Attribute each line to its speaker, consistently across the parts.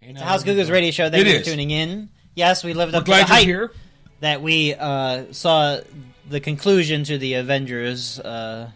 Speaker 1: It's a House of Cuckoos radio show. Thank you for tuning in. Yes, we lived up to the hype here. That we saw the conclusion to the Avengers.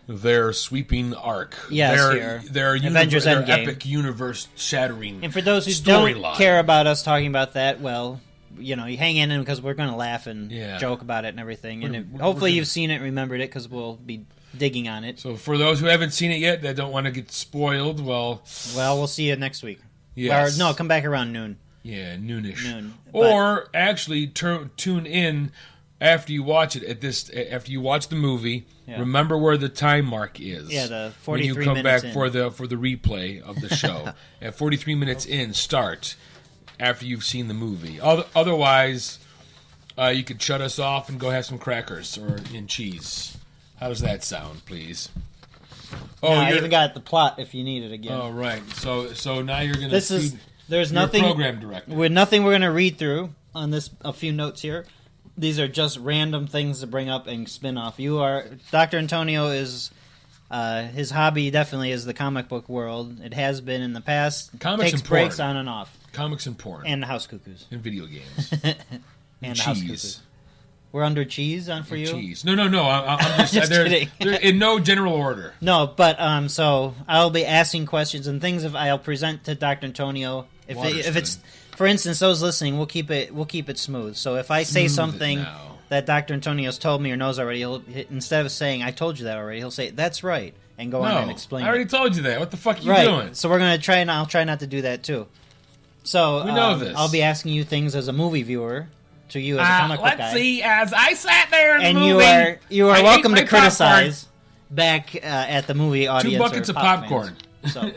Speaker 2: Their sweeping arc.
Speaker 1: Yes,
Speaker 2: their
Speaker 1: Avengers
Speaker 2: Endgame.
Speaker 1: Their
Speaker 2: Epic universe-shattering
Speaker 1: And for those who don't care about us talking about that, well, you know, you hang in because we're going to laugh and joke about it and everything. And hopefully you've seen it and remembered it because we'll be digging on it.
Speaker 2: So for those who haven't seen it yet that don't want to get spoiled, well,
Speaker 1: we'll see you next week.
Speaker 2: Yes.
Speaker 1: Or, no, come back around noon.
Speaker 2: Yeah, noonish.
Speaker 1: Noon.
Speaker 2: Or actually tune in after you watch it. After you watch the movie, remember where the time mark is.
Speaker 1: Yeah, the 43 minutes
Speaker 2: when you come back
Speaker 1: in.
Speaker 2: for the replay of the show. At 43 minutes in, start after you've seen the movie. Otherwise, you could shut us off and go have some crackers and cheese. How does that sound, please?
Speaker 1: Oh, I even got the plot if you need it again.
Speaker 2: Oh, right. So now you're going to.
Speaker 1: There's nothing.
Speaker 2: Program director.
Speaker 1: With nothing we're going to read through on this. A few notes here. These are just random things to bring up and spin off. Dr. Antonio is his hobby definitely is the comic book world. It has been in the past.
Speaker 2: Comics
Speaker 1: takes
Speaker 2: and porn.
Speaker 1: breaks on and off.
Speaker 2: Comics and porn.
Speaker 1: And the House Cuckoos.
Speaker 2: And video games.
Speaker 1: And the House Cuckoos. We're under cheese for you?
Speaker 2: Cheese. No. I'm just,
Speaker 1: just kidding.
Speaker 2: They're in no general order.
Speaker 1: No, but so I'll be asking questions and things I'll present to Dr. Antonio. If it's, for instance, those listening, we'll keep it smooth. So if I say something that Dr. Antonio's told me or knows already, instead of saying "I told you that already," he'll say "That's right" and go on and explain.
Speaker 2: I already told you that. What the fuck are you doing?
Speaker 1: So we're gonna try, and I'll try not to do that too. So
Speaker 2: we know this.
Speaker 1: I'll be asking you things as a movie viewer. To you as a comic book guy.
Speaker 2: Let's see. As I sat there in the movie,
Speaker 1: you are welcome to criticize back at the movie audience.
Speaker 2: 2 buckets of popcorn.
Speaker 1: So.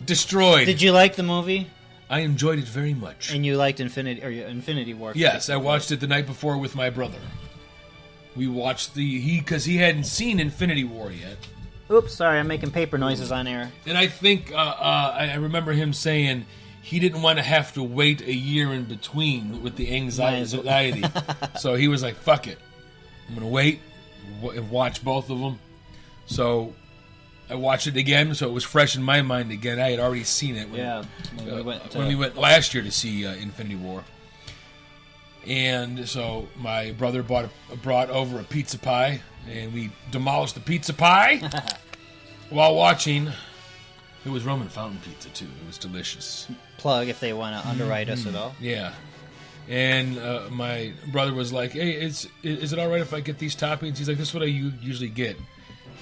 Speaker 2: Destroyed.
Speaker 1: Did you like the movie?
Speaker 2: I enjoyed it very much.
Speaker 1: And you liked Infinity War?
Speaker 2: Yes, I watched it the night before with my brother. We watched because he hadn't seen Infinity War yet.
Speaker 1: Oops, sorry, I'm making paper noises on air.
Speaker 2: And I think I remember him saying he didn't want to have to wait a year in between with the anxiety. So he was like, fuck it. I'm going to wait and watch both of them. So I watched it again, so it was fresh in my mind again. I had already seen it when we went last year to see Infinity War. And so my brother brought over a pizza pie, and we demolished the pizza pie while watching. It was Roman fountain pizza, too. It was delicious.
Speaker 1: Plug if they want to underwrite us at all.
Speaker 2: Yeah. And my brother was like, hey, is it all right if I get these toppings? He's like, this is what I usually get.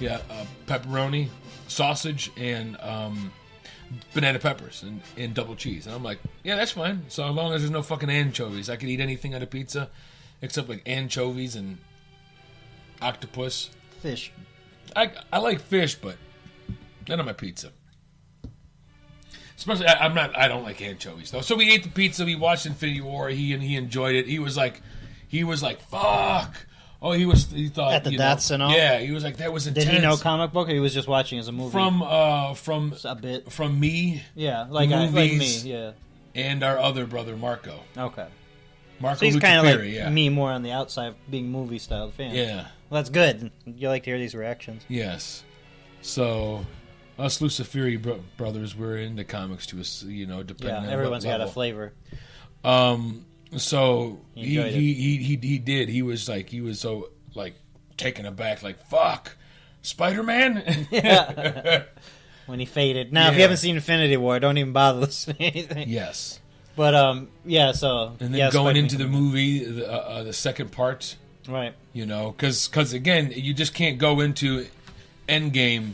Speaker 2: Yeah, pepperoni, sausage, and banana peppers and double cheese. And I'm like, yeah, that's fine. So as long as there's no fucking anchovies. I can eat anything on a pizza except like anchovies and octopus.
Speaker 1: Fish.
Speaker 2: I like fish, but not on my pizza. Especially, I don't like anchovies though. So we ate the pizza. We watched Infinity War. He enjoyed it. He was like, fuck. Oh, he thought
Speaker 1: at the deaths and all.
Speaker 2: Yeah, he was like, that was intense.
Speaker 1: Did he know comic book, or he was just watching as a movie?
Speaker 2: From
Speaker 1: a bit
Speaker 2: from me.
Speaker 1: Yeah, like me. Yeah,
Speaker 2: and our other brother Marco.
Speaker 1: Okay.
Speaker 2: Marco,
Speaker 1: so he's kind of like me, more on the outside, being movie style fan.
Speaker 2: Yeah.
Speaker 1: Well, that's good. You like to hear these reactions.
Speaker 2: Yes. So. Us Luciferi brothers, we're into comics to us, depending on
Speaker 1: everyone's
Speaker 2: what
Speaker 1: got a flavor.
Speaker 2: So he did. He was so like taken aback, like fuck, Spider-Man.
Speaker 1: Yeah. When he faded. Now, if you haven't seen Infinity War, don't even bother listening to anything.
Speaker 2: Yes.
Speaker 1: But So
Speaker 2: and then going into the movie, the second part,
Speaker 1: right?
Speaker 2: Because again, you just can't go into Endgame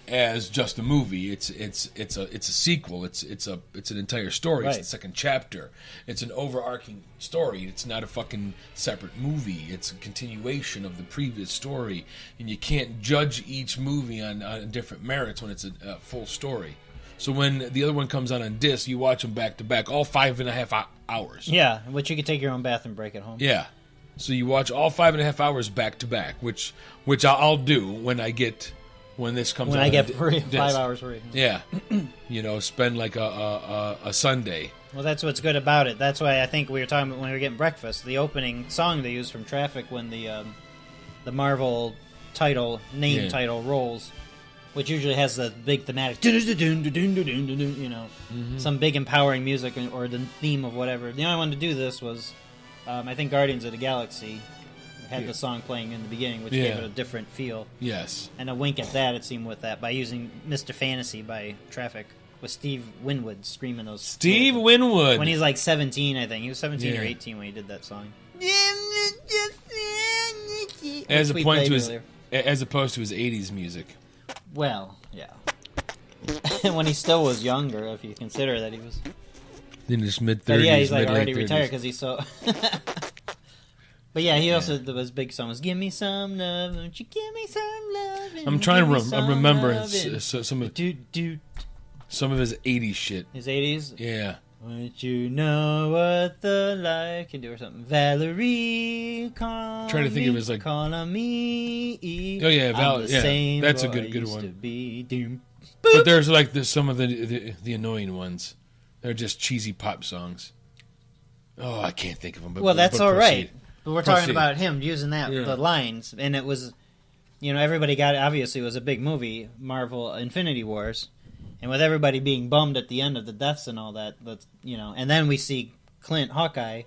Speaker 2: as just a movie. It's a sequel. It's an entire story. Right. It's the second chapter. It's an overarching story. It's not a fucking separate movie. It's a continuation of the previous story, and you can't judge each movie on different merits when it's a full story. So when the other one comes out on disc, you watch them back to back, all 5.5 hours.
Speaker 1: Yeah, which you could take your own bathroom break at home.
Speaker 2: Yeah, so you watch all 5.5 hours back to back, which I'll do when this comes out.
Speaker 1: When I get 5 hours free.
Speaker 2: Yeah. Spend like a Sunday.
Speaker 1: Well, that's what's good about it. That's why I think we were talking about when we were getting breakfast. The opening song they used from Traffic when the Marvel title rolls which usually has the big thematic, you know, some big empowering music or the theme of whatever. The only one to do this was, I think, Guardians of the Galaxy had the song playing in the beginning, which gave it a different feel.
Speaker 2: Yes.
Speaker 1: And a wink at that, it seemed, with that, by using Mr. Fantasy by Traffic, with Steve Winwood screaming those.
Speaker 2: Steve Winwood!
Speaker 1: When he's like 17, I think. He was 17 or 18 when he did that song.
Speaker 2: As opposed to his 80s music.
Speaker 1: Well, yeah. When he still was younger, if you consider that he was
Speaker 2: in his mid-30s.
Speaker 1: But yeah, he's like already retired because he's so... But yeah, he also, his big song was "Give Me Some Love, Won't You Give Me Some Love."
Speaker 2: I'm trying to remember some of his 80s shit.
Speaker 1: His 80s?
Speaker 2: Yeah.
Speaker 1: Won't you know what the light can do, or something? Valerie, call
Speaker 2: trying to think of his like.
Speaker 1: Call on me.
Speaker 2: Oh yeah, yeah. That's a good one. But there's like some of the annoying ones. They're just cheesy pop songs. Oh, I can't think of them.
Speaker 1: Well, that's all right. But we're talking about him using the lines, and it was, you know, everybody got it. Obviously, it was a big movie, Marvel Infinity Wars, and with everybody being bummed at the end of the deaths and all that, you know, and then we see Clint Hawkeye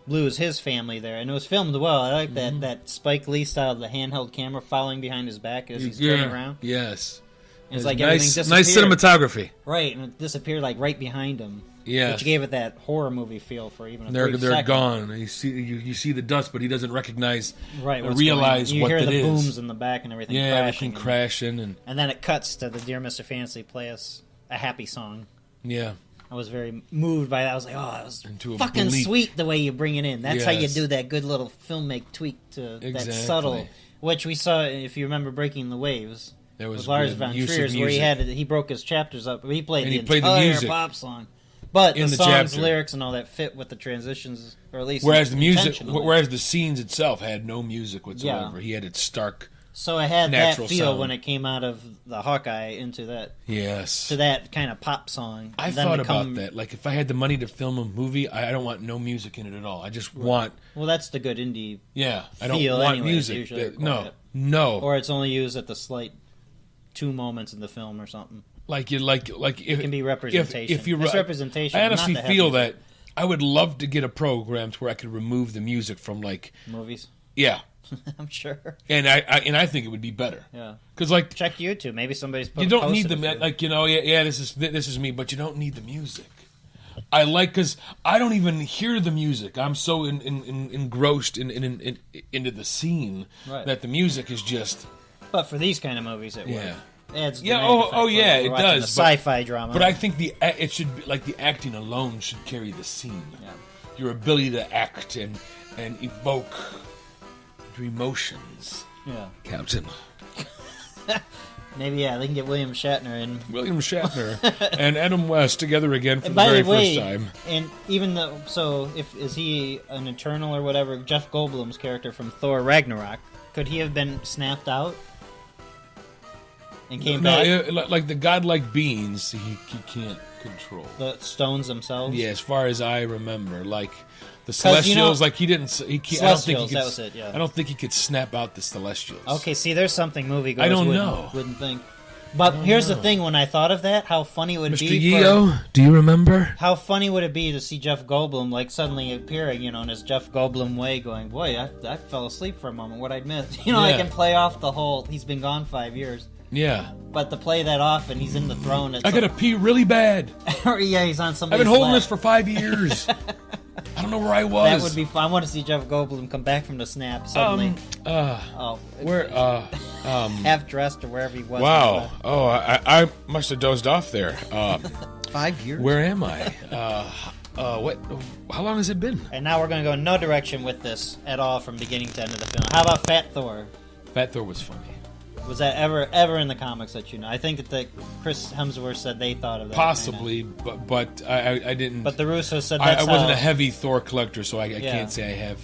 Speaker 1: lose his family there, and it was filmed well. I like that Spike Lee style, the handheld camera following behind his back as he's turning around.
Speaker 2: Yes,
Speaker 1: it's like
Speaker 2: nice cinematography,
Speaker 1: right? And it disappeared like right behind him.
Speaker 2: Yeah,
Speaker 1: which gave it that horror movie feel for even a
Speaker 2: they're
Speaker 1: second.
Speaker 2: gone. You see the dust, but he doesn't recognize or realize what it is.
Speaker 1: You hear the booms in the back and everything.
Speaker 2: Yeah,
Speaker 1: crashing
Speaker 2: everything crashing, and
Speaker 1: then it cuts to the Dear Mr. Fantasy play us a happy song.
Speaker 2: Yeah,
Speaker 1: I was very moved by that. I was like, oh, that was fucking sweet the way you bring it in. That's how you do that good little filmmake tweak to that subtle, which we saw if you remember Breaking the Waves. There was Lars von Trier's where he broke his chapters up. He played the entire pop song. But the song's lyrics and all that fit with the transitions, or at least
Speaker 2: whereas the scenes itself had no music whatsoever. Yeah. He had its stark.
Speaker 1: So it had that feel
Speaker 2: sound.
Speaker 1: when it came out of the Hawkeye into that.
Speaker 2: Yes.
Speaker 1: To that kind of pop song.
Speaker 2: I thought about that. Like if I had the money to film a movie, I don't want no music in it at all. I just want.
Speaker 1: Well, that's the good indie.
Speaker 2: Yeah, I don't want music. No.
Speaker 1: Or it's only used at the slight 2 moments in the film or something.
Speaker 2: If,
Speaker 1: it can be representation. It's representation.
Speaker 2: I honestly feel that I would love to get a program to where I could remove the music from like
Speaker 1: movies.
Speaker 2: Yeah,
Speaker 1: I'm sure.
Speaker 2: And I think it would be better.
Speaker 1: Yeah,
Speaker 2: because like
Speaker 1: check YouTube. Maybe somebody's
Speaker 2: you don't need the like you know this is me, but you don't need the music. I like because I don't even hear the music. I'm so engrossed into the scene that the music is just.
Speaker 1: But for these kind of movies, it works. Adds
Speaker 2: it does.
Speaker 1: Sci-fi drama.
Speaker 2: But I think it should be like the acting alone should carry the scene. Yeah. Your ability to act and evoke your emotions.
Speaker 1: Yeah,
Speaker 2: Captain.
Speaker 1: Maybe they can get William Shatner
Speaker 2: and Adam West together again for the very first time.
Speaker 1: And even though is he an Eternal or whatever? Jeff Goldblum's character from Thor Ragnarok, could he have been snapped out? And came back?
Speaker 2: Like the godlike beings, he can't control.
Speaker 1: The stones themselves?
Speaker 2: Yeah, as far as I remember. Like, the Celestials, like, he didn't... I don't think he could,
Speaker 1: that was it, yeah.
Speaker 2: I don't think he could snap out the Celestials.
Speaker 1: Okay, see, there's something moviegoers wouldn't think. But here's the thing, when I thought of that, how funny it would be...
Speaker 2: Mr. Yeo, do you remember?
Speaker 1: How funny would it be to see Jeff Goldblum, like, suddenly appearing, in his Jeff Goldblum way, going, boy, I fell asleep for a moment, what'd I miss? I can play off the whole, he's been gone 5 years.
Speaker 2: Yeah.
Speaker 1: But to play that off and he's in the throne...
Speaker 2: I gotta pee really bad.
Speaker 1: Yeah, he's on somebody's
Speaker 2: I've been holding this for 5 years. I don't know where I was.
Speaker 1: That would be fun. I want to see Jeff Goldblum come back from the snap suddenly. Half dressed or wherever he was.
Speaker 2: Wow. Oh, I must have dozed off there.
Speaker 1: 5 years?
Speaker 2: Where am I? What? How long has it been?
Speaker 1: And now we're going to go in no direction with this at all from beginning to end of the film. How about Fat Thor?
Speaker 2: Fat Thor was funny.
Speaker 1: Was that ever in the comics that you know? I think that Chris Hemsworth said they thought of that.
Speaker 2: Possibly, but I didn't.
Speaker 1: But the Russos said that's
Speaker 2: I wasn't a heavy Thor collector, so I can't say I have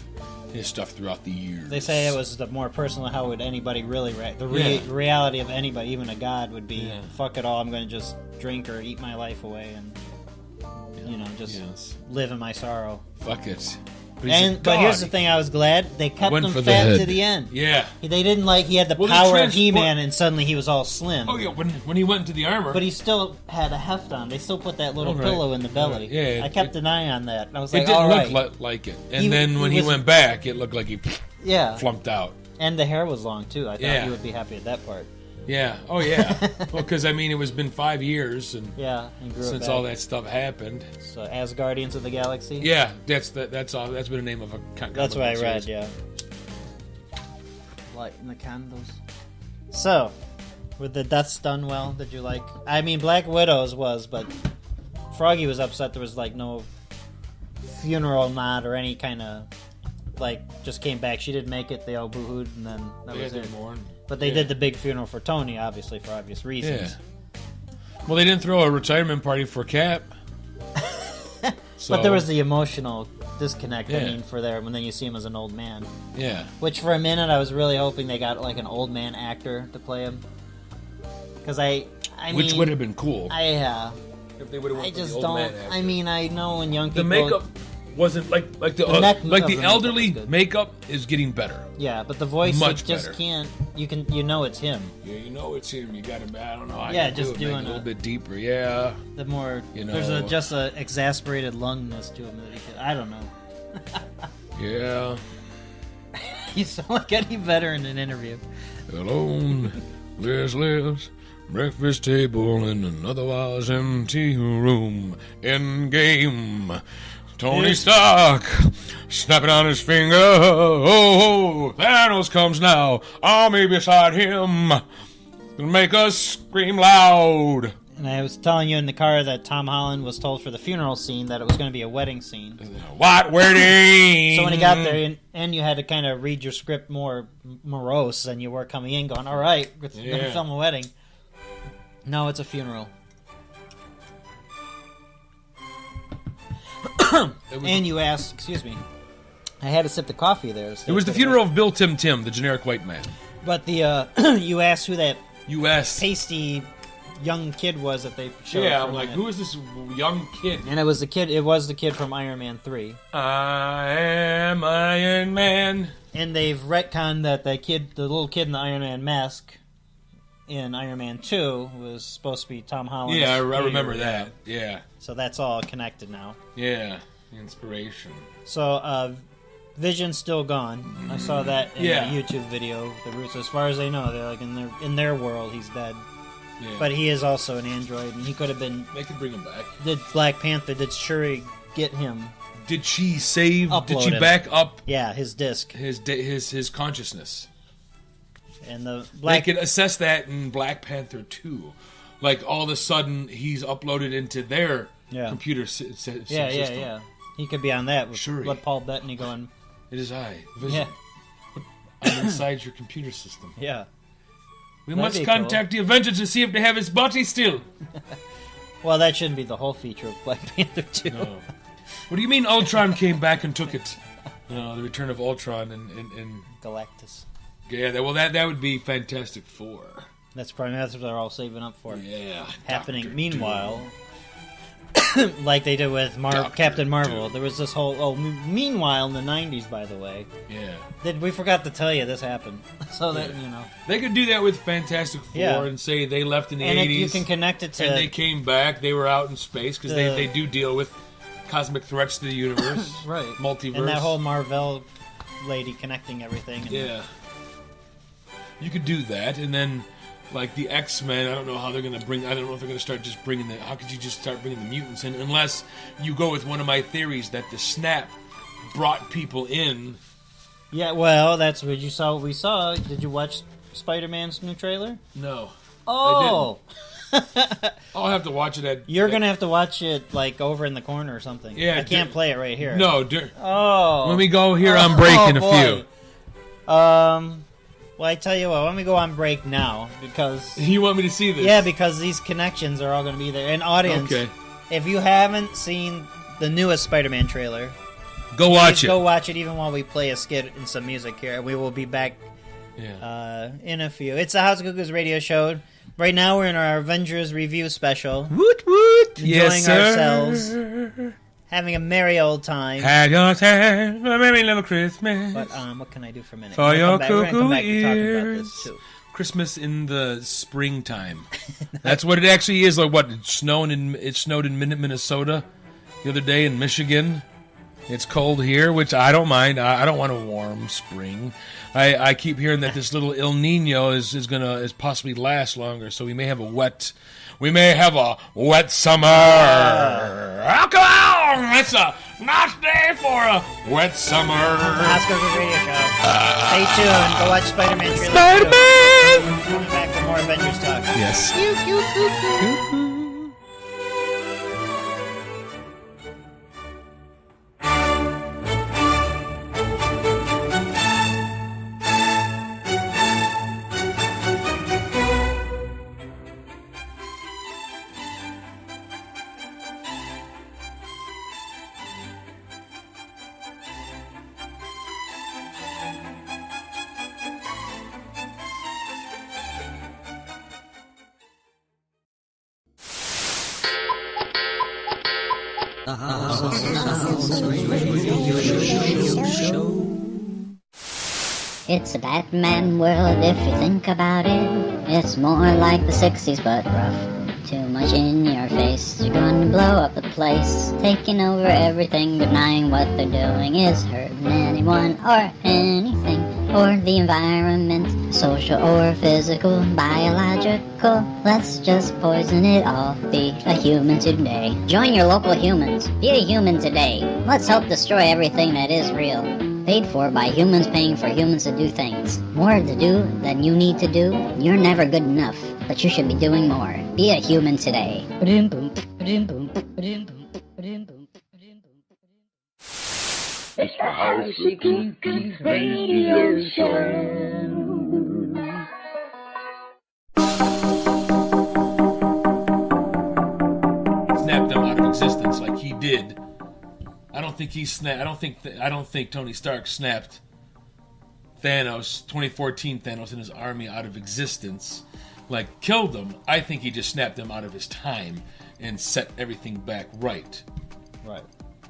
Speaker 2: his stuff throughout the years.
Speaker 1: They say it was the more personal. How would anybody really react? The reality of anybody, even a god, would be, fuck it all, I'm going to just drink or eat my life away and, just live in my sorrow.
Speaker 2: Fuck it.
Speaker 1: But here's the thing: I was glad they kept him fat to the end.
Speaker 2: Yeah,
Speaker 1: they didn't he had the power of He-Man, and suddenly he was all slim.
Speaker 2: Oh yeah, when he went into the armor,
Speaker 1: but he still had a heft on. They still put that little pillow in the belly.
Speaker 2: Yeah,
Speaker 1: I kept an eye on that. And I was
Speaker 2: like, it didn't look like it. And then when he went back, it looked like he flunked out.
Speaker 1: And the hair was long too. I thought he would be happy at that part.
Speaker 2: Yeah. Oh, yeah. Well, because it was been 5 years and since all that stuff happened.
Speaker 1: So, as Guardians of the Galaxy.
Speaker 2: Yeah, that's been the name of a.
Speaker 1: That's what I read. Yeah. Lighting the candles. So, were the deaths done well? Did you like? I mean, Black Widow's was, but Froggy was upset there was no funeral nod or any kind of just came back. She didn't make it. They all boo-hooed, and then that was it. But they did the big funeral for Tony, obviously, for obvious reasons.
Speaker 2: Yeah. Well, they didn't throw a retirement party for Cap.
Speaker 1: But there was the emotional disconnect, for there, when then you see him as an old man.
Speaker 2: Yeah.
Speaker 1: Which, for a minute, I was really hoping they got, an old man actor to play him. Because
Speaker 2: Which would have been cool.
Speaker 1: If they would have went for the old man actor. I mean, I know when young people...
Speaker 2: The makeup wasn't like the elderly makeup is getting better.
Speaker 1: Yeah, but the voice
Speaker 2: much
Speaker 1: just
Speaker 2: better.
Speaker 1: Can't. You know it's him.
Speaker 2: Yeah, you know it's him. You got to. I don't know.
Speaker 1: Just doing
Speaker 2: a little bit deeper. Yeah.
Speaker 1: The more there's just a exasperated lungness to him that he could. I don't know.
Speaker 2: Yeah.
Speaker 1: You sound like Eddie Vedder in an interview.
Speaker 2: Alone, restless. Breakfast table in an otherwise empty room. Endgame. Tony Stark, snapping on his finger. Oh, Thanos comes now. Army beside him. Gonna make us scream loud.
Speaker 1: And I was telling you in the car that Tom Holland was told for the funeral scene that it was going to be a wedding scene.
Speaker 2: What wedding?
Speaker 1: So when he got there, and you had to kind of read your script more morose than you were coming in, going, all right, we're going to film a wedding. No, it's a funeral. And you asked, excuse me, I had to sip the coffee there.
Speaker 2: It was the funeral of Bill Tim, the generic white man.
Speaker 1: But the you asked who that pasty young kid was that they showed.
Speaker 2: Yeah, I'm like, who is this young kid?
Speaker 1: And it was the kid. It was the kid from Iron Man 3.
Speaker 2: I am Iron Man.
Speaker 1: And they've retconned that the little kid in the Iron Man mask in Iron Man 2 was supposed to be Tom Holland.
Speaker 2: Yeah, I remember that. Yeah.
Speaker 1: So that's all connected now.
Speaker 2: Yeah, inspiration.
Speaker 1: So, Vision's still gone. I saw that in a YouTube video. The roots, as far as they know, they're like in their world, he's dead. Yeah. But he is also an android, and he could have been.
Speaker 2: They could bring him back.
Speaker 1: Did Black Panther? Did Shuri get him?
Speaker 2: Did she save? Did she
Speaker 1: him.
Speaker 2: Back up?
Speaker 1: Yeah, his disc,
Speaker 2: his consciousness.
Speaker 1: And
Speaker 2: they could assess that in Black Panther 2. Like, all of a sudden, he's uploaded into their computer system.
Speaker 1: Yeah. He could be on that with
Speaker 2: Shuri.
Speaker 1: Paul Bettany going,
Speaker 2: it is I, Vision. Yeah. I'm inside your computer system.
Speaker 1: Yeah.
Speaker 2: We must contact the Avengers to see if they have his body still.
Speaker 1: Well, that shouldn't be the whole feature of Black Panther 2.
Speaker 2: No. What do you mean Ultron came back and took it? The Return of Ultron and
Speaker 1: Galactus.
Speaker 2: Yeah, that would be Fantastic Four.
Speaker 1: That's what they're all saving up for.
Speaker 2: Yeah.
Speaker 1: Happening.
Speaker 2: Dr.
Speaker 1: Meanwhile, like they did with Captain Marvel,
Speaker 2: Doom.
Speaker 1: there was this whole. Meanwhile, in the '90s, by the way.
Speaker 2: Yeah.
Speaker 1: We forgot to tell you this happened. So that
Speaker 2: they could do that with Fantastic Four and say they left in the '80s.
Speaker 1: You can connect it to.
Speaker 2: And they came back. They were out in space because they do deal with cosmic threats to the universe.
Speaker 1: Right.
Speaker 2: Multiverse.
Speaker 1: And that whole Marvel lady connecting everything.
Speaker 2: Yeah. You could do that, and then, like, the X-Men, I don't know how they're going to bring... I don't know if they're going to start just bringing the... How could you just start bringing the mutants in? Unless you go with one of my theories that the snap brought people in.
Speaker 1: Yeah, well, that's what you saw. We saw... Did you watch Spider-Man's new trailer?
Speaker 2: No.
Speaker 1: Oh!
Speaker 2: I'll have to watch it
Speaker 1: You're going to have to watch it, like, over in the corner or something.
Speaker 2: Yeah.
Speaker 1: I can't play it right here.
Speaker 2: No.
Speaker 1: When
Speaker 2: we go here on break in a few.
Speaker 1: Well, I tell you what, let me go on break now, because...
Speaker 2: You want me to see this?
Speaker 1: Yeah, because these connections are all going to be there. And audience, if you haven't seen the newest Spider-Man trailer...
Speaker 2: Go watch it.
Speaker 1: Go watch it, even while we play a skit and some music here. We will be back in a few. It's the House of Cuckoos radio show. Right now we're in our Avengers review special.
Speaker 2: Woot woot!
Speaker 1: Enjoying ourselves. having a merry old time.
Speaker 2: Have yourself a merry little Christmas.
Speaker 1: But what can I do for a minute?
Speaker 2: For your cuckoo
Speaker 1: ears.
Speaker 2: Christmas in the springtime. That's what it actually is. Like what? It snowed in Minnesota the other day in Michigan. It's cold here, which I don't mind. I don't want a warm spring. I keep hearing that this little El Nino is possibly last longer, so we may have a wet summer. Oh, come on! It's a nice day for a wet summer.
Speaker 1: Oscar Radio Show. Stay tuned. Go watch Spider-Man trailer.
Speaker 2: Spider-Man!
Speaker 1: Coming back for more Avengers talk.
Speaker 2: Yes.
Speaker 3: It's a Batman world if you think about it. It's more like the 60s but rough. Too much in your face, you're gonna blow up the place. Taking over everything, denying what they're doing is hurting anyone or anything. Or the environment, social or physical, biological. Let's just poison it all, be a human today. Join your local humans, be a human today. Let's help destroy everything that is real. Paid for by humans paying for humans to do things. More to do than you need to do. You're never good enough, but you should be doing more. Be a human today.
Speaker 4: It's the House of Cuckoos radio show.
Speaker 2: Snapped them out of existence like he did. I don't think Tony Stark snapped Thanos, 2014 Thanos and his army out of existence, like killed them. I think he just snapped them out of his time and set everything back right.
Speaker 1: Right.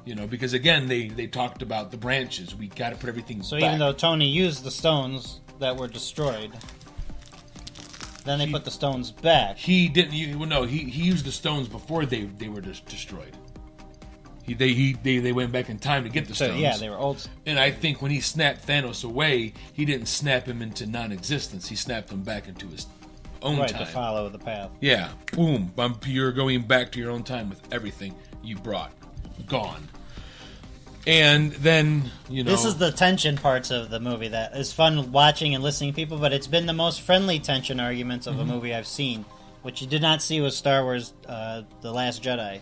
Speaker 2: You know, because again, they talked about the branches. We got to put everything
Speaker 1: So
Speaker 2: back.
Speaker 1: even though Tony used the stones that were destroyed, then they put the stones back.
Speaker 2: He didn't. He used the stones before they were destroyed. They went back in time to get the stones.
Speaker 1: So, yeah, they were old.
Speaker 2: And I think when he snapped Thanos away, he didn't snap him into non-existence. He snapped him back into his own time.
Speaker 1: To follow the path.
Speaker 2: Yeah. Boom. You're going back to your own time with everything you brought. Gone. And then,
Speaker 1: This is the tension parts of the movie that is fun watching and listening to people, but it's been the most friendly tension arguments of a movie I've seen, which you did not see with Star Wars The Last Jedi.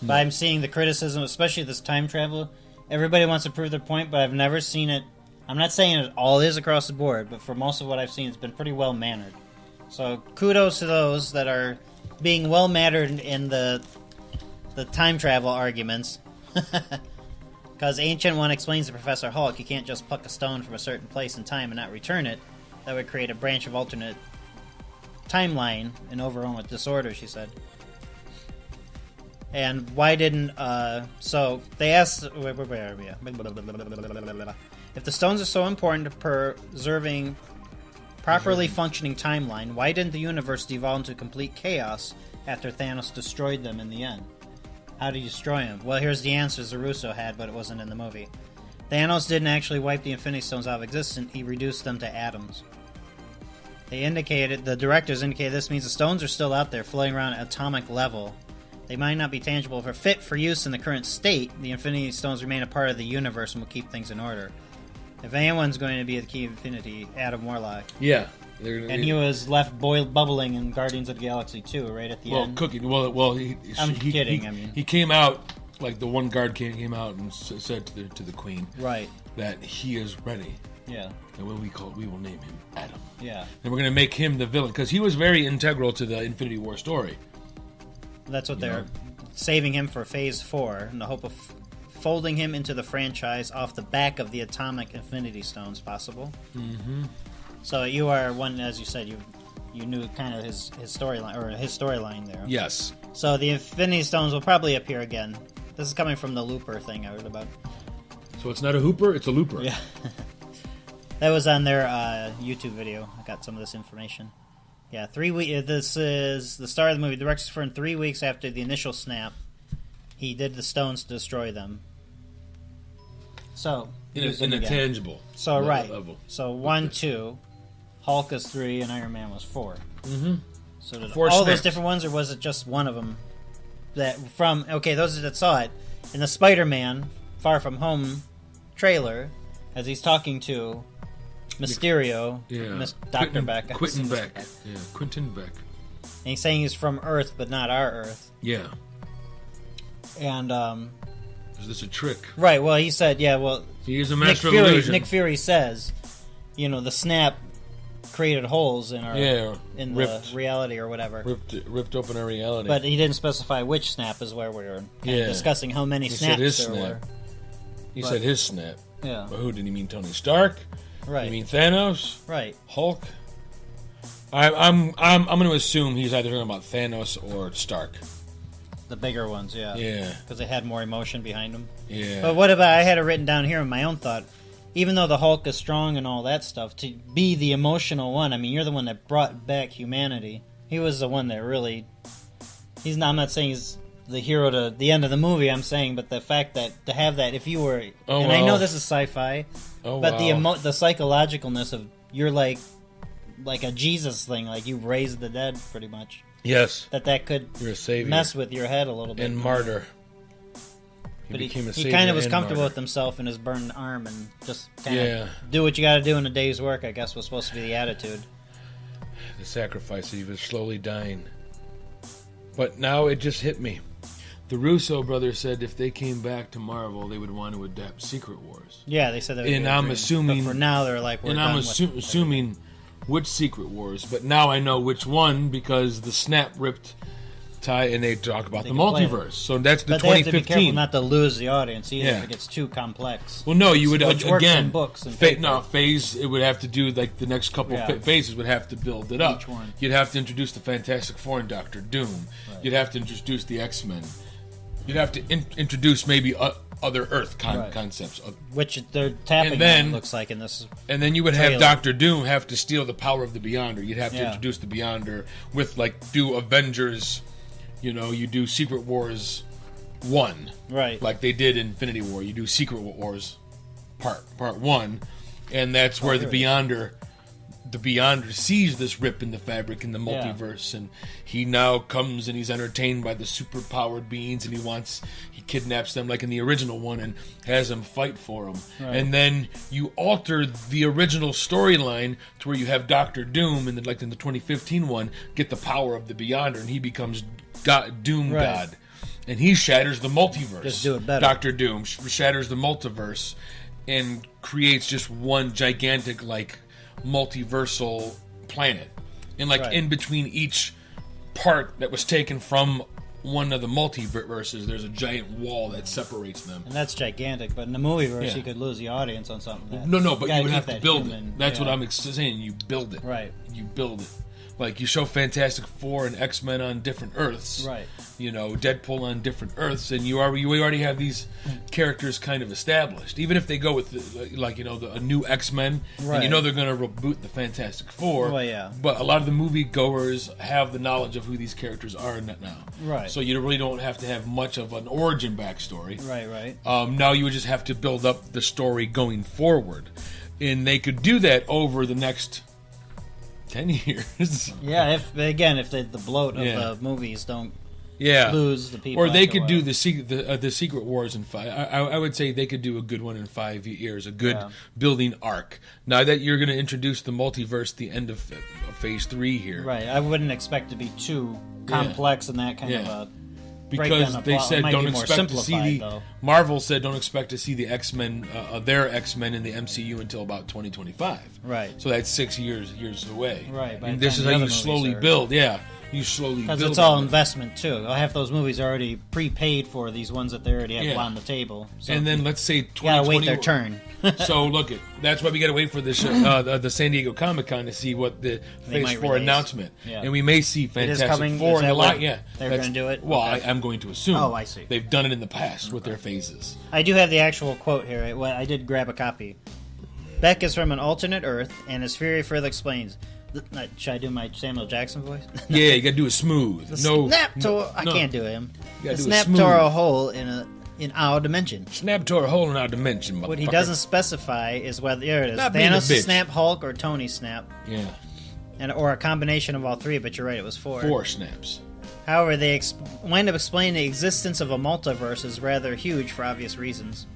Speaker 1: But I'm seeing the criticism, especially this time travel. Everybody wants to prove their point, but I've never seen it. I'm not saying it all is across the board, but for most of what I've seen, it's been pretty well-mannered. So kudos to those that are being well-mannered in the time travel arguments. Because Ancient One explains to Professor Hulk, you can't just pluck a stone from a certain place in time and not return it. That would create a branch of alternate timeline and overrun with disorder, she said. And why didn't, so they asked, where are we at? If the stones are so important to preserving properly functioning timeline, why didn't the universe devolve into complete chaos after Thanos destroyed them in the end? How did he destroy them? Well, here's the answers the Russo had, but it wasn't in the movie. Thanos didn't actually wipe the Infinity Stones out of existence, he reduced them to atoms. The directors indicated this means the stones are still out there, floating around at atomic level. They might not be tangible or fit for use in the current state. The Infinity Stones remain a part of the universe and will keep things in order. If anyone's going to be the key of Infinity, Adam Warlock.
Speaker 2: Yeah.
Speaker 1: And he was left bubbling in Guardians of the Galaxy 2, right at the end.
Speaker 2: I'm
Speaker 1: kidding.
Speaker 2: He came out, like the one guard came out and said to the Queen,
Speaker 1: right,
Speaker 2: that he is ready.
Speaker 1: Yeah.
Speaker 2: And when we will name him Adam.
Speaker 1: Yeah.
Speaker 2: And we're going to make him the villain because he was very integral to the Infinity War story.
Speaker 1: That's what they're saving him for Phase 4 in the hope of folding him into the franchise off the back of the atomic Infinity Stones, possible.
Speaker 2: Mm-hmm.
Speaker 1: So you are one, as you said, you knew kind of his storyline there.
Speaker 2: Yes.
Speaker 1: So the Infinity Stones will probably appear again This is coming from the Looper thing I heard about.
Speaker 2: So it's not a hooper, it's a looper.
Speaker 1: Yeah. That was on their YouTube video. I got some of this information. Yeah, 3 weeks. This is the start of the movie. The Rex confirmed 3 weeks after the initial snap. He did the stones to destroy them. So
Speaker 2: in a tangible.
Speaker 1: So
Speaker 2: level.
Speaker 1: So 1, 2, Hulk is 3, and Iron Man was 4.
Speaker 2: Mm-hmm.
Speaker 1: So did
Speaker 2: Four
Speaker 1: all
Speaker 2: snaps.
Speaker 1: those different ones, or was it just one of them? Those that saw it in the Spider-Man Far From Home trailer, as he's talking to Mysterio, Dr. Beck.
Speaker 2: Quentin Beck. Yeah, Quentin Beck.
Speaker 1: And he's saying he's from Earth, but not our Earth.
Speaker 2: Yeah.
Speaker 1: And,
Speaker 2: Is this a trick?
Speaker 1: right, well, he said,
Speaker 2: He is a master of illusion.
Speaker 1: Nick Fury says, the snap created holes in our the reality or whatever.
Speaker 2: Ripped open our reality.
Speaker 1: But he didn't specify which snap is where we were discussing how many snaps there were.
Speaker 2: He said his snap.
Speaker 1: Yeah.
Speaker 2: But who did he mean? Tony Stark?
Speaker 1: Right.
Speaker 2: You mean Thanos?
Speaker 1: Right.
Speaker 2: Hulk? I'm going to assume he's either talking about Thanos or Stark.
Speaker 1: The bigger ones, yeah.
Speaker 2: Yeah.
Speaker 1: Because they had more emotion behind them.
Speaker 2: Yeah.
Speaker 1: But what about, I had it written down here in my own thought, even though the Hulk is strong and all that stuff, to be the emotional one, I mean, you're the one that brought back humanity. He was the one that really, I'm not saying he's the hero to the end of the movie, I'm saying, but the fact that, to have that, if you were, I know this is sci-fi, but the psychologicalness of, you're like a Jesus thing, like you raised the dead, pretty much.
Speaker 2: Yes.
Speaker 1: That could
Speaker 2: You're a savior.
Speaker 1: mess with your head a little bit.
Speaker 2: And martyr.
Speaker 1: But he kind of was comfortable with himself and his burned arm and just kind of do what you got to do in a day's work, I guess was supposed to be the attitude.
Speaker 2: The sacrifice, he was slowly dying. But now it just hit me. The Russo brothers said if they came back to Marvel, they would want to adapt Secret Wars.
Speaker 1: Yeah, they said that.
Speaker 2: And I'm assuming,
Speaker 1: but for now, they're like, we're done with
Speaker 2: assuming which Secret Wars. But now I know which one because the snap ripped tie, and they talk about the multiverse. So that's the 2015.
Speaker 1: They have to be careful not to lose the audience either if it gets too complex.
Speaker 2: Well, no, you would again
Speaker 1: books and
Speaker 2: phase. It would have to do like the next couple phases would have to build it up.
Speaker 1: Each one.
Speaker 2: You'd have to introduce the Fantastic Four and Doctor Doom. Right. You'd have to introduce the X-Men. You'd have to introduce maybe other Earth concepts,
Speaker 1: which they're tapping on, looks like in this.
Speaker 2: And then you would have Doctor Doom have to steal the power of the Beyonder. You'd have to introduce the Beyonder with do Avengers. You do Secret Wars 1,
Speaker 1: right?
Speaker 2: Like they did in Infinity War. You do Secret Wars Part 1, and that's where the Beyonder sees this rip in the fabric in the multiverse, and he now comes and he's entertained by the super-powered beings, and he kidnaps them like in the original one and has them fight for him. Right. And then you alter the original storyline to where you have Doctor Doom, and like in the 2015 one, get the power of the Beyonder, and he becomes Doom God. And he shatters the multiverse.
Speaker 1: Just do it better.
Speaker 2: Doctor Doom shatters the multiverse and creates just one gigantic, multiversal planet. And in between each part that was taken from one of the multiverses, there's a giant wall that separates them.
Speaker 1: And that's gigantic, but in the movieverse you could lose the audience on something.
Speaker 2: No, but you would have to build it. That's what I'm saying. You build it.
Speaker 1: Right.
Speaker 2: You build it. Like, you show Fantastic Four and X-Men on different Earths.
Speaker 1: Right.
Speaker 2: Deadpool on different Earths, and you already have these characters kind of established. Even if they go with, a new X-Men, and they're going to reboot the Fantastic Four.
Speaker 1: Well, yeah.
Speaker 2: But a lot of the movie-goers have the knowledge of who these characters are now.
Speaker 1: Right.
Speaker 2: So you really don't have to have much of an origin backstory.
Speaker 1: Right.
Speaker 2: Now you would just have to build up the story going forward. And they could do that over the next 10 years.
Speaker 1: Yeah, if the bloat of the movies don't lose the people.
Speaker 2: Or they could do the Secret Wars in 5. I would say they could do a good one in 5 years, a good building arc. Now that you're going to introduce the multiverse at the end of Phase 3 here.
Speaker 1: Right, I wouldn't expect to be too complex in that kind of a...
Speaker 2: Because they said don't expect to see Marvel said don't expect to see the X-Men, their X-Men in the MCU until about 2025.
Speaker 1: Right.
Speaker 2: So that's 6 years away.
Speaker 1: Right.
Speaker 2: And this is how you slowly build. Yeah. You slowly build.
Speaker 1: Because it's all investment too. Half those movies are already prepaid for these ones that they already have on the table. So
Speaker 2: and then let's say 2021.
Speaker 1: You gotta wait their turn.
Speaker 2: So look, that's why we got to wait for the San Diego Comic-Con to see what the Phase 4 announcement, and we may see Fantastic Four in the line. Yeah,
Speaker 1: they're going to do it.
Speaker 2: Well, okay. I'm going to assume.
Speaker 1: Oh, I see.
Speaker 2: They've done it in the past with their phases.
Speaker 1: I do have the actual quote here. I did grab a copy. Beck is from an alternate Earth, and his fury further explains. Should I do my Samuel Jackson voice?
Speaker 2: Yeah, you got to do it smooth.
Speaker 1: I can't do him. Snap tore a hole in our dimension.
Speaker 2: Snap tore a hole in our dimension, motherfucker.
Speaker 1: What he doesn't specify is whether it is Thanos snap, Hulk, or Tony snap.
Speaker 2: Yeah.
Speaker 1: Or a combination of all three, but you're right, it was 4.
Speaker 2: 4 snaps.
Speaker 1: However, they wind up explaining the existence of a multiverse is rather huge for obvious reasons.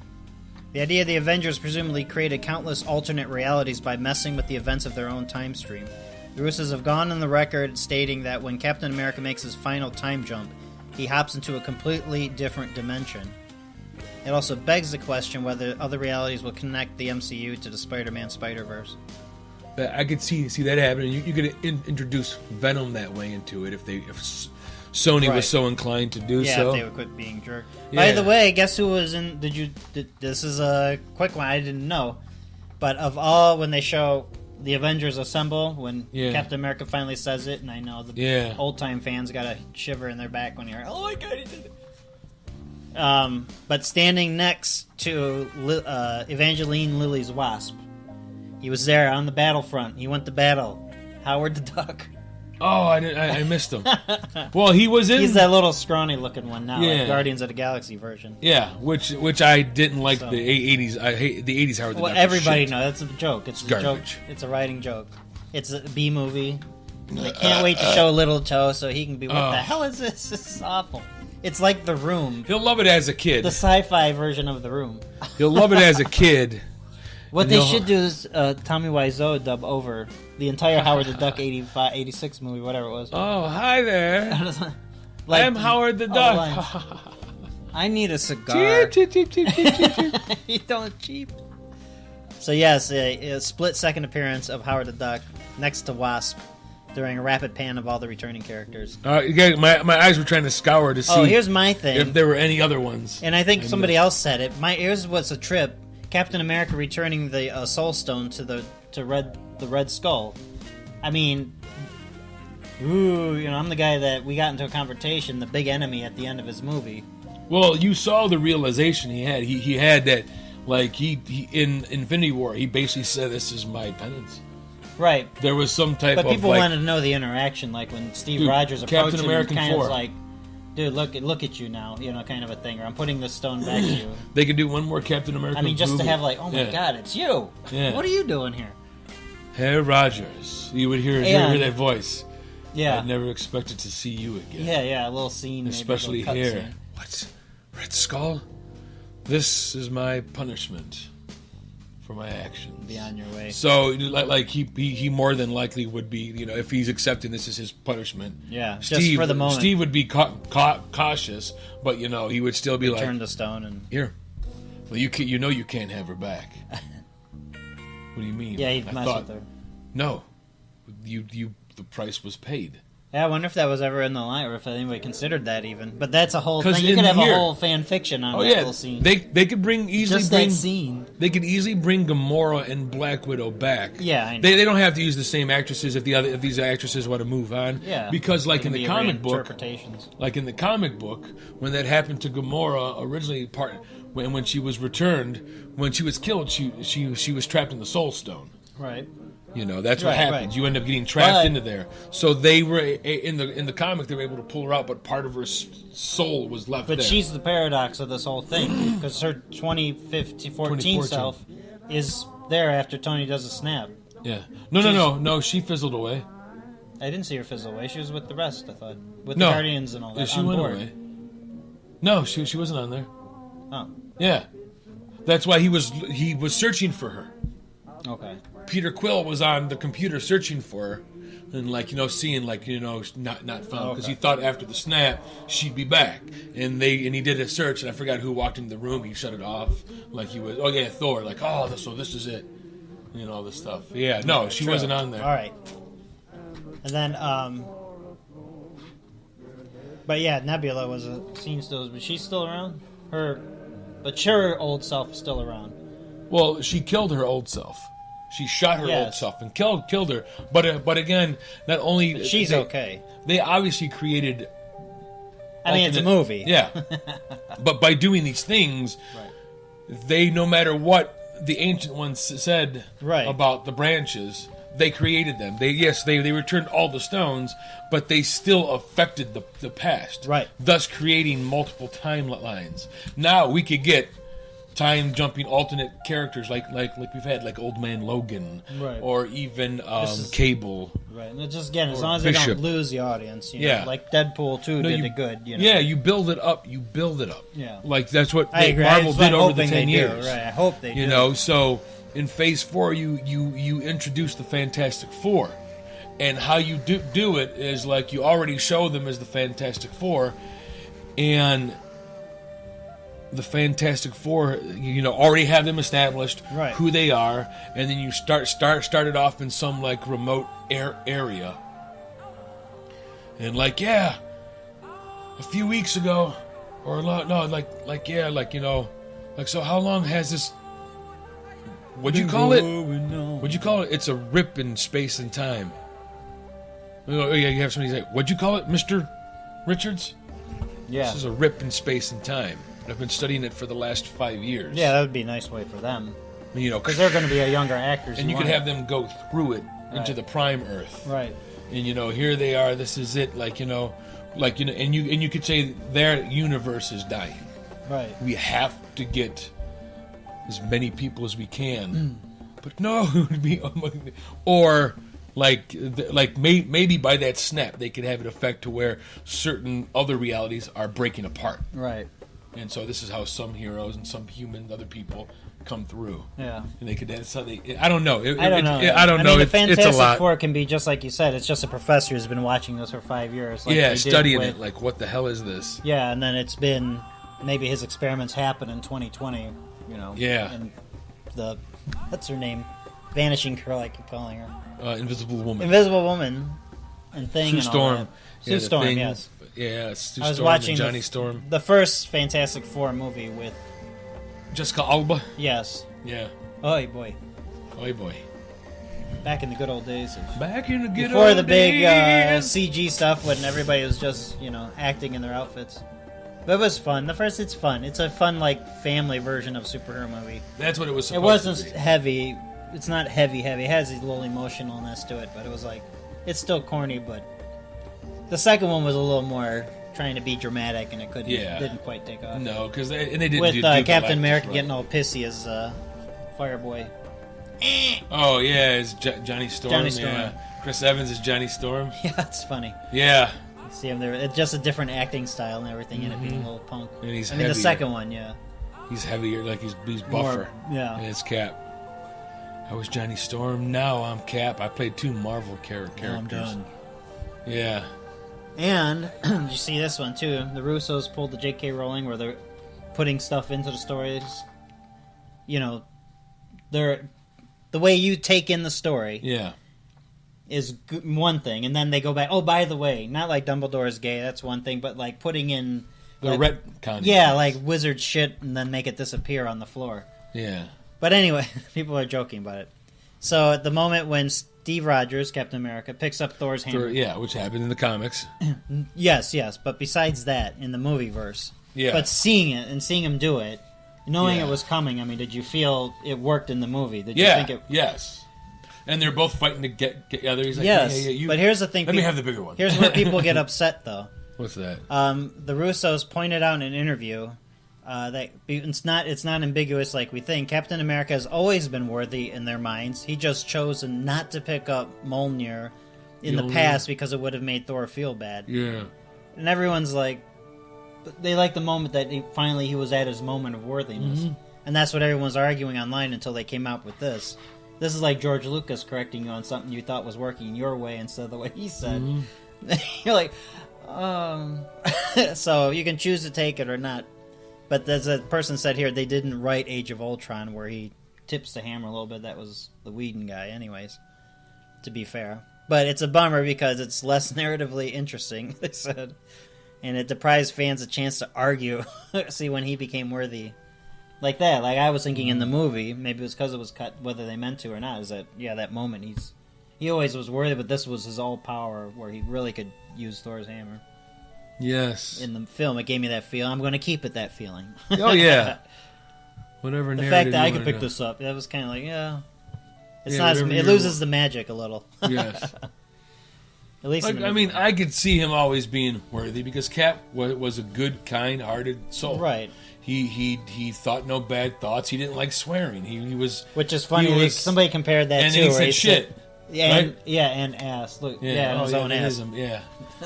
Speaker 1: The idea of the Avengers presumably created countless alternate realities by messing with the events of their own time stream. The Russos have gone on the record stating that when Captain America makes his final time jump, he hops into a completely different dimension. It also begs the question whether other realities will connect the MCU to the Spider-Man Spider-Verse.
Speaker 2: I could see that happening. You could introduce Venom that way into it if Sony was so inclined to do so.
Speaker 1: Yeah, if they would quit being jerk. Yeah. By the way, guess who was in... This is a quick one, I didn't know. But of all, when they show the Avengers assemble, when Captain America finally says it, and I know the old-time fans got a shiver in their back when you heard, oh my god, he did it. But standing next to Evangeline Lilly's Wasp, he was there on the battlefront. He went to battle. Howard the Duck.
Speaker 2: Oh, I missed him. Well, he was in...
Speaker 1: He's that little scrawny-looking one now, like Guardians of the Galaxy version.
Speaker 2: Yeah, which I didn't like the 80s. I hate the 80s Howard the Duck.
Speaker 1: Well, everybody knows. That's a joke. It's garbage. It's a writing joke. It's a B-movie. They can't wait to show Little Toe so he can be, what the hell is this? This is awful. It's like The Room.
Speaker 2: He'll love it as a kid.
Speaker 1: The sci-fi version of The Room.
Speaker 2: He'll love it as a kid.
Speaker 1: What they should do is Tommy Wiseau dub over the entire Howard the Duck 86 movie, whatever it was.
Speaker 2: Oh, hi there. I'm Howard the Duck.
Speaker 1: I need a cigar.
Speaker 2: Cheep.
Speaker 1: You don't cheap. So yes, a split-second appearance of Howard the Duck next to Wasp during a rapid pan of all the returning characters.
Speaker 2: My eyes were trying to scour to see.
Speaker 1: Oh, here's my thing.
Speaker 2: If there were any other ones.
Speaker 1: And I think somebody else said it. Here's what's a trip. Captain America returning the Soul Stone to the Red Skull. I mean, I'm the guy that we got into a confrontation, the big enemy at the end of his movie.
Speaker 2: Well, you saw the realization he had. He had that, like he in Infinity War, he basically said, "This is my penance."
Speaker 1: Right.
Speaker 2: There was some type of.
Speaker 1: But people wanted to know the interaction, like when Steve Rogers approached him, and kind of like, dude, look at you now, kind of a thing. Or I'm putting this stone back to you.
Speaker 2: They could do one more Captain America.
Speaker 1: I mean, just
Speaker 2: movie.
Speaker 1: To have like, oh my god, it's you. Yeah. What are you doing here?
Speaker 2: Hey, Rogers. You would hear that voice. Yeah. I never expected to see you again.
Speaker 1: Yeah, a little scene.
Speaker 2: Especially here. Scene. What? Red Skull? This is my punishment for my actions.
Speaker 1: Be on your way.
Speaker 2: So, like he more than likely would be, if he's accepting this as his punishment.
Speaker 1: Yeah, just for the moment.
Speaker 2: Steve would be cautious, but he would still be like,
Speaker 1: turn the stone and
Speaker 2: here. Well, you can't have her back. What do you mean?
Speaker 1: Yeah, he'd mess with her.
Speaker 2: No, the price was paid.
Speaker 1: Yeah, I wonder if that was ever in the line, or if anybody considered that even. But that's a whole thing. You could have a whole fan fiction on that little scene.
Speaker 2: They could that
Speaker 1: scene.
Speaker 2: They could easily bring Gamora and Black Widow back.
Speaker 1: Yeah, I know.
Speaker 2: They don't have to use the same actresses if these actresses want to move on.
Speaker 1: Yeah,
Speaker 2: because in the comic book, when that happened to Gamora originally, when she was returned, when she was killed, she was trapped in the Soul Stone.
Speaker 1: Right.
Speaker 2: That's what happens. Right. You end up getting trapped into there. So they were in the comic. They were able to pull her out, but part of her soul was left there.
Speaker 1: But she's the paradox of this whole thing, because her 2014 self is there after Tony does a snap.
Speaker 2: Yeah. No. She fizzled away.
Speaker 1: I didn't see her fizzle away. She was with the rest. I thought with the Guardians and all that.
Speaker 2: Yeah, she went away. No, she wasn't on there.
Speaker 1: Oh.
Speaker 2: Yeah. That's why he was searching for her.
Speaker 1: Okay.
Speaker 2: Peter Quill was on the computer searching for her, and seeing not found, because he thought after the snap she'd be back, and he did a search, and I forgot who walked into the room. He shut it off, like he was. Oh yeah, Thor. Like, so this is it, all this stuff. Yeah, no, she wasn't on there.
Speaker 1: All right, and then but yeah, Nebula was a scene still, but she's still around. Her old self is still around.
Speaker 2: Well, she killed her old self. She shot her old self and killed her. But again, not only...
Speaker 1: But she's okay.
Speaker 2: They obviously created...
Speaker 1: I mean, it's a movie.
Speaker 2: Yeah. But by doing these things, they, no matter what the ancient ones said about the branches, they created them. They returned all the stones, but they still affected the past.
Speaker 1: Right.
Speaker 2: Thus creating multiple timelines. Now we could get time jumping alternate characters like we've had, like Old Man Logan, or even Cable.
Speaker 1: Right. And just again, as long as they don't lose the audience, you know, like Deadpool 2 did it good. You know?
Speaker 2: Yeah, you build it up.
Speaker 1: Yeah.
Speaker 2: Like that's what
Speaker 1: I agree.
Speaker 2: Marvel did over the 10 years.
Speaker 1: Right. I hope they do.
Speaker 2: You know, so in Phase 4, you introduce the Fantastic Four, and how you do it is like you already show them as the Fantastic Four, and the Fantastic Four, you know, already have them established, who they are, and then you start it off in some like remote area, and like a few weeks ago, or no, you know, like so how long has this? What'd you call it? What'd you call it? It's a rip in space and time. Oh yeah, you have somebody say, "What'd you call it, Mr. Richards?"
Speaker 1: Yeah,
Speaker 2: this is a rip in space and time. I've been studying it for the last 5 years.
Speaker 1: Yeah, that would be a nice way for them.
Speaker 2: You know,
Speaker 1: because they're going to be a younger actors,
Speaker 2: and you could have them go through it into the prime Earth.
Speaker 1: Right.
Speaker 2: And you know, here they are. This is it. Like you know, and you could say their universe is dying. Right. We have to get as many people as we can. But no, it would be or. Maybe by that snap they could have it affect to where certain other realities are breaking apart. Right. And so this is how some heroes and some other people come through. Yeah. And they could. That's how they. I don't know. I don't know. I mean,
Speaker 1: the Fantastic Four can be just like you said. It's just a professor who's been watching this for 5 years.
Speaker 2: Like studying it. Like, what the hell is this?
Speaker 1: Yeah, and then it's been maybe his experiments happen in 2020. You know. Yeah. And the what's her name? Vanishing Girl, I keep calling her.
Speaker 2: Invisible Woman.
Speaker 1: Invisible Woman. And Thing.
Speaker 2: Sue Storm.
Speaker 1: Sue Storm, Thing, yes.
Speaker 2: Yeah, Sue
Speaker 1: I was
Speaker 2: Storm
Speaker 1: watching
Speaker 2: and Johnny Storm.
Speaker 1: The first Fantastic Four movie with
Speaker 2: Jessica Alba.
Speaker 1: Yes.
Speaker 2: Yeah.
Speaker 1: Oy boy.
Speaker 2: Oy boy.
Speaker 1: Back in the good old days.
Speaker 2: Back in the good
Speaker 1: before
Speaker 2: old
Speaker 1: the big
Speaker 2: days.
Speaker 1: CG stuff when everybody was just acting in their outfits. But it was fun. It's fun. It's a fun family version of superhero movie.
Speaker 2: That's what it was.
Speaker 1: It wasn't heavy. It's not heavy. It has a little emotionalness to it, but it was it's still corny. But the second one was a little more trying to be dramatic, and it didn't quite take off.
Speaker 2: No, because they didn't
Speaker 1: with Captain America getting all pissy as Fireboy.
Speaker 2: Oh yeah, it's Johnny Storm. Johnny Storm. Yeah. Chris Evans is Johnny Storm.
Speaker 1: Yeah, it's funny.
Speaker 2: Yeah.
Speaker 1: See him there. It's just a different acting style and everything, and it being a little punk.
Speaker 2: And he's
Speaker 1: the second one, yeah.
Speaker 2: He's heavier, he's buffer.
Speaker 1: Yeah.
Speaker 2: And it's Cap. I was Johnny Storm. Now I'm Cap. I played 2 Marvel characters.
Speaker 1: Now I'm done.
Speaker 2: Yeah.
Speaker 1: And did you see this one too? The Russos pulled the J.K. Rowling where they're putting stuff into the stories. They're the way you take in the story. Yeah. Is one thing, and then they go back. Oh, by the way, not like Dumbledore is gay. That's one thing, but putting in
Speaker 2: the retcon.
Speaker 1: Yeah, like wizard shit, and then make it disappear on the floor. Yeah. But anyway, people are joking about it. So at the moment when Steve Rogers, Captain America, picks up Thor's hammer,
Speaker 2: which happened in the comics.
Speaker 1: yes. But besides that, in the movieverse, but seeing it and seeing him do it, knowing it was coming. I mean, did you feel it worked in the movie? Did you think it?
Speaker 2: Yes. And they're both fighting to get together. He's like,
Speaker 1: yes, but here's the thing.
Speaker 2: Let me have the bigger one.
Speaker 1: Here's where people get upset, though.
Speaker 2: What's that?
Speaker 1: The Russos pointed out in an interview that it's not ambiguous like we think. Captain America has always been worthy in their minds. He just chosen not to pick up Mjolnir in the past because it would have made Thor feel bad. Yeah. And everyone's like, they like the moment that he was at his moment of worthiness. Mm-hmm. And that's what everyone's arguing online until they came out with this. This is like George Lucas correcting you on something you thought was working your way instead of the way he said. Mm-hmm. You're like, so you can choose to take it or not. But as a person said here, they didn't write Age of Ultron where he tips the hammer a little bit. That was the Whedon guy anyways, to be fair. But it's a bummer because it's less narratively interesting, they said. And it deprives fans a chance to argue, see when he became worthy. like that. Like I was thinking in the movie, maybe it was because it was cut, whether they meant to or not. Is that that moment he always was worthy, but this was his all power where he really could use Thor's hammer.
Speaker 2: Yes.
Speaker 1: In the film, it gave me that feeling. I'm going to keep it that feeling.
Speaker 2: Oh yeah. Whatever.
Speaker 1: The fact that I could pick this up, that was kind of like it's not. It loses the magic a little.
Speaker 2: Yes.
Speaker 1: At least,
Speaker 2: I mean, I could see him always being worthy because Cap was a good, kind-hearted soul.
Speaker 1: Right.
Speaker 2: He thought no bad thoughts. He didn't like swearing. He was,
Speaker 1: which is funny. Somebody compared that
Speaker 2: and
Speaker 1: too.
Speaker 2: And he said shit.
Speaker 1: And, and ass. Look, his own ass.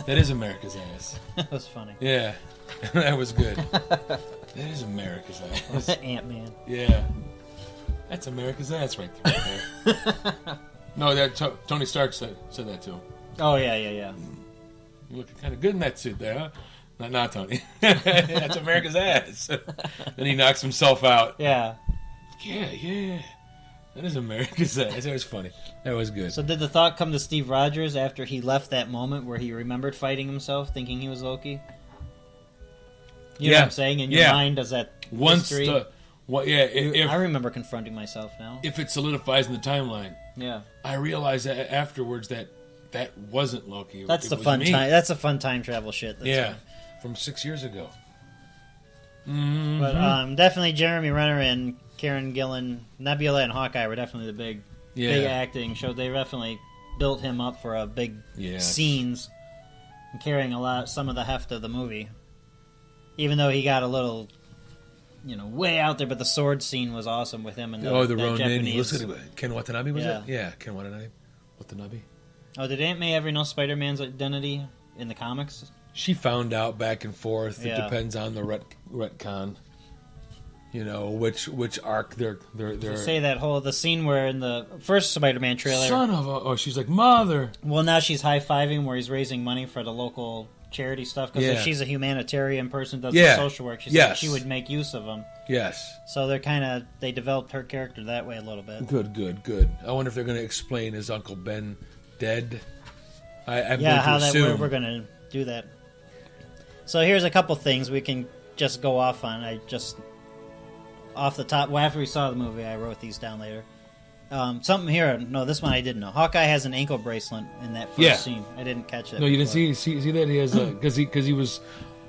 Speaker 2: That is America's ass.
Speaker 1: That was funny.
Speaker 2: Yeah, that was good. That is America's ass.
Speaker 1: Ant-Man.
Speaker 2: Yeah, that's America's ass right there. No, that Tony Stark said that too.
Speaker 1: Oh yeah.
Speaker 2: You're looking kind of good in that suit there, huh? Not Tony. That's America's ass. Then he knocks himself out.
Speaker 1: Yeah.
Speaker 2: Yeah. That is America's ass. That was funny. That was good.
Speaker 1: So did the thought come to Steve Rogers after he left that moment where he remembered fighting himself, thinking he was Loki? You know what I'm saying? In your mind, does that history?
Speaker 2: I
Speaker 1: remember confronting myself now.
Speaker 2: If it solidifies in the timeline, I realized that afterwards that wasn't Loki.
Speaker 1: That's the fun time. That's a fun time travel shit.
Speaker 2: From 6 years ago.
Speaker 1: Mm-hmm. But definitely Jeremy Renner and Karen Gillan, Nebula and Hawkeye were definitely the big acting show. They definitely built him up for a big scenes and carrying some of the heft of the movie. Even though he got a little, way out there, but the sword scene was awesome with him and the
Speaker 2: Ronin.
Speaker 1: Japanese.
Speaker 2: Ken Watanabe was it? Yeah, Ken Watanabe.
Speaker 1: Oh, did Aunt May ever know Spider-Man's identity in the comics?
Speaker 2: She found out back and forth. It depends on the retcon. Which arc they're
Speaker 1: say that the scene where in the first Spider-Man trailer,
Speaker 2: son of a she's like mother.
Speaker 1: Well, now she's high-fiving where he's raising money for the local charity stuff because if she's a humanitarian person, does the social work, she would make use of him.
Speaker 2: Yes. So
Speaker 1: they developed her character that way a little bit.
Speaker 2: Good. I wonder if they're going to explain his Uncle Ben dead. We're
Speaker 1: going to do that. So here's a couple things we can just go off on. Off the top, after we saw the movie, I wrote these down later. Something here. No, this one I didn't know. Hawkeye has an ankle bracelet in that first scene. I didn't catch it.
Speaker 2: No, you didn't see that he has because he was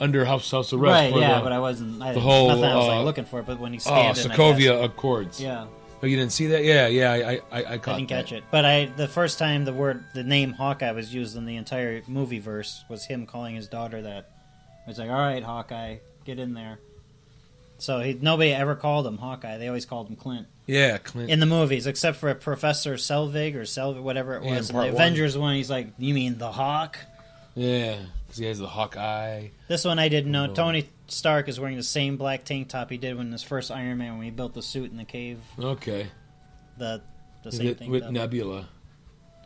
Speaker 2: under house arrest.
Speaker 1: Right. But I wasn't. Nothing I was looking for it. But when he scanned
Speaker 2: Sokovia Accords.
Speaker 1: Yeah.
Speaker 2: Oh, you didn't see that? Yeah. I caught.
Speaker 1: I didn't catch it. But the first time the name Hawkeye was used in the entire movie verse was him calling his daughter that. It's like, all right, Hawkeye, get in there. So nobody ever called him Hawkeye. They always called him Clint.
Speaker 2: Yeah, Clint.
Speaker 1: In the movies, except for Professor Selvig whatever it was. In the Avengers one, he's like, you mean the Hawk?
Speaker 2: Yeah, because he has the Hawkeye.
Speaker 1: This one I didn't know. Tony Stark is wearing the same black tank top he did when his first Iron Man, when he built the suit in the cave.
Speaker 2: Okay.
Speaker 1: The same thing.
Speaker 2: With Nebula.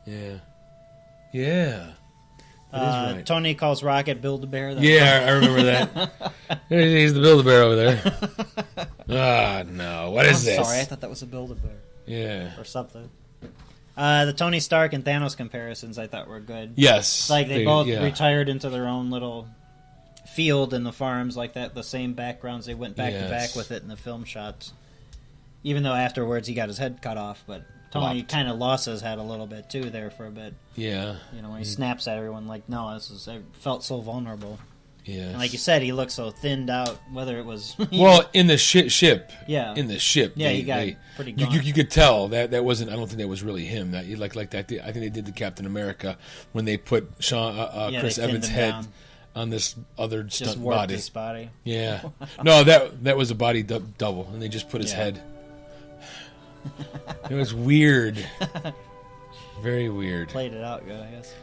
Speaker 2: Yeah. Right.
Speaker 1: Tony calls Rocket Build-A-Bear.
Speaker 2: I remember that. He's the Build-A-Bear over there. No. What is this?
Speaker 1: Sorry, I thought that was a Build-A-Bear.
Speaker 2: Yeah.
Speaker 1: Or something. The Tony Stark and Thanos comparisons I thought were good.
Speaker 2: Yes.
Speaker 1: Like they both retired into their own little field in the farms like that. The same backgrounds. They went back to back with it in the film shots. Even though afterwards he got his head cut off, but... Tony kind of lost his head a little bit, too, there for a bit.
Speaker 2: Yeah.
Speaker 1: When he snaps at everyone, like, no, I felt so vulnerable.
Speaker 2: Yeah.
Speaker 1: And like you said, he looked so thinned out, whether it was...
Speaker 2: in the ship.
Speaker 1: Yeah.
Speaker 2: In the ship.
Speaker 1: Yeah, he got pretty gone.
Speaker 2: You could tell that wasn't... I don't think that was really him. That like that. I think they did the Captain America when they put Chris Evans' head on this other stunt body.
Speaker 1: His body.
Speaker 2: Yeah. No, that was a body double, and they just put his head... It was weird. Very weird.
Speaker 1: Played it out good, I guess.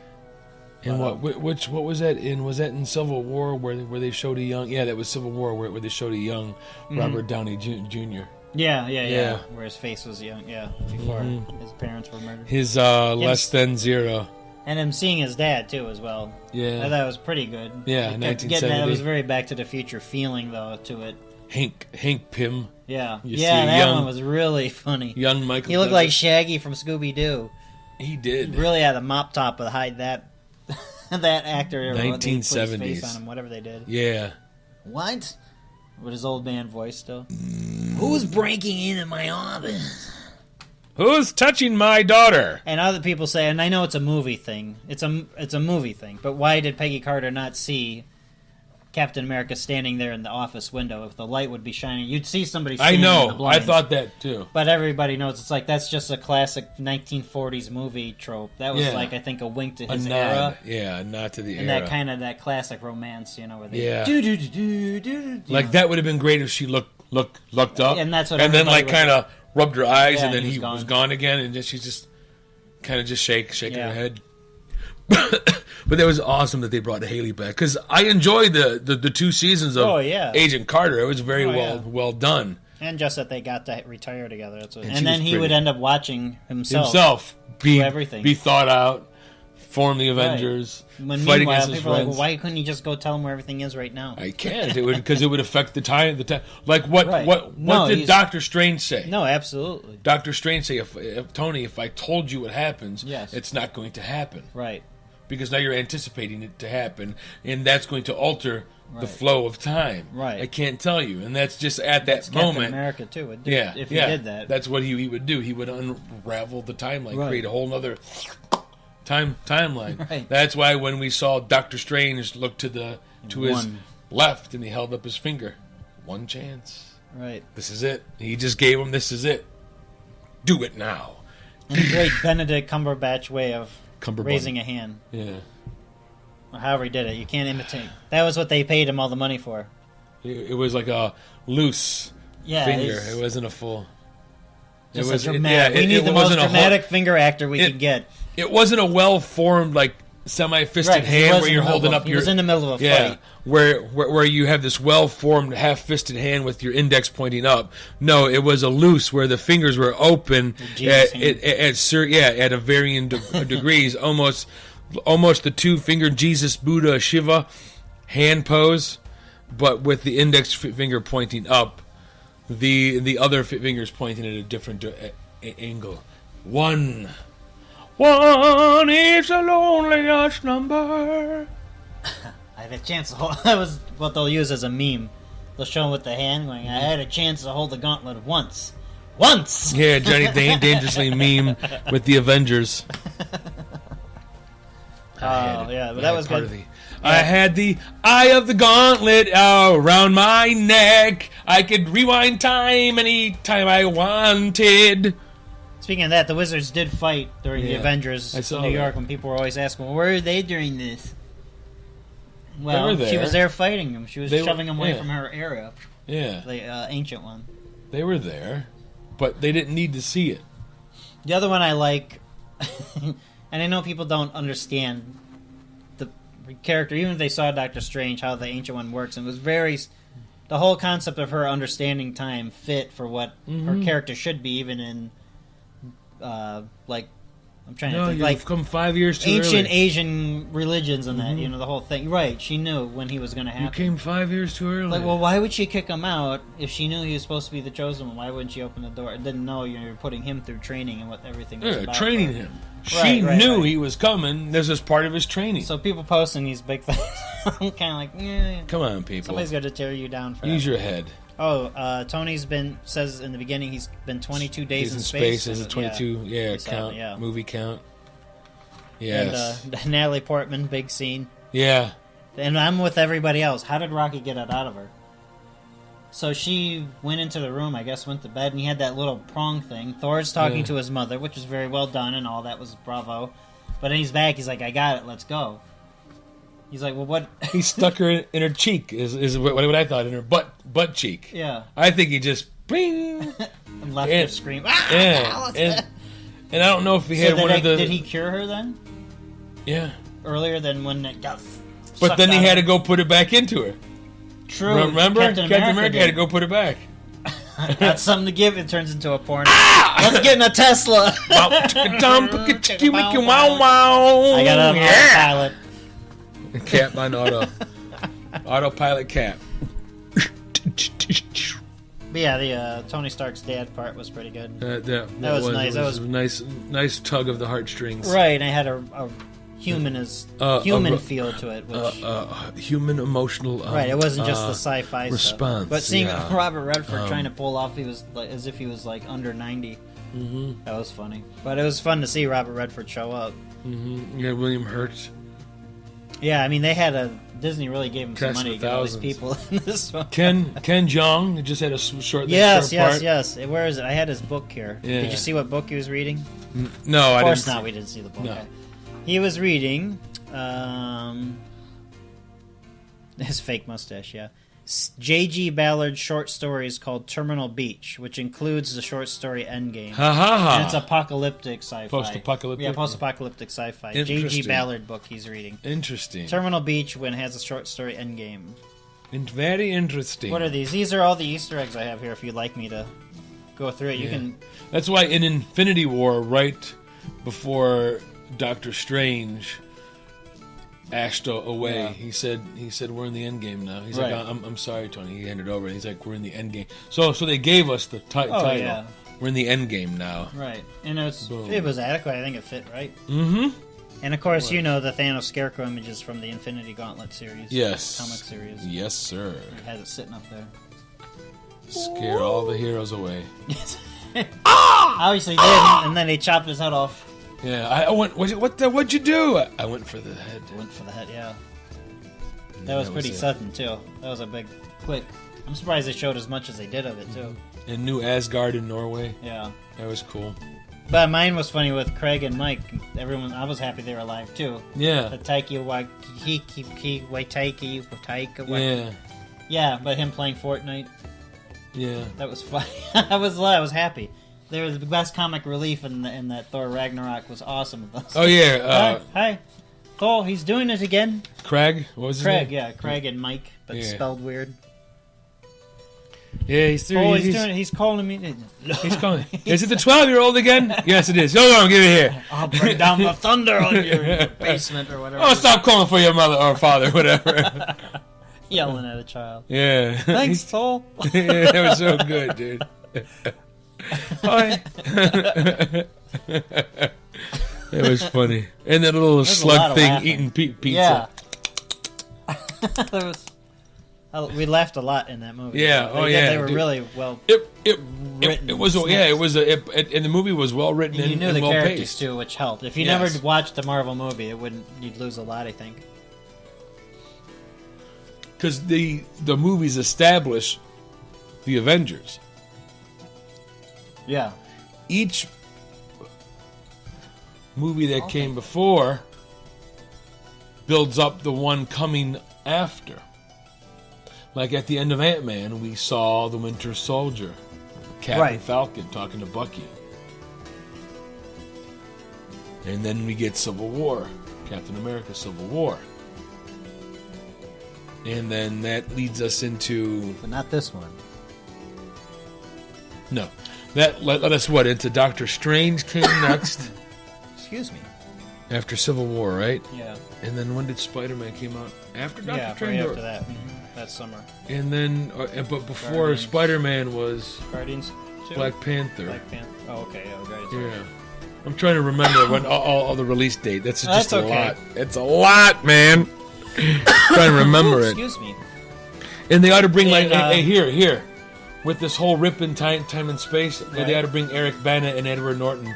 Speaker 2: And what was that in? Was that in Civil War where they showed a young? Yeah, that was Civil War where they showed a young Robert Downey Jr.
Speaker 1: Yeah. Where his face was young. Yeah, before his parents were murdered.
Speaker 2: His less than zero.
Speaker 1: And him seeing his dad too as well.
Speaker 2: Yeah,
Speaker 1: I thought it was pretty good.
Speaker 2: Yeah, 1970.
Speaker 1: That was very Back to the Future feeling though to it.
Speaker 2: Hank Pym.
Speaker 1: Yeah, that one was really funny.
Speaker 2: Young Michael.
Speaker 1: He looked like Shaggy from Scooby Doo.
Speaker 2: He did.
Speaker 1: He really had a mop top to hide that actor.
Speaker 2: 1970s.
Speaker 1: Face on him, whatever they did.
Speaker 2: Yeah.
Speaker 1: What? With his old man voice still. Who's breaking into my office?
Speaker 2: Who's touching my daughter?
Speaker 1: And other people say, and I know it's a movie thing. It's a movie thing. But why did Peggy Carter not see Captain America standing there in the office window? If the light would be shining, you'd see somebody standing in the
Speaker 2: I
Speaker 1: blinds.
Speaker 2: thought that too.
Speaker 1: But everybody knows it's like that's just a classic 1940s movie trope. That was like I think a wink to his era.
Speaker 2: Yeah, not to the
Speaker 1: and
Speaker 2: era.
Speaker 1: And that classic romance, you know, where they
Speaker 2: like that would have been great if she looked up,
Speaker 1: and that's what
Speaker 2: and then like kind of rubbed her eyes, and then he
Speaker 1: was
Speaker 2: was gone again, and she's just kind of just shaking her head. But that was awesome that they brought Haley back because I enjoyed the 2 seasons of Agent Carter. It was very well done,
Speaker 1: and just that they got to retire together. That's what, and then he would end up watching himself
Speaker 2: be
Speaker 1: everything,
Speaker 2: be thought out, form the Avengers, fight against his friends.
Speaker 1: People are like, well, why couldn't he just go tell him where everything is right now?
Speaker 2: I can't. Because it would affect the time. Like what did Doctor Strange say?
Speaker 1: No, absolutely.
Speaker 2: Doctor Strange say, if Tony, if I told you what happens, it's not going to happen.
Speaker 1: Right.
Speaker 2: Because now you're anticipating it to happen, and that's going to alter the flow of time.
Speaker 1: Right.
Speaker 2: I can't tell you, and that's just at that moment.
Speaker 1: Captain America too. If he did that,
Speaker 2: that's what he would do. He would unravel the timeline, create a whole other timeline.
Speaker 1: Right.
Speaker 2: That's why when we saw Doctor Strange look to his left, and he held up his finger, one chance.
Speaker 1: Right.
Speaker 2: This is it. He just gave him. This is it. Do it now.
Speaker 1: And a great Benedict Cumberbatch way of raising a hand.
Speaker 2: Yeah.
Speaker 1: Or however he did it. You can't imitate. That was what they paid him all the money for.
Speaker 2: It was like a loose finger. It wasn't a full.
Speaker 1: Just a dramatic. We need the most dramatic finger actor we can get.
Speaker 2: It wasn't a well-formed, like, semi-fisted hand where you're holding up your...
Speaker 1: He was in the middle of a fight.
Speaker 2: Where you have this well-formed, half-fisted hand with your index pointing up. No, it was a loose where the fingers were open at a varying degrees. Almost the 2-finger Jesus, Buddha, Shiva hand pose, but with the index finger pointing up. The other fingers pointing at a different angle. One is the loneliest number.
Speaker 1: I had a chance to hold... That was what they'll use as a meme. They'll show him with the hand going, I had a chance to hold the gauntlet once. Once!
Speaker 2: Yeah, Johnny Dangerously meme with the Avengers.
Speaker 1: But that was good.
Speaker 2: I had the eye of the gauntlet around my neck. I could rewind time any time I wanted.
Speaker 1: Speaking of that, the Wizards did fight during the Avengers in New York when people were always asking, well, where are they during this? Well, she was there fighting them. She was shoving them away from her area.
Speaker 2: Yeah.
Speaker 1: The ancient one.
Speaker 2: They were there, but they didn't need to see it.
Speaker 1: The other one I like, and I know people don't understand the character, even if they saw Doctor Strange, how the ancient one works, and it was the whole concept of her understanding time fit for what her character should be, even in, I'm trying to think,
Speaker 2: you've come 5 years too
Speaker 1: ancient
Speaker 2: early.
Speaker 1: Asian religions and that, the whole thing. Right, she knew when he was going to happen.
Speaker 2: You came 5 years too early.
Speaker 1: Like, well, why would she kick him out if she knew he was supposed to be the chosen one? Why wouldn't she open the door? Didn't know you're putting him through training and what everything was about.
Speaker 2: Training him. She knew he was coming. This was part of his training.
Speaker 1: So people posting these big things, I'm kind of like,
Speaker 2: come on, people.
Speaker 1: Somebody's got to tear you down for
Speaker 2: Use
Speaker 1: that.
Speaker 2: your head.
Speaker 1: Oh, Tony's says in the beginning he's been 22 days in space.
Speaker 2: Is it 22? Count. Movie count. Yes.
Speaker 1: And Natalie Portman, big scene.
Speaker 2: Yeah.
Speaker 1: And I'm with everybody else. How did Rocky get it out of her? So she went into the room, I guess, went to bed, and he had that little prong thing. Thor's talking to his mother, which is very well done, and all that was bravo. But then he's back, he's like, I got it, let's go. He's like, well, what?
Speaker 2: He stuck her in her cheek, is what I thought, in her butt cheek.
Speaker 1: Yeah.
Speaker 2: I think he just, bing!
Speaker 1: And left her scream.
Speaker 2: And I don't know if he had one of the...
Speaker 1: Did he cure her then?
Speaker 2: Yeah.
Speaker 1: Earlier than when it got...
Speaker 2: But then he had to go put it back into her.
Speaker 1: True.
Speaker 2: Remember? Captain America had to go put it back.
Speaker 1: Got something to give. It turns into a porno. Let's get in a Tesla.
Speaker 2: I got
Speaker 1: it on autopilot.
Speaker 2: Cap on autopilot cap.
Speaker 1: But yeah, the Tony Stark's dad part was pretty good.
Speaker 2: That was nice. That was a nice tug of the heartstrings.
Speaker 1: Right, and I had a human feel to it, which
Speaker 2: human emotional
Speaker 1: right. It wasn't just the sci-fi
Speaker 2: response.
Speaker 1: Stuff. But seeing Robert Redford trying to pull off, he was like, as if he was like under 90. Mm-hmm. That was funny. But it was fun to see Robert Redford show up.
Speaker 2: Mm-hmm. Yeah, William Hurt.
Speaker 1: Yeah, I mean Disney really gave him some money to get all these people in this one.
Speaker 2: Ken Jeong just had a short.
Speaker 1: Yes.
Speaker 2: Part.
Speaker 1: Where is it? I had his book here.
Speaker 2: Yeah.
Speaker 1: Did you see what book he was reading?
Speaker 2: No, I didn't.
Speaker 1: Of course not. We didn't see the book.
Speaker 2: No.
Speaker 1: He was reading his fake mustache. Yeah, J.G. Ballard's short stories called Terminal Beach, which includes the short story Endgame. And it's apocalyptic sci-fi.
Speaker 2: Post-apocalyptic?
Speaker 1: Yeah, post-apocalyptic sci-fi. J.G. Ballard book he's reading.
Speaker 2: Interesting.
Speaker 1: Terminal Beach when it has a short story Endgame.
Speaker 2: Very interesting.
Speaker 1: What are these? These are all the Easter eggs I have here if you'd like me to go through it. You can...
Speaker 2: That's why in Infinity War, right before Doctor Strange ashed away, he said we're in the end game now. He's like, I'm sorry, Tony. He handed over. He's like, we're in the end game. So they gave us the title. Yeah. We're in the end game now.
Speaker 1: Right, and it was adequate. I think it fit right.
Speaker 2: Mm-hmm.
Speaker 1: And of course, you know the Thanos Scarecrow images from the Infinity Gauntlet series.
Speaker 2: Yes.
Speaker 1: Comic series.
Speaker 2: Yes, sir.
Speaker 1: He has it sitting up there.
Speaker 2: Scare all the heroes away.
Speaker 1: Obviously did, and then they chopped his head off.
Speaker 2: Yeah, I went. What'd you do? I went for the head.
Speaker 1: Yeah. That was pretty sudden too. That was a big click. I'm surprised they showed as much as they did of it too.
Speaker 2: And New Asgard in Norway.
Speaker 1: Yeah,
Speaker 2: that was cool.
Speaker 1: But mine was funny with Craig and Mike. I was happy they were alive too.
Speaker 2: Yeah.
Speaker 1: The Taika Waititi.
Speaker 2: Yeah.
Speaker 1: Yeah, but him playing Fortnite.
Speaker 2: Yeah.
Speaker 1: That was funny. I was happy. They were the best comic relief in that Thor Ragnarok was awesome.
Speaker 2: Oh yeah.
Speaker 1: Hi. Thor, he's doing it again.
Speaker 2: Craig? What was his name?
Speaker 1: Yeah, Craig and Mike, but spelled weird.
Speaker 2: Yeah, he's doing
Speaker 1: it. He's calling me.
Speaker 2: He's calling. Is it the 12-year-old again? Yes, it is. Hold on, give it here.
Speaker 1: I'll bring down the thunder on your basement or whatever.
Speaker 2: Oh, stop calling for your mother or father, whatever.
Speaker 1: Yelling at a child.
Speaker 2: Yeah.
Speaker 1: Thanks, Thor.
Speaker 2: Yeah, that was so good, dude. Hi. It was funny. And that little slug thing eating pizza.
Speaker 1: Yeah. We laughed a lot in that movie.
Speaker 2: Yeah.
Speaker 1: They were really well written.
Speaker 2: It was. Yeah. It was. And the movie was well written and
Speaker 1: you knew the
Speaker 2: well
Speaker 1: characters
Speaker 2: paced
Speaker 1: too, which helped. If you never watched a Marvel movie, you'd lose a lot, I think.
Speaker 2: Because the movies establish the Avengers.
Speaker 1: Yeah.
Speaker 2: Each movie that came before builds up the one coming after. Like at the end of Ant-Man, we saw the Winter Soldier, Captain Falcon talking to Bucky. And then we get Civil War, Captain America Civil War. And then that leads us into...
Speaker 1: But not this one.
Speaker 2: No. That led us, into Doctor Strange came next.
Speaker 1: Excuse me.
Speaker 2: After Civil War, right?
Speaker 1: Yeah.
Speaker 2: And then when did Spider-Man came out? After Doctor Strange?
Speaker 1: Yeah, after that. That summer.
Speaker 2: And then, but before Spider-Man was...
Speaker 1: Guardians 2?
Speaker 2: Black Panther.
Speaker 1: Oh, okay. Yeah, Guardians 2.
Speaker 2: Yeah. I'm trying to remember when all the release date. That's just a lot. It's a lot, man. Trying to remember it.
Speaker 1: Excuse me.
Speaker 2: And they ought to bring here, with this whole rip in time and space. They ought to bring Eric Bana and Edward Norton.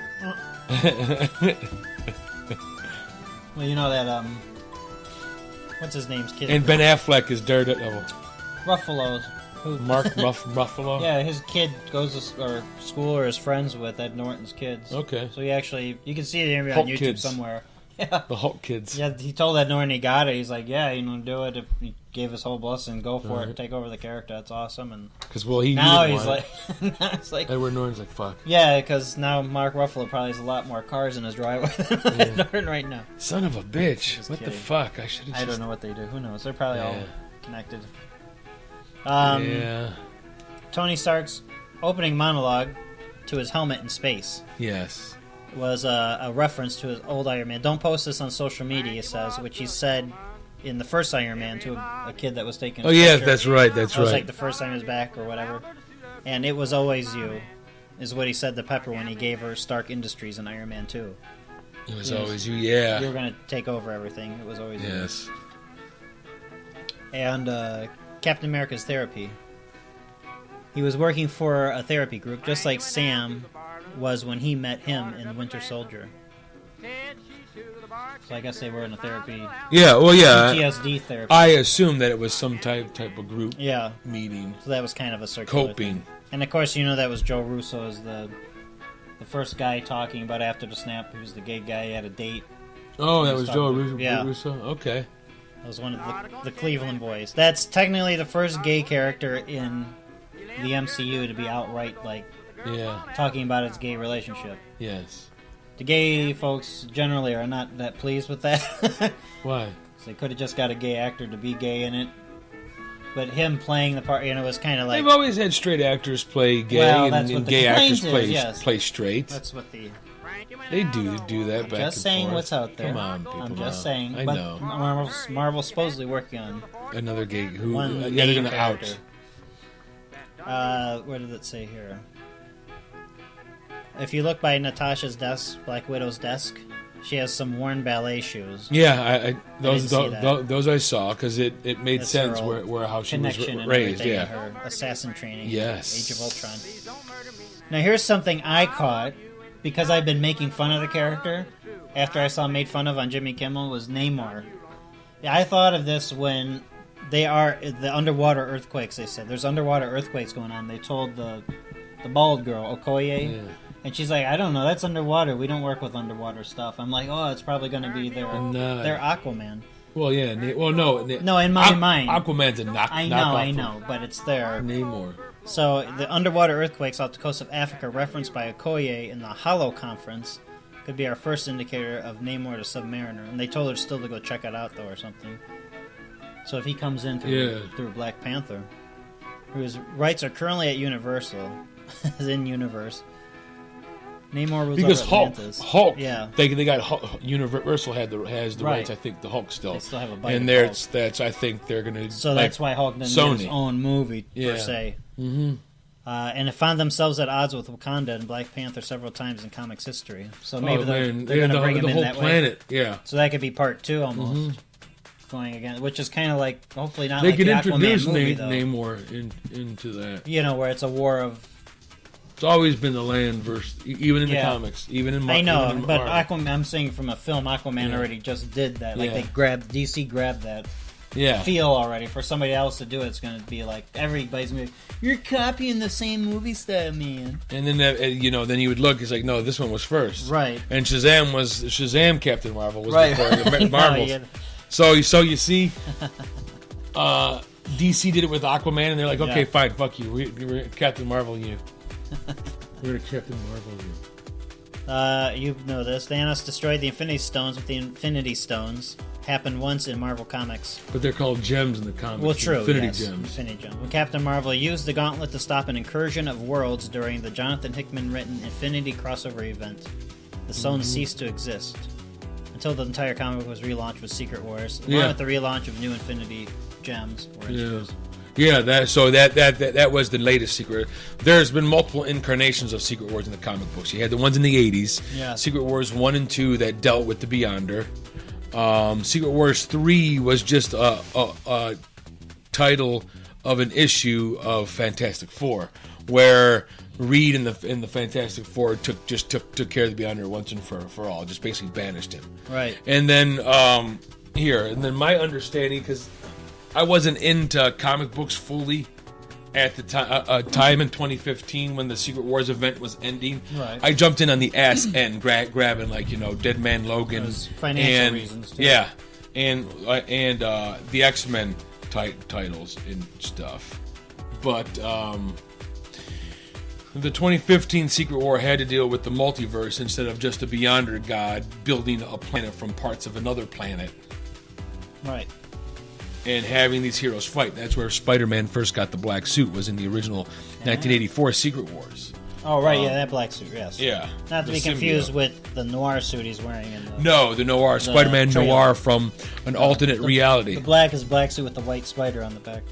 Speaker 1: Well, you know that what's his name's kid?
Speaker 2: And Ben Affleck is Daredevil.
Speaker 1: Ruffalo.
Speaker 2: Mark Ruffalo.
Speaker 1: Yeah, his kid goes to school or is friends with Ed Norton's kids.
Speaker 2: Okay.
Speaker 1: So you can see the interview on YouTube somewhere. Yeah.
Speaker 2: The Hulk kids.
Speaker 1: Yeah, he told Ed Norton he got it. He's like, yeah, do it. If he gave his whole blessing, go for it, take over the character. That's awesome. And
Speaker 2: because
Speaker 1: now he's like,
Speaker 2: Edward Norton's like, fuck.
Speaker 1: Yeah, because now Mark Ruffalo probably has a lot more cars in his driveway than Ed Norton right now.
Speaker 2: Son of a bitch! What the fuck?
Speaker 1: I don't know what they do. Who knows? They're probably all connected. Tony Stark's opening monologue to his helmet in space.
Speaker 2: Yes.
Speaker 1: Was a reference to his old Iron Man. Don't post this on social media, he says, which he said in the first Iron Man to a kid that was taking a picture.
Speaker 2: That's right. That was
Speaker 1: like the first time he was back or whatever. And it was always you, is what he said to Pepper when he gave her Stark Industries in Iron Man 2.
Speaker 2: It was always you, yeah.
Speaker 1: You were going to take over everything. It was always
Speaker 2: yes.
Speaker 1: you. And Captain America's therapy. He was working for a therapy group, just like Sam was when he met him in Winter Soldier. So I guess they were in a therapy.
Speaker 2: Yeah, well, yeah.
Speaker 1: PTSD therapy.
Speaker 2: I assume that it was some type of group meeting.
Speaker 1: So that was kind of a circular
Speaker 2: coping
Speaker 1: thing. And of course, you know that was Joe Russo as the first guy talking about after the snap. He was the gay guy. He had a date.
Speaker 2: Oh, that was Joe Russo?
Speaker 1: Yeah.
Speaker 2: Russo? Okay.
Speaker 1: That was one of the Cleveland boys. That's technically the first gay character in the MCU to be outright, talking about its gay relationship.
Speaker 2: Yes.
Speaker 1: The gay folks generally are not that pleased with that.
Speaker 2: Why?
Speaker 1: They could have just got a gay actor to be gay in it. But him playing the part, was kind of like...
Speaker 2: They've always had straight actors play gay, and gay actors play straight.
Speaker 1: That's what the...
Speaker 2: They do that back and forth.
Speaker 1: Just saying what's out there.
Speaker 2: Come on, people.
Speaker 1: I'm just saying.
Speaker 2: I know.
Speaker 1: Marvel's supposedly working on...
Speaker 2: Another gay... Who?
Speaker 1: One
Speaker 2: they're going to out.
Speaker 1: Where did it say here? If you look by Natasha's desk, Black Widow's desk, she has some worn ballet shoes.
Speaker 2: Yeah, those I saw because it made sense how she was raised. Yeah,
Speaker 1: her assassin training.
Speaker 2: Yes,
Speaker 1: Age of Ultron. Now here's something I caught because I've been making fun of the character after I saw Made Fun of on Jimmy Kimmel was Namor. Yeah, I thought of this when they are the underwater earthquakes. They said there's underwater earthquakes going on. They told the bald girl Okoye. Yeah. And she's like, I don't know, that's underwater. We don't work with underwater stuff. I'm like, oh, it's probably going to be their Aquaman.
Speaker 2: Well, yeah. No,
Speaker 1: in my mind.
Speaker 2: Aquaman's a knockoff.
Speaker 1: I know, but it's their...
Speaker 2: Namor.
Speaker 1: So, the underwater earthquakes off the coast of Africa referenced by Okoye in the Hollow Conference could be our first indicator of Namor the Submariner. And they told her still to go check it out, though, or something. So if he comes in through Black Panther, whose rights are currently at Universal, as in Universe... Namor was
Speaker 2: because Hulk,
Speaker 1: yeah.
Speaker 2: They got Hulk, Universal has the rights. I think the Hulk still.
Speaker 1: They still have a bite.
Speaker 2: And that's I think they're going to.
Speaker 1: So that's why Hulk didn't get his own movie per se.
Speaker 2: Mm-hmm.
Speaker 1: And it found themselves at odds with Wakanda and Black Panther several times in comics history. So maybe they're going to bring him in that
Speaker 2: planet,
Speaker 1: way.
Speaker 2: Yeah.
Speaker 1: So that could be part 2 almost. Mm-hmm. Going again, which is kind of like hopefully not.
Speaker 2: They
Speaker 1: like
Speaker 2: could
Speaker 1: the
Speaker 2: introduce
Speaker 1: Aquaman movie,
Speaker 2: Namor into that.
Speaker 1: Where it's a war of.
Speaker 2: It's always been the land versus, even in the comics, even in
Speaker 1: I know, but Aquaman, I'm saying from a film, Aquaman already just did that. Like DC grabbed that feel already. For somebody else to do it, it's going to be like everybody's going to be, you're copying the same movie style, man.
Speaker 2: And then then you would look. It's like, no, this one was first,
Speaker 1: right?
Speaker 2: And Shazam Captain Marvel was before the Marvels. So you see, DC did it with Aquaman, and they're like, okay, fine, fuck you, we're Captain Marvel, you. We're going to Captain Marvel.
Speaker 1: You know this. Thanos destroyed the Infinity Stones with the Infinity Stones. Happened once in Marvel Comics.
Speaker 2: But they're called gems in the comics.
Speaker 1: Well, true.
Speaker 2: Infinity
Speaker 1: Gems.
Speaker 2: Infinity
Speaker 1: Gems. When Captain Marvel used the gauntlet to stop an incursion of worlds during the Jonathan Hickman-written Infinity crossover event, the stones ceased to exist until the entire comic was relaunched with Secret Wars, along with the relaunch of new Infinity Gems.
Speaker 2: Yeah, that was the latest Secret. There's been multiple incarnations of Secret Wars in the comic books. You had the ones in the 80s, Secret Wars 1 and 2 that dealt with the Beyonder. Secret Wars 3 was just a title of an issue of Fantastic Four, where Reed in the Fantastic Four took care of the Beyonder once and for all, just basically banished him.
Speaker 1: Right.
Speaker 2: And then my understanding, because I wasn't into comic books fully at the time in 2015 when the Secret Wars event was ending.
Speaker 1: Right.
Speaker 2: I jumped in on the ass end, grabbing Dead Man Logan,
Speaker 1: financial reasons too.
Speaker 2: Yeah, and the X-Men titles and stuff. But the 2015 Secret War had to deal with the multiverse instead of just a Beyonder god building a planet from parts of another planet.
Speaker 1: Right.
Speaker 2: And having these heroes fight. That's where Spider-Man first got the black suit, was in the original 1984 Secret Wars.
Speaker 1: Oh, right, that black suit, yes.
Speaker 2: Yeah.
Speaker 1: Not to be confused with the noir suit he's wearing.
Speaker 2: The noir, Spider-Man noir from an alternate reality.
Speaker 1: The black is black suit with the white spider on the back.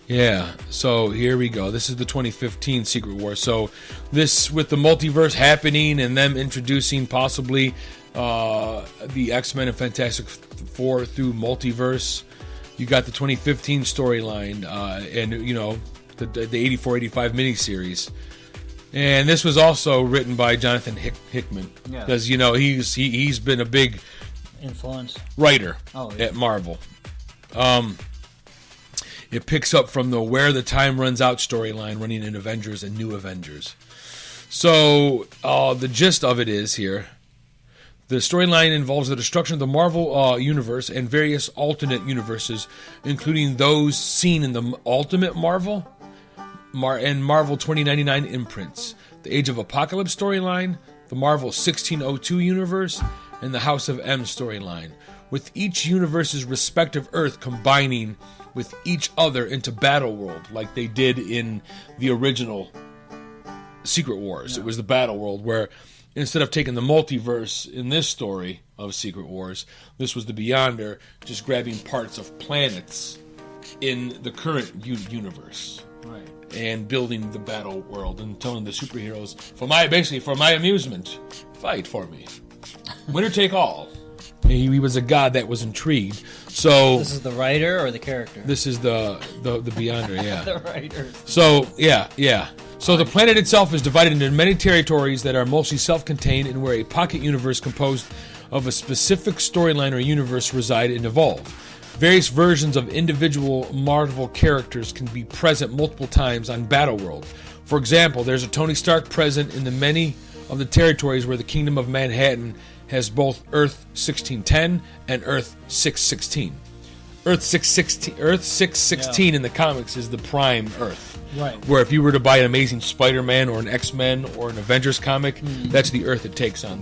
Speaker 2: Yeah, so here we go. This is the 2015 Secret Wars. So this, with the multiverse happening and them introducing possibly the X-Men and Fantastic Four through multiverse. You got the 2015 storyline, and the 84-85 miniseries. And this was also written by Jonathan Hickman, because he's been a big
Speaker 1: influence
Speaker 2: writer at Marvel. It picks up from the Where the Time Runs Out storyline running in Avengers and New Avengers. So the gist of it is here. The storyline involves the destruction of the Marvel universe and various alternate universes, including those seen in the Ultimate Marvel and Marvel 2099 imprints, the Age of Apocalypse storyline, the Marvel 1602 universe, and the House of M storyline, with each universe's respective Earth combining with each other into Battle World, like they did in the original Secret Wars. It was the Battle World, where instead of taking the multiverse in this story of Secret Wars, this was the Beyonder just grabbing parts of planets in the current universe.
Speaker 1: Right.
Speaker 2: And building the battle world and telling the superheroes, for my amusement, fight for me. Winner take all. He was a god that was intrigued. So
Speaker 1: this is the writer or the character?
Speaker 2: This is the Beyonder, yeah.
Speaker 1: The writer.
Speaker 2: So yeah. So the planet itself is divided into many territories that are mostly self-contained and where a pocket universe composed of a specific storyline or universe reside and evolve. Various versions of individual Marvel characters can be present multiple times on Battleworld. For example, there's a Tony Stark present in the many of the territories where the Kingdom of Manhattan has both Earth 1610 and Earth 616. Earth 616 in the comics is the prime Earth.
Speaker 1: Right.
Speaker 2: Where if you were to buy an Amazing Spider-Man or an X-Men or an Avengers comic, that's the Earth it takes on.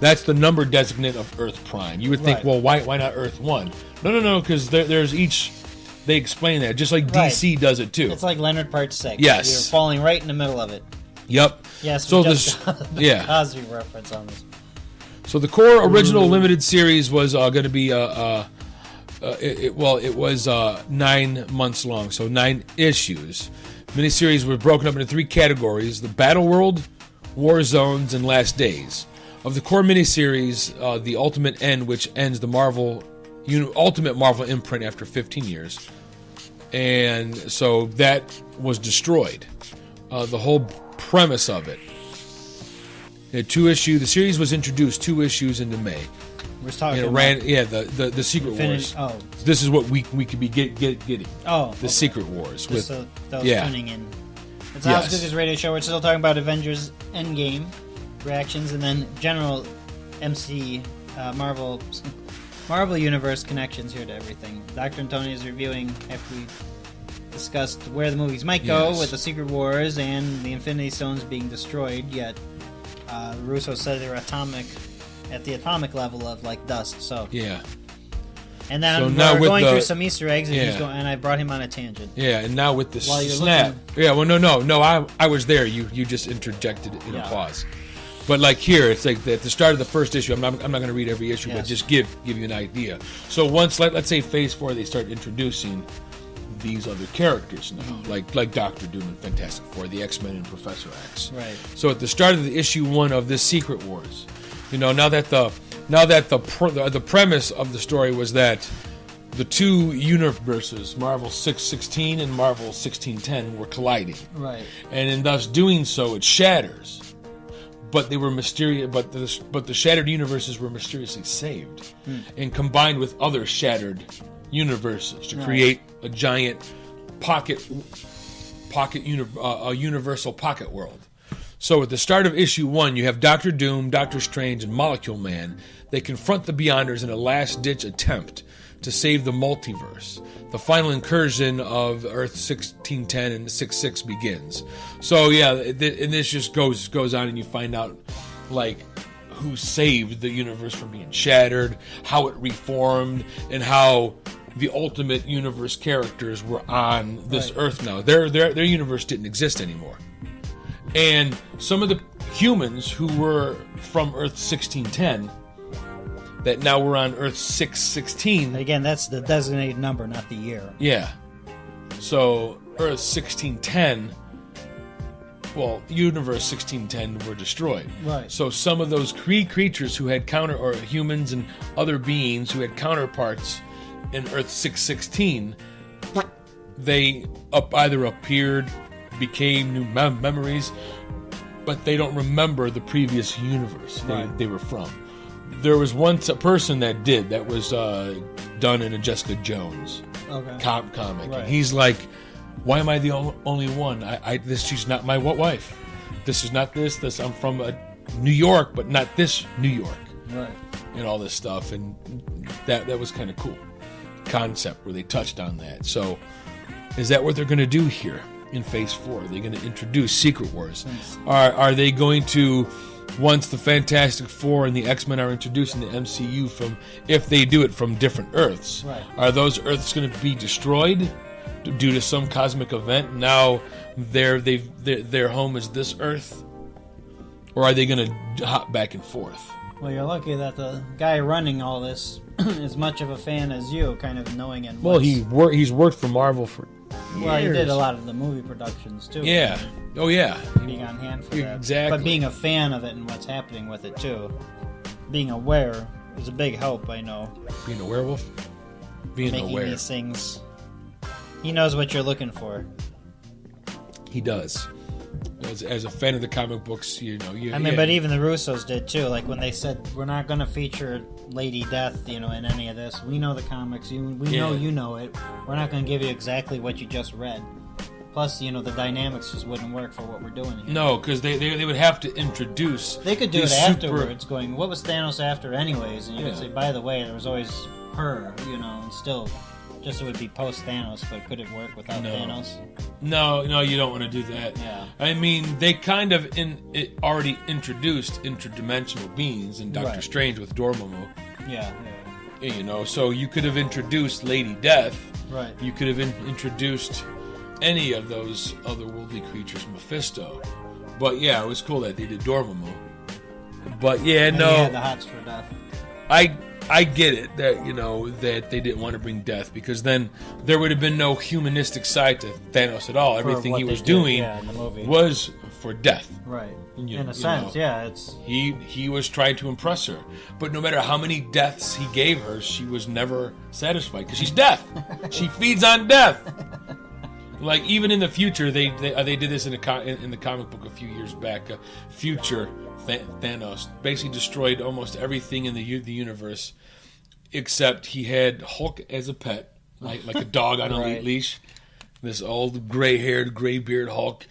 Speaker 2: That's the number designate of Earth Prime. You would think, well, why not Earth 1? No, because there's each... They explain that, just like DC does it too.
Speaker 1: It's like Leonard Part 6.
Speaker 2: Yes.
Speaker 1: You're falling right in the middle of it.
Speaker 2: Yep.
Speaker 1: Yes, so this Cosby reference on this.
Speaker 2: So the core original limited series was going to be it was 9 months long, so 9 issues. Miniseries were broken up into 3 categories: the Battle World, War Zones, and Last Days. Of the core miniseries, the Ultimate End, which ends the Ultimate Marvel imprint after 15 years, and so that was destroyed. The whole premise of it. It had 2 issues. The series was introduced 2 issues into May.
Speaker 1: We're talking
Speaker 2: and it ran, the Secret Wars.
Speaker 1: Oh,
Speaker 2: this is what we could be getting.
Speaker 1: Oh,
Speaker 2: the Secret Wars.
Speaker 1: Just so those tuning in. It's the House of Cuckoos radio show. We're still talking about Avengers Endgame reactions and then general Marvel Universe connections here to everything. Dr. Antonio is reviewing after we discussed where the movies might go with the Secret Wars and the Infinity Stones being destroyed. Yet Russo said they're at the atomic level of like dust. So and then we're going through some Easter eggs, and and I brought him on a tangent.
Speaker 2: Yeah, and now with the snap. Yeah, well, no, I was there. You just interjected in a pause. But like here, it's like at the start of the first issue. I'm not going to read every issue, but just give you an idea. So once, let's say Phase 4, they start introducing these other characters now, like Doctor Doom and Fantastic Four, the X-Men and Professor X.
Speaker 1: Right.
Speaker 2: So at the start of the issue 1 of this Secret Wars, now that the premise of the story was that the 2 universes, Marvel 616 and Marvel 1610, were colliding.
Speaker 1: Right.
Speaker 2: And in thus doing so, it shatters. But they were mysterious. But the shattered universes were mysteriously saved and combined with other shattered universes to create a giant universal pocket world. So at the start of issue 1, you have Doctor Doom, Doctor Strange, and Molecule Man. They confront the Beyonders in a last-ditch attempt to save the multiverse. The final incursion of Earth 1610 and 66 begins. So and this just goes on, and you find out like who saved the universe from being shattered, how it reformed, and how the Ultimate Universe characters were on this Earth now. Their universe didn't exist anymore. And some of the humans who were from Earth 1610 that now we're on Earth 616.
Speaker 1: Again, that's the designated number, not the year.
Speaker 2: Yeah. So Earth 1610 Universe 1610 were destroyed.
Speaker 1: Right.
Speaker 2: So some of those creatures who had or humans and other beings who had counterparts in Earth 616, they either appeared, became new memories, but they don't remember the previous universe they were from. There was once a person that did. That was done in a Jessica Jones comic. Right. And he's like, why am I the only one? She's not my wife. This is not this. I'm from New York, but not this New York.
Speaker 1: Right.
Speaker 2: And all this stuff. And that was kind of cool concept where they touched on that. So is that what they're going to do here in Phase 4? Are they going to introduce Secret Wars? Are they going to, once the Fantastic Four and the X-Men are introduced in the MCU, if they do it from different Earths, are those Earths going to be destroyed due to some cosmic event? Now their home is this Earth, or are they going to hop back and forth?
Speaker 1: Well, you're lucky that the guy running all this is much of a fan as you, kind of knowing it.
Speaker 2: Well, he's worked for Marvel for years.
Speaker 1: Well, he did a lot of the movie productions too.
Speaker 2: Yeah. Oh yeah.
Speaker 1: Being on hand for that.
Speaker 2: Exactly.
Speaker 1: But being a fan of it and what's happening with it too, being aware is a big help. I know. Being a werewolf.
Speaker 2: Making
Speaker 1: these things. He knows what you're looking for.
Speaker 2: He does. As a fan of the comic books,
Speaker 1: but even the Russos did too. Like when they said we're not going to feature Lady Death, in any of this. We know the comics. We know you know it. We're not going to give you exactly what you just read. Plus, the dynamics just wouldn't work for what we're doing here.
Speaker 2: No, because they would have to introduce.
Speaker 1: They could do it afterwards, going, "What was Thanos after, anyways?" And you could say, "By the way, there was always her," and still. Just it would be post-Thanos, but could it work without Thanos?
Speaker 2: No, you don't want to do that.
Speaker 1: Yeah.
Speaker 2: I mean, they kind of already introduced interdimensional beings in Doctor Strange with Dormammu.
Speaker 1: Yeah.
Speaker 2: So you could have introduced Lady Death.
Speaker 1: Right.
Speaker 2: You could have introduced any of those otherworldly creatures, Mephisto. But yeah, it was cool that they did Dormammu. But yeah,
Speaker 1: and
Speaker 2: no.
Speaker 1: He had the hots for Death.
Speaker 2: I get it that that they didn't want to bring Death, because then there would have been no humanistic side to Thanos at all. Everything he was doing
Speaker 1: in the movie
Speaker 2: was for Death.
Speaker 1: Right. In a sense, it's
Speaker 2: he was trying to impress her, but no matter how many deaths he gave her, she was never satisfied because she's Death. She feeds on Death. Like even in the future, they did this in the comic book a few years back. Future Thanos basically destroyed almost everything in the universe, except he had Hulk as a pet, like a dog on a leash. This old gray-haired, gray-beard Hulk.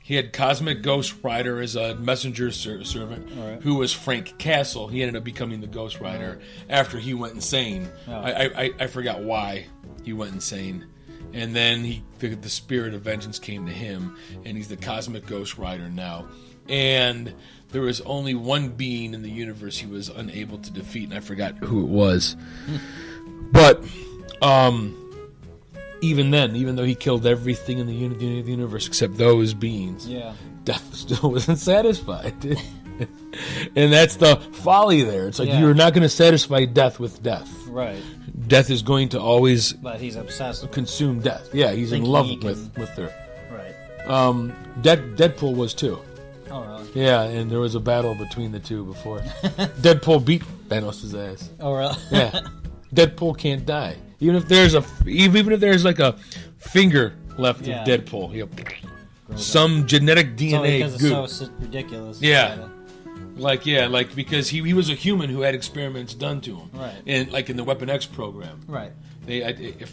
Speaker 2: He had Cosmic Ghost Rider as a messenger servant, who was Frank Castle. He ended up becoming the Ghost Rider after he went insane. I forgot why he went insane. And then the spirit of vengeance came to him, and he's the Cosmic Ghost Rider now. And there was only one being in the universe he was unable to defeat, and I forgot who it was. But even then, even though he killed everything in the universe except those beings, Death still wasn't satisfied. And that's the folly there. It's like you're not going to satisfy Death with Death.
Speaker 1: Right.
Speaker 2: Death is going to always
Speaker 1: but he's obsessed
Speaker 2: consume Death. Yeah, he's in love with her.
Speaker 1: Right.
Speaker 2: Deadpool was too.
Speaker 1: Oh, really?
Speaker 2: Yeah, and there was a battle between the two before. Deadpool beat Thanos' ass.
Speaker 1: Oh, really?
Speaker 2: Yeah. Deadpool can't die. Even if there's like a finger left of Deadpool, some genetic DNA
Speaker 1: because
Speaker 2: goop.
Speaker 1: It's so ridiculous.
Speaker 2: Yeah. Like because he was a human who had experiments done to him.
Speaker 1: Right.
Speaker 2: And like in the Weapon X program.
Speaker 1: Right.
Speaker 2: I'd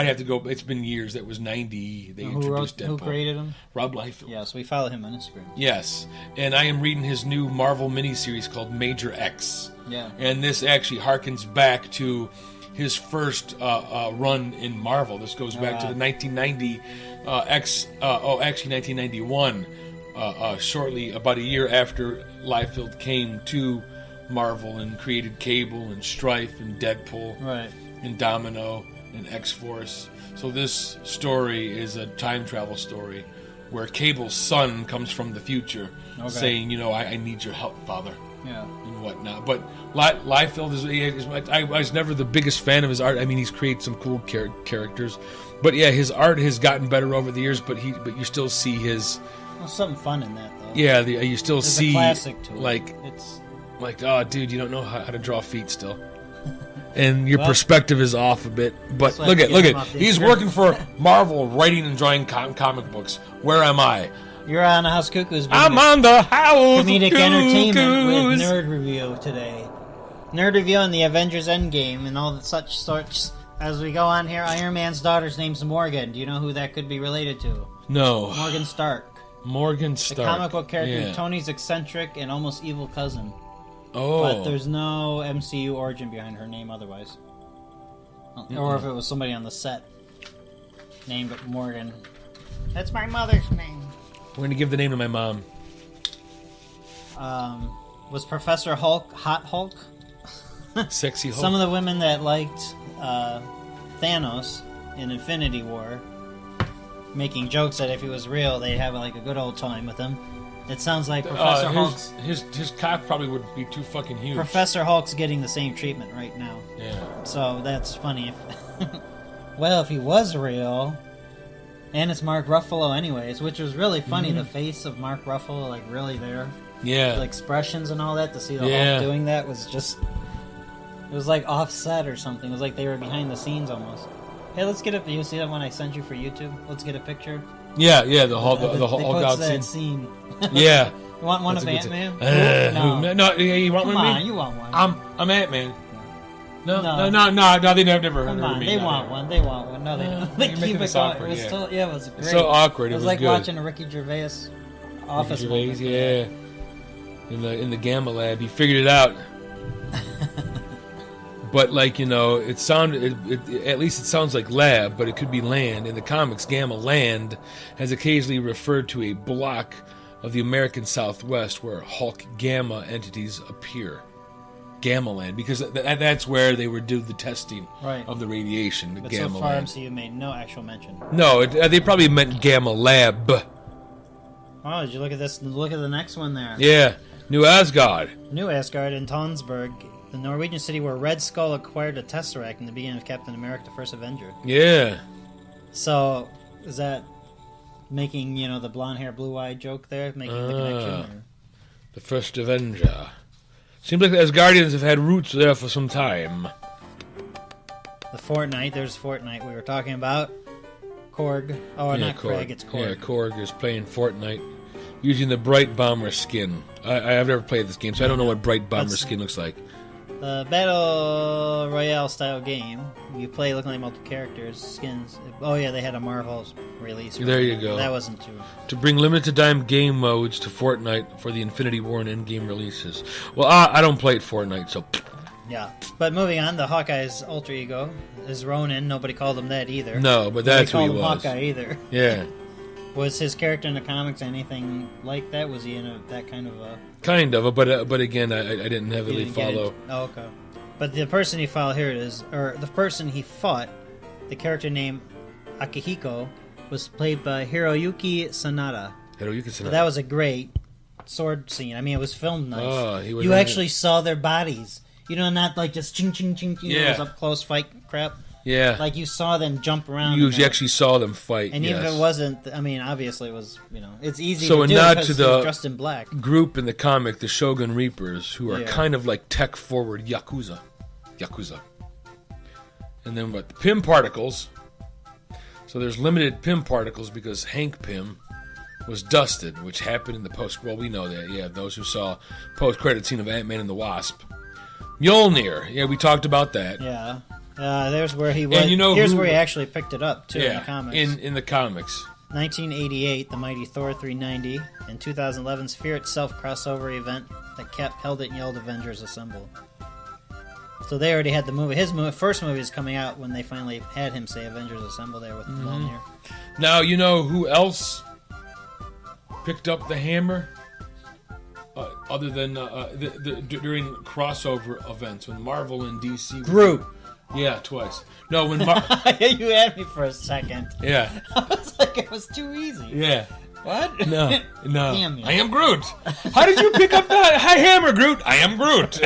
Speaker 2: have to go. It's been years. That was 90. They introduced Deadpool.
Speaker 1: Who created him?
Speaker 2: Rob Liefeld.
Speaker 1: Yes, we follow him on Instagram.
Speaker 2: Yes, and I am reading his new Marvel miniseries called Major X.
Speaker 1: Yeah.
Speaker 2: And this actually harkens back to his first run in Marvel. This goes back to the 1990 1991. Shortly, about a year after Liefeld came to Marvel and created Cable and Strife and Deadpool.
Speaker 1: Right.
Speaker 2: And Domino and X-Force. So this story is a time travel story where Cable's son comes from the future saying, I need your help, Father.
Speaker 1: Yeah.
Speaker 2: And whatnot. But Liefeld I was never the biggest fan of his art. I mean, he's created some cool characters. But yeah, his art has gotten better over the years, but you still see his
Speaker 1: There's something fun in that, though.
Speaker 2: Yeah, you still see
Speaker 1: a classic to it.
Speaker 2: like
Speaker 1: It's
Speaker 2: oh, dude, you don't know how to draw feet still, and your perspective is off a bit. But look at, he's working for Marvel, writing and drawing comic books. Where am I?
Speaker 1: You're on the House of Cuckoos.
Speaker 2: I'm on the House of
Speaker 1: Comedic
Speaker 2: Cuckoos.
Speaker 1: entertainment with Nerd Review today. Nerd Review on the Avengers Endgame and all the such sorts. As we go on here, Iron Man's daughter's name's Morgan. Do you know who that could be related to?
Speaker 2: No.
Speaker 1: Morgan Stark.
Speaker 2: Morgan Stark.
Speaker 1: The comic book character,
Speaker 2: yeah.
Speaker 1: Tony's eccentric and almost evil cousin.
Speaker 2: Oh.
Speaker 1: But there's no MCU origin behind her name otherwise. Or if it was somebody on the set named Morgan. That's my mother's name.
Speaker 2: We're going to give the name to my mom.
Speaker 1: Was Professor Hulk Hot Hulk?
Speaker 2: Sexy Hulk.
Speaker 1: Some of the women that liked Thanos in Infinity War, making jokes that if he was real, they'd have like a good old time with him. It sounds like Professor Hulk's...
Speaker 2: His cock probably would be too fucking huge.
Speaker 1: Professor Hulk's getting the same treatment right now.
Speaker 2: Yeah.
Speaker 1: So that's funny. Well, if he was real... And it's Mark Ruffalo anyways, which was really funny. The face of Mark Ruffalo, like, really there.
Speaker 2: Yeah.
Speaker 1: The expressions and all that, to see the Hulk doing that was just... It was like offset or something. It was like they were behind the scenes almost. Hey, let's get a... You see that one I sent you for YouTube? Let's get a picture.
Speaker 2: Yeah, the Hulk out
Speaker 1: scene.
Speaker 2: Yeah.
Speaker 1: You want one of Ant-Man?
Speaker 2: No, you want
Speaker 1: Come
Speaker 2: one of me?
Speaker 1: on, you want one.
Speaker 2: I'm Ant-Man. No, they never heard of me.
Speaker 1: They want one. They want one. No, they don't. They keep it going. It was still, it was great.
Speaker 2: It's so awkward.
Speaker 1: It was like
Speaker 2: good.
Speaker 1: watching a Ricky Gervais office movie.
Speaker 2: Yeah. In the Gamma Lab, he figured it out. But like, it sounded. At least it sounds like lab, but it could be land. In the comics, Gamma Land has occasionally referred to a block of the American Southwest where Hulk Gamma entities appear. Gamma Land, because that's where they would do the testing of the radiation. The
Speaker 1: but
Speaker 2: Gamma
Speaker 1: so far,
Speaker 2: Land.
Speaker 1: MCU made no actual mention.
Speaker 2: No, they probably meant Gamma Lab.
Speaker 1: Oh, did you look at this? Look at the next one there.
Speaker 2: Yeah, New Asgard.
Speaker 1: New Asgard in Tonsberg, the Norwegian city where Red Skull acquired a Tesseract in the beginning of Captain America: The First Avenger.
Speaker 2: Yeah.
Speaker 1: So, is that making, the blonde hair, blue-eyed joke there? Making the connection? Or?
Speaker 2: The First Avenger. Seems like the Asgardians have had roots there for some time.
Speaker 1: The Fortnite, there's Fortnite we were talking about. Korg. Oh, not Craig, it's Korg.
Speaker 2: Yeah, Korg is playing Fortnite using the Bright Bomber skin. I've never played this game, so I don't know what Bright Bomber skin looks like.
Speaker 1: The Battle Royale style game. You play looking like multiple characters, skins. Oh yeah, they had a Marvel release.
Speaker 2: There you go.
Speaker 1: That wasn't too.
Speaker 2: To bring limited time game modes to Fortnite for the Infinity War and Endgame releases. Well, I don't play Fortnite, so...
Speaker 1: Yeah. But moving on, the Hawkeye's alter ego is Ronin. Nobody called him that either.
Speaker 2: No, but that's who he was.
Speaker 1: Nobody called him Hawkeye either.
Speaker 2: Yeah.
Speaker 1: Was his character in the comics anything like that? Was he in that kind of a...
Speaker 2: Kind of, but again, I didn't heavily follow.
Speaker 1: Oh, okay. But the person he followed, here it is, or the person he fought, the character named Akihiko, was played by Hiroyuki Sanada. So that was a great sword scene. I mean, it was filmed nice.
Speaker 2: Oh,
Speaker 1: you actually saw their bodies. Not like just ching, ching, ching, ching. It was up close fight crap.
Speaker 2: Yeah.
Speaker 1: Like you saw them jump around.
Speaker 2: You actually saw them fight.
Speaker 1: And even if it wasn't, I mean, obviously it was, it's easy
Speaker 2: so
Speaker 1: to do
Speaker 2: nod
Speaker 1: because
Speaker 2: to the
Speaker 1: dressed in black.
Speaker 2: Group in the comic, the Shogun Reapers, who are kind of like tech-forward Yakuza. And then what? The Pym particles. So there's limited Pym particles because Hank Pym was dusted, which happened in the post... Well, we know that, yeah. Those who saw post-credit scene of Ant-Man and the Wasp. Mjolnir. Yeah, we talked about that.
Speaker 1: Yeah. There's where he was.
Speaker 2: And
Speaker 1: here's where he actually picked it up, too, in the comics.
Speaker 2: In the comics.
Speaker 1: 1988, the mighty Thor 390, and 2011's Fear Itself crossover event that held it and yelled Avengers Assemble. So they already had the movie. His first movie is coming out when they finally had him say Avengers Assemble there with Mjolnir.
Speaker 2: Now, you know who else picked up the hammer? Other than during crossover events when Marvel and DC...
Speaker 1: Groot.
Speaker 2: Yeah, twice. No, when
Speaker 1: you had me for a second.
Speaker 2: Yeah.
Speaker 1: I was like, it was too easy.
Speaker 2: Yeah.
Speaker 1: What?
Speaker 2: No.
Speaker 1: Damn you.
Speaker 2: I am Groot. How did you pick up that hammer, Groot? I am Groot.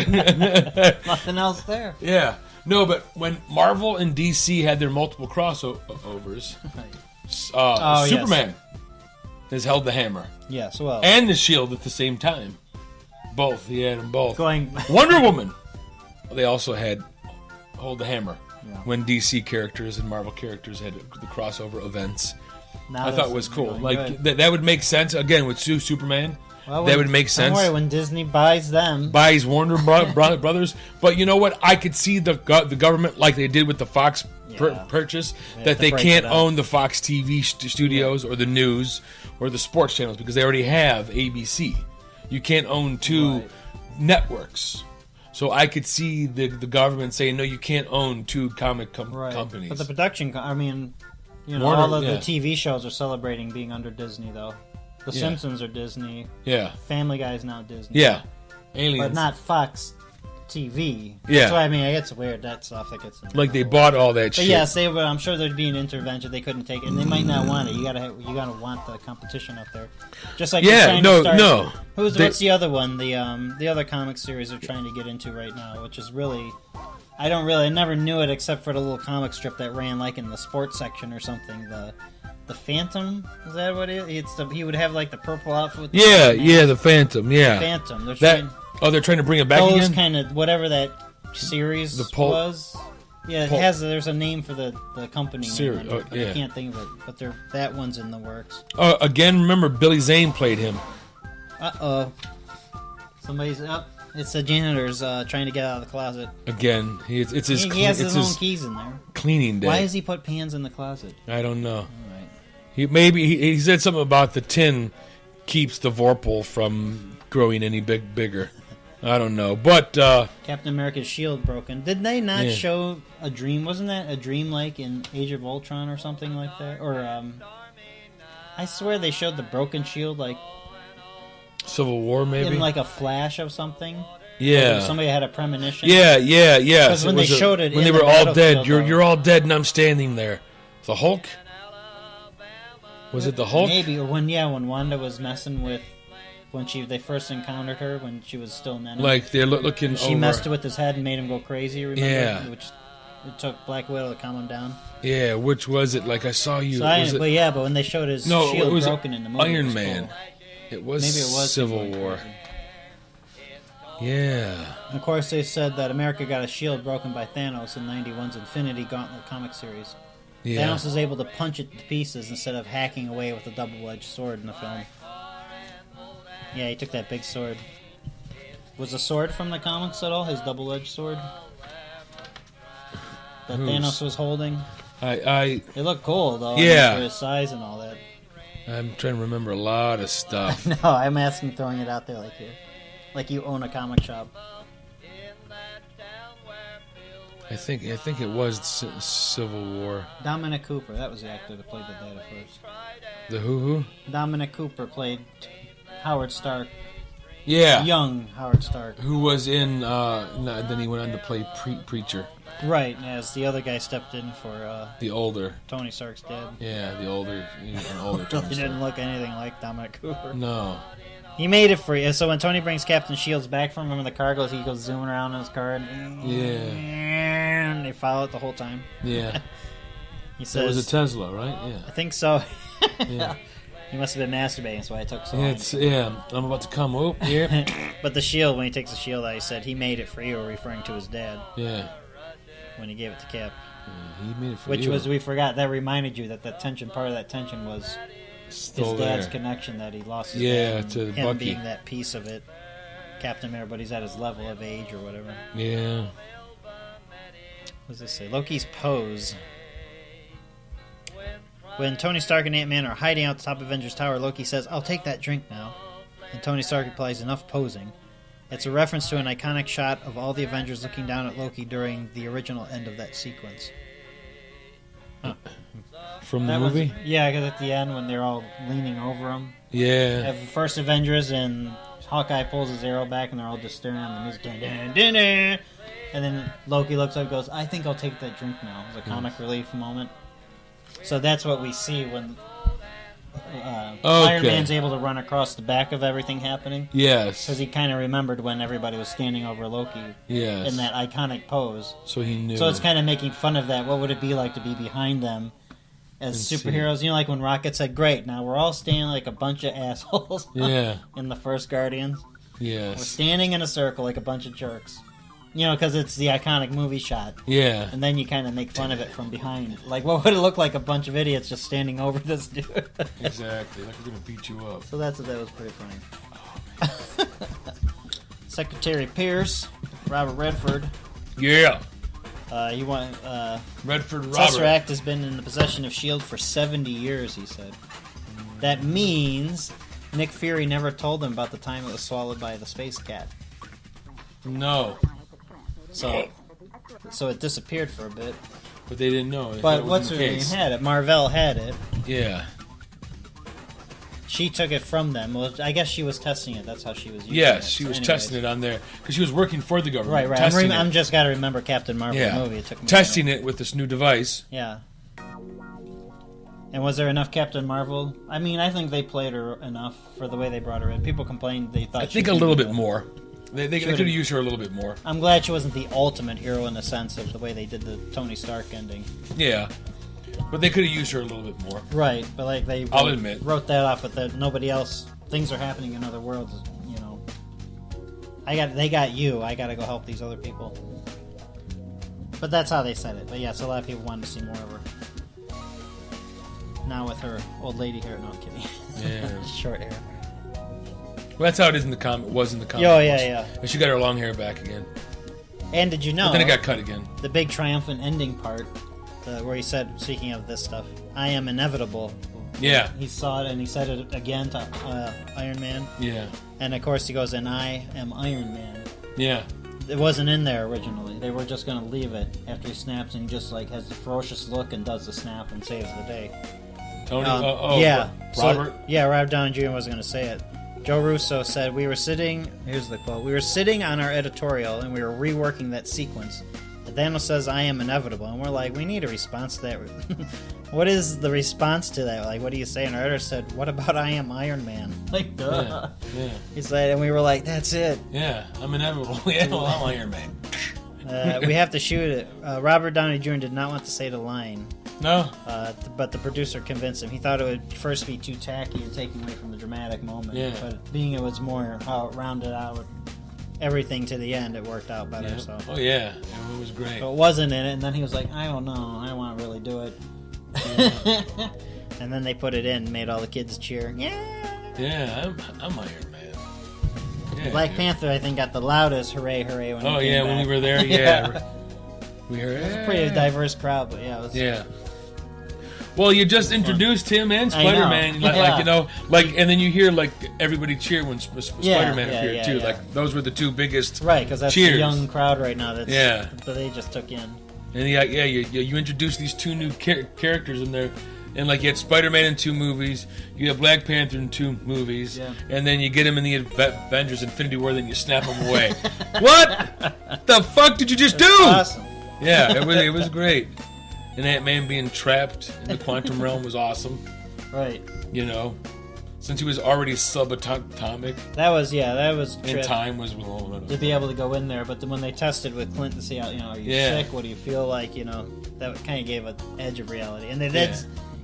Speaker 1: Nothing else there.
Speaker 2: Yeah. No, but when Marvel and DC had their multiple crossovers, Superman. has held the hammer.
Speaker 1: Yes, well.
Speaker 2: And the shield at the same time. Both. He had them both.
Speaker 1: Going
Speaker 2: Wonder Woman. They also had hold the hammer.
Speaker 1: Yeah.
Speaker 2: When DC characters and Marvel characters had the crossover events.
Speaker 1: Now
Speaker 2: I thought it was cool. Like that would make sense again with Superman. Well, that would make sense.
Speaker 1: Don't worry, when Disney buys
Speaker 2: Warner Brothers. But you know what? I could see the government, like they did with the Fox purchase, that they can't own the Fox TV studios or the news or the sports channels because they already have ABC. You can't own two networks. So I could see the government saying, no, you can't own two comic companies.
Speaker 1: But the production, I mean, Warner, all of the TV shows are celebrating being under Disney, though. The Simpsons are Disney.
Speaker 2: Yeah.
Speaker 1: Family Guy is now Disney.
Speaker 2: Yeah. Aliens.
Speaker 1: But not Fox TV.
Speaker 2: Yeah.
Speaker 1: That's why, I mean, it's weird. That stuff that gets...
Speaker 2: Like they bought all that shit.
Speaker 1: But yes, I'm sure there'd be an intervention. They couldn't take it. And they might not want it. You gotta want the competition up there. Just like what's the other one? The other comic series they're trying to get into right now, which is really... I never knew it except for the little comic strip that ran like in the sports section or something. The Phantom, is that what it is? He would have like the purple outfit.
Speaker 2: The Phantom. Yeah,
Speaker 1: the Phantom.
Speaker 2: They're trying to bring it back again.
Speaker 1: Those kind of whatever that series was. Yeah, there's a name for the company name, but I can't think of it. But that one's in the works.
Speaker 2: Again, remember Billy Zane played him.
Speaker 1: Somebody's up. It's the janitor's trying to get out of the closet.
Speaker 2: Again, he has
Speaker 1: his own keys in there.
Speaker 2: Cleaning day.
Speaker 1: Why does he put pans in the closet?
Speaker 2: I don't know.
Speaker 1: All right.
Speaker 2: He said something about the tin keeps the Vorpal from growing any bigger. I don't know, but
Speaker 1: Captain America's shield broken. Did they not show a dream? Wasn't that a dream like in Age of Ultron or something like that? Or I swear they showed the broken shield like.
Speaker 2: Civil War, maybe?
Speaker 1: In like a flash of something?
Speaker 2: Yeah.
Speaker 1: Somebody had a premonition?
Speaker 2: Yeah.
Speaker 1: Because when they showed it
Speaker 2: when they were all dead, you're all dead and I'm standing there. The Hulk? Was it the Hulk?
Speaker 1: Maybe. Or when Wanda was messing with... When they first encountered her, when she was still an enemy.
Speaker 2: Like, they're looking
Speaker 1: She messed with his head and made him go crazy, remember?
Speaker 2: Yeah.
Speaker 1: Which it took Black Widow to calm him down.
Speaker 2: Yeah, which was it? Like, I saw you...
Speaker 1: but when they showed his shield broken in the movie...
Speaker 2: Iron Man. Cool. Maybe it was Civil War. Yeah.
Speaker 1: And of course, they said that America got a shield broken by Thanos in 91's Infinity Gauntlet comic series. Yeah. Thanos is able to punch it to pieces instead of hacking away with a double-edged sword in the film. Yeah, he took that big sword. Was the sword from the comics at all? His double-edged sword? That Thanos was holding? It looked cool, though.
Speaker 2: Yeah.
Speaker 1: For his size and all that.
Speaker 2: I'm trying to remember a lot of stuff.
Speaker 1: No, I'm asking, throwing it out there like you own a comic shop.
Speaker 2: I think it was Civil War.
Speaker 1: Dominic Cooper, that was the actor that played the dad at first.
Speaker 2: The who?
Speaker 1: Dominic Cooper played Howard Stark.
Speaker 2: Yeah.
Speaker 1: Young Howard Stark.
Speaker 2: Who was in, then he went on to play Preacher.
Speaker 1: Right, as the other guy stepped in for...
Speaker 2: the older.
Speaker 1: Tony Stark's dad.
Speaker 2: Yeah, the older Tony Stark.
Speaker 1: He didn't look anything like Dominic Cooper.
Speaker 2: No.
Speaker 1: He made it for you. So when Tony brings Captain Shields back from him in the car, he goes zooming around in his car. And they follow it the whole time.
Speaker 2: Yeah.
Speaker 1: He says...
Speaker 2: It was a Tesla, right? Yeah.
Speaker 1: I think so.
Speaker 2: Yeah.
Speaker 1: He must have been masturbating, that's why it took so long.
Speaker 2: I'm about to come up here.
Speaker 1: But the shield, when he takes the shield out, he said he made it for you, referring to his dad.
Speaker 2: Yeah.
Speaker 1: When he gave it to Cap.
Speaker 2: Yeah, he made it for
Speaker 1: Which
Speaker 2: you.
Speaker 1: was, we forgot, that reminded you that part of that tension was
Speaker 2: still
Speaker 1: his dad's
Speaker 2: there.
Speaker 1: Connection, that he lost his dad.
Speaker 2: To
Speaker 1: him
Speaker 2: Bucky.
Speaker 1: being that piece of it. Captain America, but he's at his level of age or whatever.
Speaker 2: Yeah.
Speaker 1: What does this say? Loki's pose. When Tony Stark and Ant-Man are hiding out the top of Avengers Tower, Loki says, "I'll take that drink now." And Tony Stark replies, "Enough posing." It's a reference to an iconic shot of all the Avengers looking down at Loki during the original end of that sequence. Huh.
Speaker 2: From the movie?
Speaker 1: Yeah, because at the end when they're all leaning over him.
Speaker 2: Yeah.
Speaker 1: The first Avengers and Hawkeye pulls his arrow back and they're all just staring at the music. Dun, dun, dun, dun. And then Loki looks up and goes, "I think I'll take that drink now." It's a comic relief moment. So that's what we see when Iron Man's able to run across the back of everything happening.
Speaker 2: Yes.
Speaker 1: Because he kind of remembered when everybody was standing over Loki in that iconic pose.
Speaker 2: So he knew.
Speaker 1: So it's kind of making fun of that. What would it be like to be behind them as superheroes. You know, like when Rocket said, "Great, now we're all standing like a bunch of assholes."
Speaker 2: Yeah.
Speaker 1: In the first Guardians.
Speaker 2: Yes.
Speaker 1: We're standing in a circle like a bunch of jerks. You know, because it's the iconic movie shot.
Speaker 2: Yeah.
Speaker 1: And then you kind of make fun of it from behind. Like, what would it look like? A bunch of idiots just standing over this dude.
Speaker 2: Exactly. Like we're going to beat you up.
Speaker 1: So that was pretty funny. Secretary Pierce, Robert Redford.
Speaker 2: Yeah.
Speaker 1: Redford
Speaker 2: Robert.
Speaker 1: Tesseract has been in the possession of S.H.I.E.L.D. for 70 years, he said. That means Nick Fury never told him about the time it was swallowed by the space cat.
Speaker 2: No.
Speaker 1: So it disappeared for a bit.
Speaker 2: But they didn't know.
Speaker 1: But what's her name had it? Marvell had it.
Speaker 2: Yeah.
Speaker 1: She took it from them. Well, I guess she was testing it. That's how she was using it.
Speaker 2: Yes, she was testing it on there. Because she was working for the government.
Speaker 1: Right. I'm just got to remember Captain Marvel movie. It took me
Speaker 2: testing it with this new device.
Speaker 1: Yeah. And was there enough Captain Marvel? I mean, I think they played her enough for the way they brought her in. People complained they thought
Speaker 2: I think a little bit more. They could have used her a little bit more.
Speaker 1: I'm glad she wasn't the ultimate hero in the sense of the way they did the Tony Stark ending.
Speaker 2: Yeah. But they could have used her a little bit more.
Speaker 1: Right, but like
Speaker 2: I'll admit.
Speaker 1: Wrote that off with that nobody else. Things are happening in other worlds, you know. They got you. I got to go help these other people. But that's how they said it. But yeah, so a lot of people wanted to see more of her. Now with her old lady hair. No, I'm kidding.
Speaker 2: Yeah.
Speaker 1: Short hair.
Speaker 2: Well, that's how it is in the comic. Was in the comic.
Speaker 1: Oh yeah.
Speaker 2: And she got her long hair back again.
Speaker 1: And did you know?
Speaker 2: But then it got cut again.
Speaker 1: The big triumphant ending part, where he said, speaking of this stuff, "I am inevitable."
Speaker 2: Yeah.
Speaker 1: He saw it and he said it again to Iron Man.
Speaker 2: Yeah.
Speaker 1: And of course he goes, "And I am Iron Man."
Speaker 2: Yeah.
Speaker 1: It wasn't in there originally. They were just going to leave it after he snaps and he just like has the ferocious look and does the snap and saves the day.
Speaker 2: Tony?
Speaker 1: Yeah.
Speaker 2: Robert?
Speaker 1: Robert Downey Jr. was going to say it. Joe Russo said, here's the quote, "We were sitting on our editorial and we were reworking that sequence. Thanos says, 'I am inevitable.' And we're like, we need a response to that." What is the response to that? Like, what do you say? And our editor said, "What about 'I am Iron Man'?" Like, duh.
Speaker 2: Yeah.
Speaker 1: He said, and we were like, that's it.
Speaker 2: Yeah, I'm inevitable. Yeah, well, I'm Iron Man.
Speaker 1: We have to shoot it. Robert Downey Jr. did not want to say the line.
Speaker 2: No.
Speaker 1: But the producer convinced him. He thought it would first be too tacky and taking away from the dramatic moment.
Speaker 2: Yeah.
Speaker 1: But being it was more how it rounded out everything to the end, it worked out better.
Speaker 2: Yeah.
Speaker 1: So.
Speaker 2: Oh, yeah. It was great.
Speaker 1: So it wasn't in it, and then he was like, I don't know. I don't want to really do it. Yeah. And then they put it in and made all the kids cheer. Yeah.
Speaker 2: Yeah, I'm Iron Man. Yeah,
Speaker 1: Black Panther, I think, got the loudest hooray when he came back.
Speaker 2: When we were there, yeah. We heard
Speaker 1: it was a pretty diverse crowd, but yeah. It was,
Speaker 2: yeah. Well, you just introduced him and Spider-Man, and then you hear like everybody cheer when Spider-Man appeared too. Yeah. Like those were the two biggest
Speaker 1: right, because that's
Speaker 2: cheers.
Speaker 1: The young crowd right now. That's,
Speaker 2: yeah,
Speaker 1: that they just took in.
Speaker 2: And you introduced these two new characters in there, and like you had Spider-Man in 2 movies, you had Black Panther in 2 movies, and then you get him in the Avengers Infinity War, then you snap him away. What the fuck did you just do?
Speaker 1: Awesome.
Speaker 2: Yeah, it was great. And Ant-Man being trapped in the quantum realm was awesome.
Speaker 1: Right.
Speaker 2: You know, since he was already subatomic.
Speaker 1: That was
Speaker 2: and time was
Speaker 1: to be able to go in there. But then when they tested with Clint to see how, are you sick? What do you feel like? That kind of gave an edge of reality. And they did,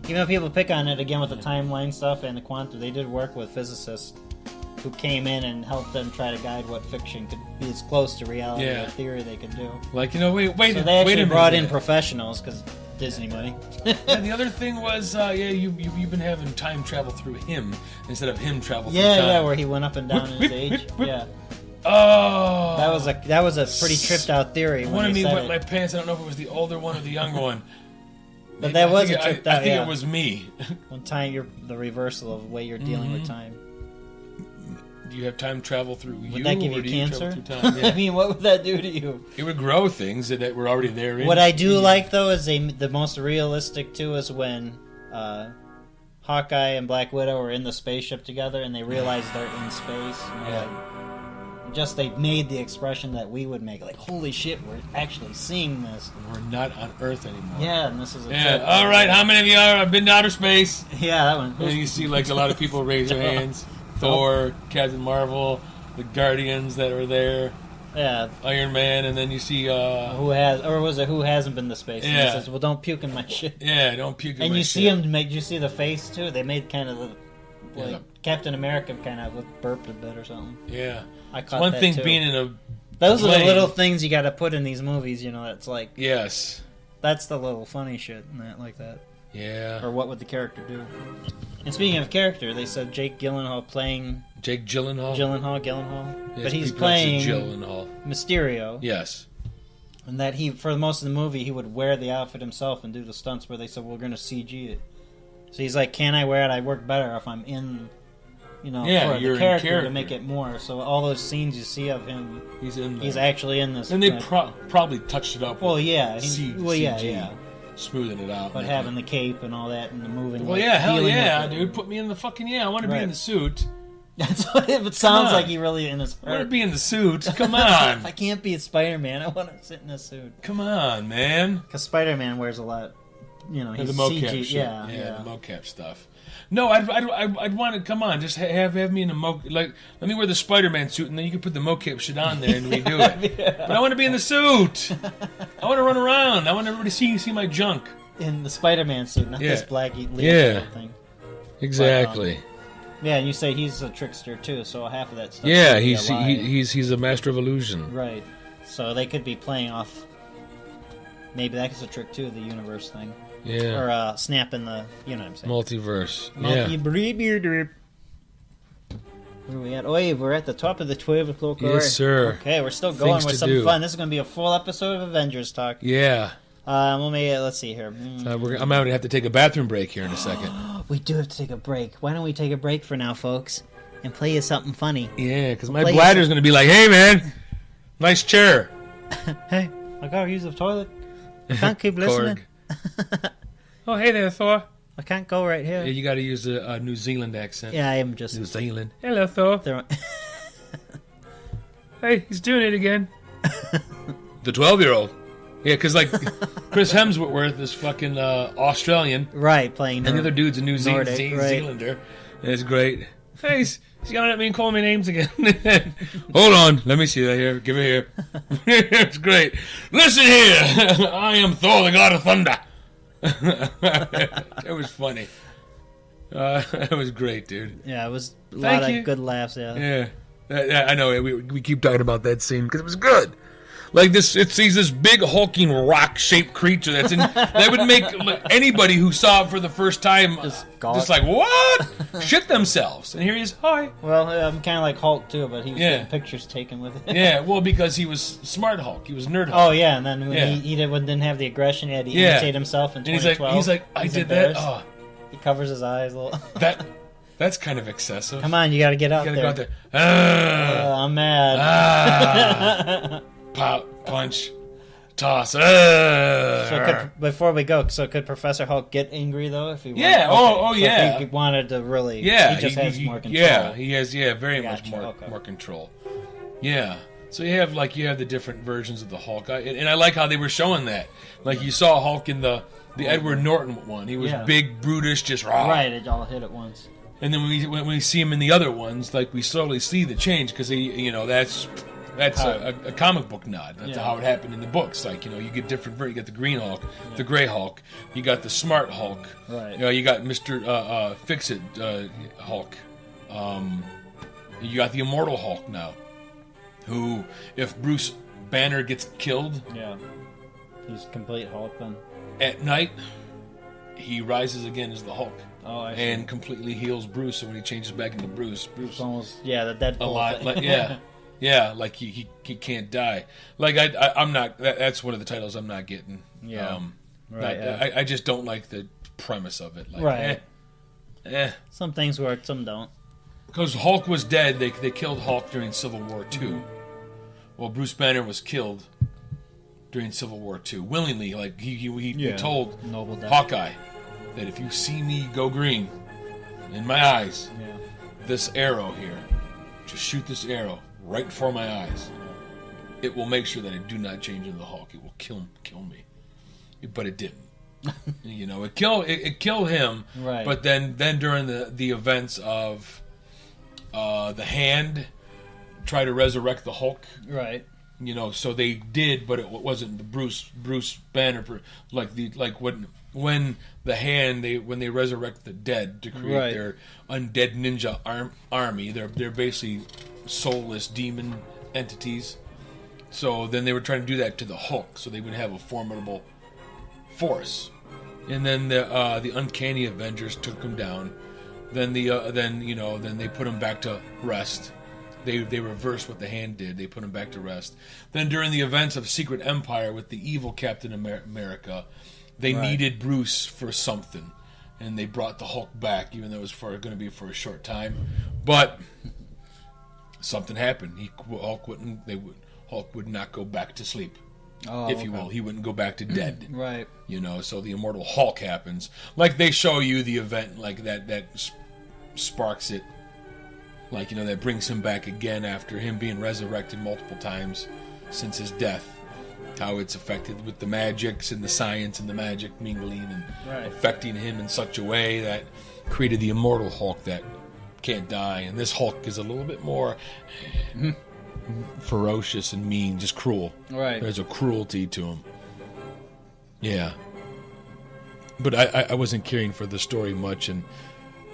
Speaker 1: even though people pick on it again with the timeline stuff and the quantum, they did work with physicists who came in and helped them try to guide what fiction could be as close to reality or theory they could do.
Speaker 2: Like, wait
Speaker 1: so they actually brought in professionals because Disney money.
Speaker 2: And the other thing was, you've been having time travel through him instead of him travel through time.
Speaker 1: Yeah, where he went up and down in his age. Yeah.
Speaker 2: Oh.
Speaker 1: That was a pretty tripped out theory.
Speaker 2: I want to wet my pants. I don't know if it was the older one or the younger one.
Speaker 1: But that was a tripped out.
Speaker 2: I think it was me.
Speaker 1: One time, the reversal of the way you're dealing with time.
Speaker 2: Do you have time travel through you?
Speaker 1: Would that give you cancer?
Speaker 2: Yeah.
Speaker 1: I mean, what would that do to you?
Speaker 2: It would grow things that were already there.
Speaker 1: What I do like, though, is the most realistic, too, is when Hawkeye and Black Widow are in the spaceship together and they realize they're in space. They made the expression that we would make, like, holy shit, we're actually seeing this.
Speaker 2: We're not on Earth anymore.
Speaker 1: Yeah, and this is a trip.
Speaker 2: All right, how many of you have been to outer space?
Speaker 1: Yeah, that one.
Speaker 2: And you see, like, a lot of people raise their hands. Thor, Captain Marvel, the Guardians that are there. Iron Man, and then you see
Speaker 1: who hasn't been to space? And he says, "Well, don't puke in my shit."
Speaker 2: Yeah, don't puke in my shit.
Speaker 1: And you see him make. You see the face too. They made kind of Captain America kind of burped a bit or something.
Speaker 2: Yeah,
Speaker 1: I caught
Speaker 2: one
Speaker 1: that
Speaker 2: thing
Speaker 1: too.
Speaker 2: being in a.
Speaker 1: Those are the little things you got to put in these movies. You know, that's like.
Speaker 2: Yes.
Speaker 1: That's the little funny shit in that, like that.
Speaker 2: Yeah.
Speaker 1: Or what would the character do? And speaking of character, they said Jake Gyllenhaal playing...
Speaker 2: Jake Gyllenhaal?
Speaker 1: Gyllenhaal.
Speaker 2: Yes,
Speaker 1: but he's playing
Speaker 2: Gyllenhaal.
Speaker 1: Mysterio.
Speaker 2: Yes.
Speaker 1: And that for most of the movie, he would wear the outfit himself and do the stunts where they said, we're going to CG it. So he's like, can I wear it? I work better if I'm in... for the character to make it more. So all those scenes you see of him, he's actually in this.
Speaker 2: And they probably touched it up.
Speaker 1: Well, yeah,
Speaker 2: CG, smoothing it out.
Speaker 1: But having the cape and all that and the moving.
Speaker 2: Well, hell yeah, dude! Put me in the fucking I want to be in the suit.
Speaker 1: That's what it sounds like. He really in his.
Speaker 2: I want to be in the suit. Come on!
Speaker 1: If I can't be Spider-Man, I want to sit in a suit.
Speaker 2: Come on, man!
Speaker 1: Because Spider-Man wears a lot. He's
Speaker 2: the mocap
Speaker 1: CG.
Speaker 2: shit.
Speaker 1: Yeah,
Speaker 2: the mocap stuff. No, I'd want to come on. Just have me in a let me wear the Spider-Man suit, and then you can put the mocap shit on there, and we do it. But I want to be in the suit. I want to run around. I want everybody to see my junk
Speaker 1: in the Spider-Man suit, not this black thing.
Speaker 2: Exactly.
Speaker 1: But, and you say he's a trickster too, so half of that stuff.
Speaker 2: Yeah, he's a master of illusion.
Speaker 1: Right. So they could be playing off. Maybe that's a trick too, the universe thing.
Speaker 2: Yeah.
Speaker 1: Or snapping the, you know what I'm saying.
Speaker 2: Multiverse.
Speaker 1: Where are we at? Oh, we're at the top of the 12 o'clock hour.
Speaker 2: Yes, sir.
Speaker 1: Okay, we're still going with some fun. This is going to be a full episode of Avengers Talk.
Speaker 2: Yeah.
Speaker 1: Let's see here.
Speaker 2: I'm going to have to take a bathroom break here in a second.
Speaker 1: We do have to take a break. Why don't we take a break for now, folks, and play you something funny?
Speaker 2: Yeah, because my bladder's going to be like, hey, man, nice chair.
Speaker 1: Hey, I got to use the toilet. I can't keep listening.
Speaker 2: Oh, hey there, Thor.
Speaker 1: I can't go right here.
Speaker 2: Yeah, you got to use a New Zealand accent.
Speaker 1: Yeah, I am just...
Speaker 2: New Zealand. Hello, Thor. Hey, he's doing it again. The 12-year-old. Yeah, because, like, Chris Hemsworth is fucking Australian.
Speaker 1: Right, playing...
Speaker 2: And the other dude's a New Zealander. It's great. Hey, he's yelling at me and calling me names again. Hold on. Let me see that here. Give it here. It's great. Listen here. I am Thor, the God of Thunder. It was funny. It was great, dude.
Speaker 1: Yeah, it was a lot of good laughs.
Speaker 2: Yeah. I know. We keep talking about that scene because it was good. Like this, it sees this big hulking rock-shaped creature that's in. That would make anybody who saw it for the first time just like what shit themselves. And here he is. Hi.
Speaker 1: Well, I'm kind of like Hulk too, but he was getting pictures taken with it.
Speaker 2: Yeah, well, because he was smart Hulk. He was nerd Hulk.
Speaker 1: Oh yeah, and then when he didn't have the aggression, he had to imitate himself in 2012.
Speaker 2: He's like, I did that. Oh.
Speaker 1: He covers his eyes a little.
Speaker 2: That's kind of excessive.
Speaker 1: Come on, you got to get out there.
Speaker 2: You got to go out there.
Speaker 1: I'm mad.
Speaker 2: Pop, punch, toss.
Speaker 1: Before we go, could Professor Hulk get angry though if he wanted?
Speaker 2: Yeah. Okay.
Speaker 1: If he wanted to really. Yeah. He just has more control.
Speaker 2: Yeah, he has. Yeah, very much more control. Yeah. So you have the different versions of the Hulk, and I like how they were showing that. Like you saw Hulk in the Edward Norton one. He was big, brutish, just raw.
Speaker 1: Right. It all hit at once.
Speaker 2: And then when we see him in the other ones, like we slowly see the change because that's a comic book nod. That's how it happened in the books. Like, you get different. You got the Green Hulk, the Gray Hulk. You got the Smart Hulk.
Speaker 1: Right.
Speaker 2: You got Mr. Fix-It Hulk. You got the Immortal Hulk now, who, if Bruce Banner gets killed,
Speaker 1: he's complete Hulk then.
Speaker 2: At night, he rises again as the Hulk.
Speaker 1: Oh, I see.
Speaker 2: And completely heals Bruce. So when he changes back into Bruce
Speaker 1: almost the Deadpool.
Speaker 2: A lot, yeah, like he can't die. Like I'm not. That's one of the titles I'm not getting.
Speaker 1: Yeah,
Speaker 2: I just don't like the premise of it. Like,
Speaker 1: right. Some things work, some don't.
Speaker 2: Because Hulk was dead, they killed Hulk during Civil War II. Mm-hmm. Well, Bruce Banner was killed during Civil War II willingly. Like he told Hawkeye that if you see me go green in my eyes, this arrow here, just shoot this arrow right before my eyes. It will make sure that I do not change into the Hulk. It will kill me. But it didn't. It killed him.
Speaker 1: Right.
Speaker 2: But then during the events of the Hand try to resurrect the Hulk.
Speaker 1: Right.
Speaker 2: You know, so they did, but it wasn't the Bruce Banner when they resurrect the dead to create their undead ninja army. They're basically soulless demon entities. So then they were trying to do that to the Hulk, so they would have a formidable force. And then the Uncanny Avengers took him down. Then they put him back to rest. They reversed what the Hand did. They put him back to rest. Then during the events of Secret Empire with the evil Captain America, they needed Bruce for something, and they brought the Hulk back, even though it was going to be for a short time. But something happened. Hulk would not go back to sleep, if you will. He wouldn't go back to dead.
Speaker 1: Right.
Speaker 2: You know, so the Immortal Hulk happens. Like they show you the event, like that sparks it. Like, you know, that brings him back again after him being resurrected multiple times since his death. How it's affected with the magics and the science and the magic mingling and affecting him in such a way that created the Immortal Hulk that can't die. And this Hulk is a little bit more ferocious and mean, just cruel.
Speaker 1: Right.
Speaker 2: There's a cruelty to him. Yeah. But I wasn't caring for the story much, and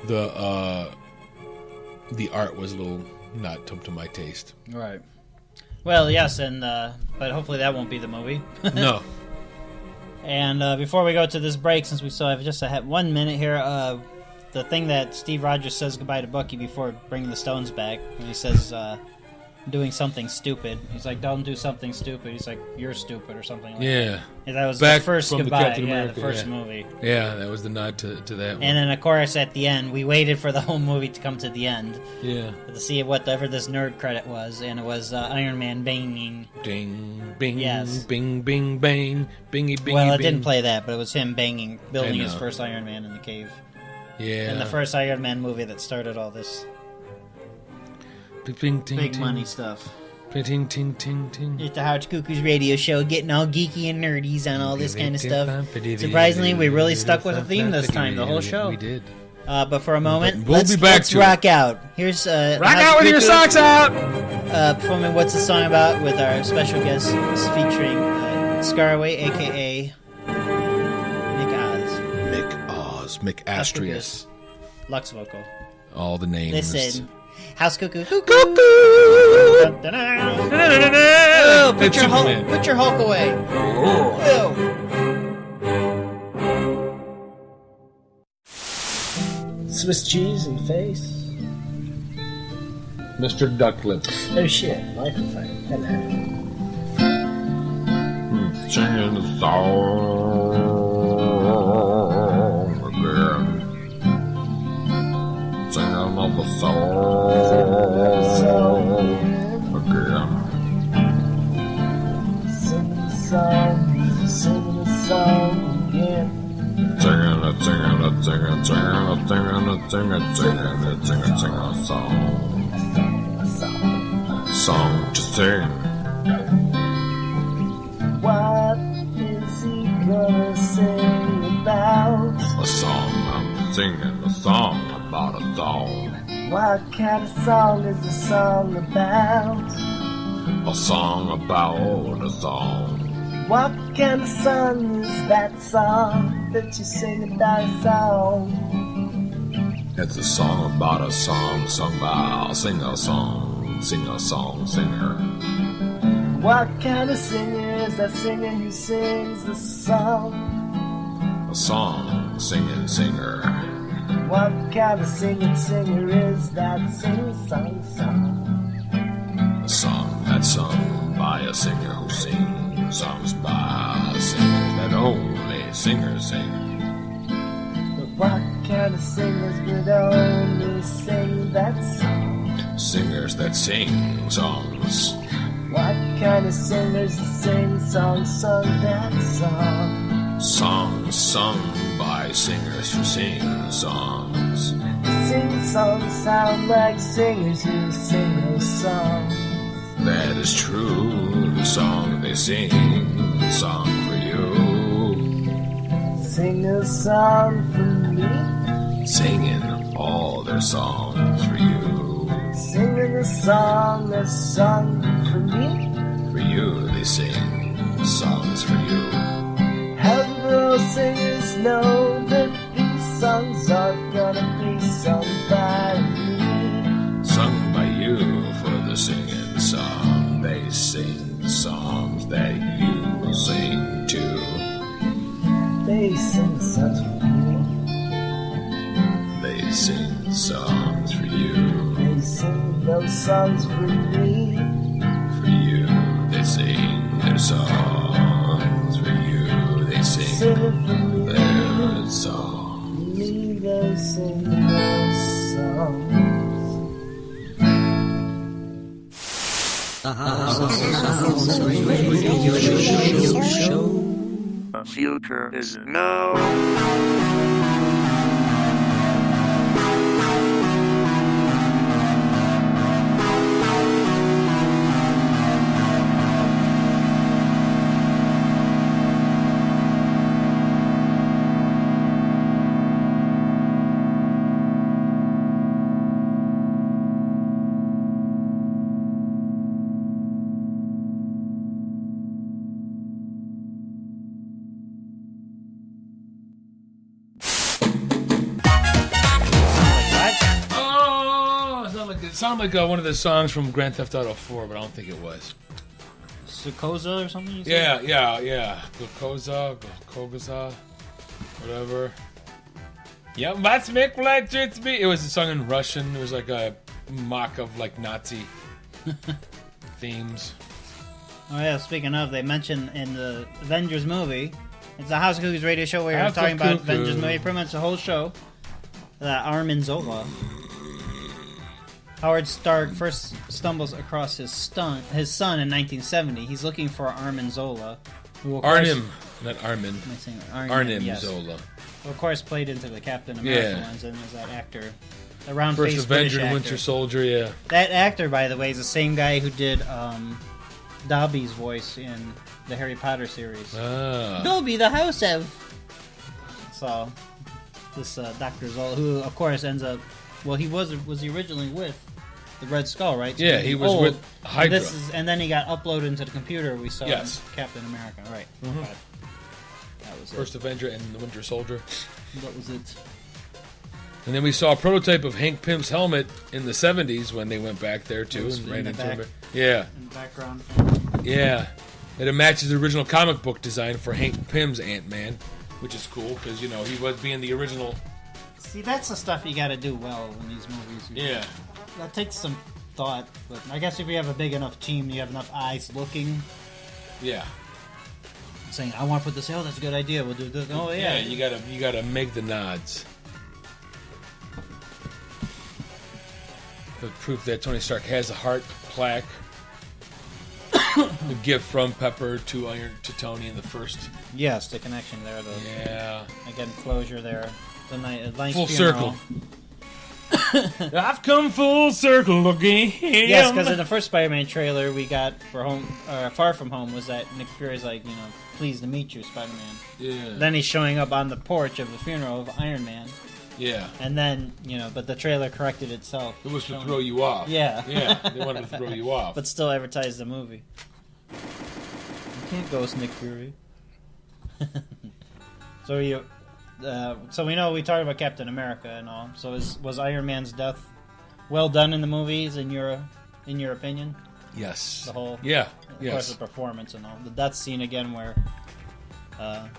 Speaker 2: the art was a little not to my taste.
Speaker 1: Right. Well, yes, and but hopefully that won't be the movie.
Speaker 2: No.
Speaker 1: And before we go to this break, since we still have just 1 minute here, the thing that Steve Rogers says goodbye to Bucky before bringing the Stones back, when he says doing something stupid. He's like, don't do something stupid. He's like, you're stupid or something like that. Yeah, that was
Speaker 2: back
Speaker 1: the first
Speaker 2: from
Speaker 1: goodbye.
Speaker 2: The
Speaker 1: first movie.
Speaker 2: Yeah, that was the nod to that one.
Speaker 1: And then, of course, at the end, we waited for the whole movie to come to the end.
Speaker 2: Yeah.
Speaker 1: To see whatever this nerd credit was, and it was Iron Man banging.
Speaker 2: Ding, bing,
Speaker 1: yes.
Speaker 2: Bing, bing, bang, bingy, bingy,
Speaker 1: well, it
Speaker 2: bing.
Speaker 1: didn't play that, but it was him banging, building his first Iron Man in the cave.
Speaker 2: Yeah.
Speaker 1: And the first Iron Man movie that started all this big money stuff.
Speaker 2: Ting, ting, ting, ting.
Speaker 1: It's the House of Cuckoos radio show, getting all geeky and nerdies on all this kind of stuff. Surprisingly, we really stuck with the theme this time, the whole show.
Speaker 2: We did.
Speaker 1: But for a moment,
Speaker 2: let's
Speaker 1: rock out. Here's
Speaker 2: rock out with your socks out.
Speaker 1: Performing "What's the Song About" with our special guest featuring Scaraway, aka
Speaker 2: Mick Astrius,
Speaker 1: Lux vocal.
Speaker 2: All the names.
Speaker 1: Listen. House Cuckoo.
Speaker 2: Cuckoo!
Speaker 1: Oh, put your Hulk away. Oh. Swiss cheese and face.
Speaker 2: Mr. Duck Lips.
Speaker 1: Oh shit, microphone. Hello.
Speaker 2: Singing the song again. Singing another song again.
Speaker 1: Singing the song again.
Speaker 2: Singing a song. Song to sing.
Speaker 1: What is he gonna sing about?
Speaker 2: A song, I'm singing a song about a song.
Speaker 1: What kind of song is the song about?
Speaker 2: A song about a song.
Speaker 1: What kind of song is that song that you sing about a song?
Speaker 2: It's a song about a song sung by a singer singer.
Speaker 1: What kind of singer is that singer who sings the song?
Speaker 2: A song singing singer.
Speaker 1: What kind of singing singer is that sing song?
Speaker 2: A song that's sung by a singer who sings songs by singers that only singers sing.
Speaker 1: But what kind of singers would only sing that song?
Speaker 2: Singers that sing songs.
Speaker 1: What kind of singers sing songs sung that song?
Speaker 2: Songs sung by singers who sing songs.
Speaker 1: Sing songs sound like singers who sing those songs.
Speaker 2: That is true, the song they sing, the song for you.
Speaker 1: Sing a song for me.
Speaker 2: Singing all their songs for you.
Speaker 1: Singing a song for me.
Speaker 2: For you.
Speaker 5: songs for you.
Speaker 2: They sing songs for you.
Speaker 5: They sing those songs for me.
Speaker 2: For you, they sing their songs. For you, they sing
Speaker 5: Sing it for me.
Speaker 2: their songs.
Speaker 5: Me, they sing those songs.
Speaker 6: The future is now.
Speaker 2: It sounded like one of the songs from Grand Theft Auto 4, but I don't think it was.
Speaker 1: Sukoza or something? You said?
Speaker 2: Yeah. Glucosa, whatever. Yeah, let's make legends be. It was a song in Russian. It was like a mock of like Nazi themes.
Speaker 1: Oh yeah, speaking of, they mentioned in the Avengers movie, it's the House of Cuckoos radio show where you're talking about Avengers movie, pretty much the whole show, that Armin Zola. Howard Stark first stumbles across his son in 1970. He's looking for Armin Zola. Who
Speaker 2: Arnim, not Armin.
Speaker 1: Am I saying
Speaker 2: Arnim
Speaker 1: yes.
Speaker 2: Zola.
Speaker 1: Who of course played into the Captain America ones and was that actor. The round
Speaker 2: First
Speaker 1: faced
Speaker 2: Avenger
Speaker 1: British
Speaker 2: and Winter
Speaker 1: actor.
Speaker 2: Soldier, yeah.
Speaker 1: That actor, by the way, is the same guy who did Dobby's voice in the Harry Potter series.
Speaker 2: Ah.
Speaker 1: Dobby, the house elf. So, this Dr. Zola, who of course ends up, well, he was he originally with the Red Skull, right? So
Speaker 2: yeah, he was with Hydra.
Speaker 1: And then he got uploaded into the computer. We saw
Speaker 2: Yes.
Speaker 1: in Captain America, right?
Speaker 2: Mm-hmm.
Speaker 1: Okay. That was
Speaker 2: First
Speaker 1: it.
Speaker 2: Avenger and the Winter Soldier.
Speaker 1: What was it?
Speaker 2: And then we saw a prototype of Hank Pym's helmet in the 70s when they went back there too
Speaker 1: was
Speaker 2: and
Speaker 1: in
Speaker 2: ran
Speaker 1: the
Speaker 2: into
Speaker 1: back.
Speaker 2: him. Yeah,
Speaker 1: In the background.
Speaker 2: yeah. And it matches the original comic book design for Hank Pym's Ant-Man, which is cool because you know he was being the original.
Speaker 1: See, that's the stuff you got to do well in these movies.
Speaker 2: Yeah.
Speaker 1: That takes some thought, but I guess if you have a big enough team, you have enough eyes looking,
Speaker 2: Yeah.
Speaker 1: saying, "I want to put this. Oh, that's a good idea. We'll do this." Oh
Speaker 2: Yeah,
Speaker 1: yeah.
Speaker 2: you gotta make the nods. The proof that Tony Stark has a heart plaque. A gift from Pepper to Tony in the first.
Speaker 1: Yes, the connection there.
Speaker 2: Yeah.
Speaker 1: Again, closure there. The nice
Speaker 2: Full
Speaker 1: funeral.
Speaker 2: circle. I've come full circle again.
Speaker 1: Yes, because in the first Spider-Man trailer we got for Far From Home was that Nick Fury's like, pleased to meet you, Spider-Man.
Speaker 2: Yeah.
Speaker 1: Then he's showing up on the porch of the funeral of Iron Man.
Speaker 2: Yeah.
Speaker 1: And then, but the trailer corrected itself.
Speaker 2: It was to throw you off.
Speaker 1: Yeah.
Speaker 2: Yeah, they wanted to throw you off.
Speaker 1: But still advertised the movie. You can't ghost Nick Fury. So we know we talked about Captain America and all. So was Iron Man's death well done in the movies in your opinion?
Speaker 2: Yes.
Speaker 1: The whole
Speaker 2: Yeah.
Speaker 1: Of course, the performance and all. The death scene again where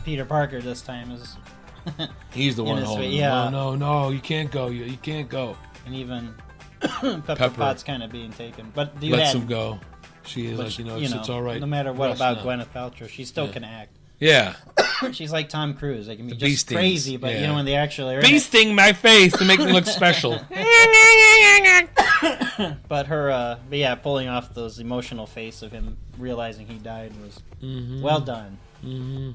Speaker 1: Peter Parker this time is
Speaker 2: He's the one holding him.
Speaker 1: yeah.
Speaker 2: No, you can't go. You can't go.
Speaker 1: and even Pepper Potts kind of being taken. But you
Speaker 2: Lets
Speaker 1: had
Speaker 2: him go. She is like, it's all right.
Speaker 1: No matter what
Speaker 2: Rest
Speaker 1: about
Speaker 2: now.
Speaker 1: Gwyneth Paltrow, she still can act.
Speaker 2: Yeah.
Speaker 1: She's like Tom Cruise. They can be
Speaker 2: The
Speaker 1: just
Speaker 2: bee stings,
Speaker 1: crazy, but
Speaker 2: yeah.
Speaker 1: when they actually are
Speaker 2: Bee sting my face to make me look special.
Speaker 1: But her, pulling off those emotional face of him realizing he died was well done.
Speaker 2: Mm-hmm.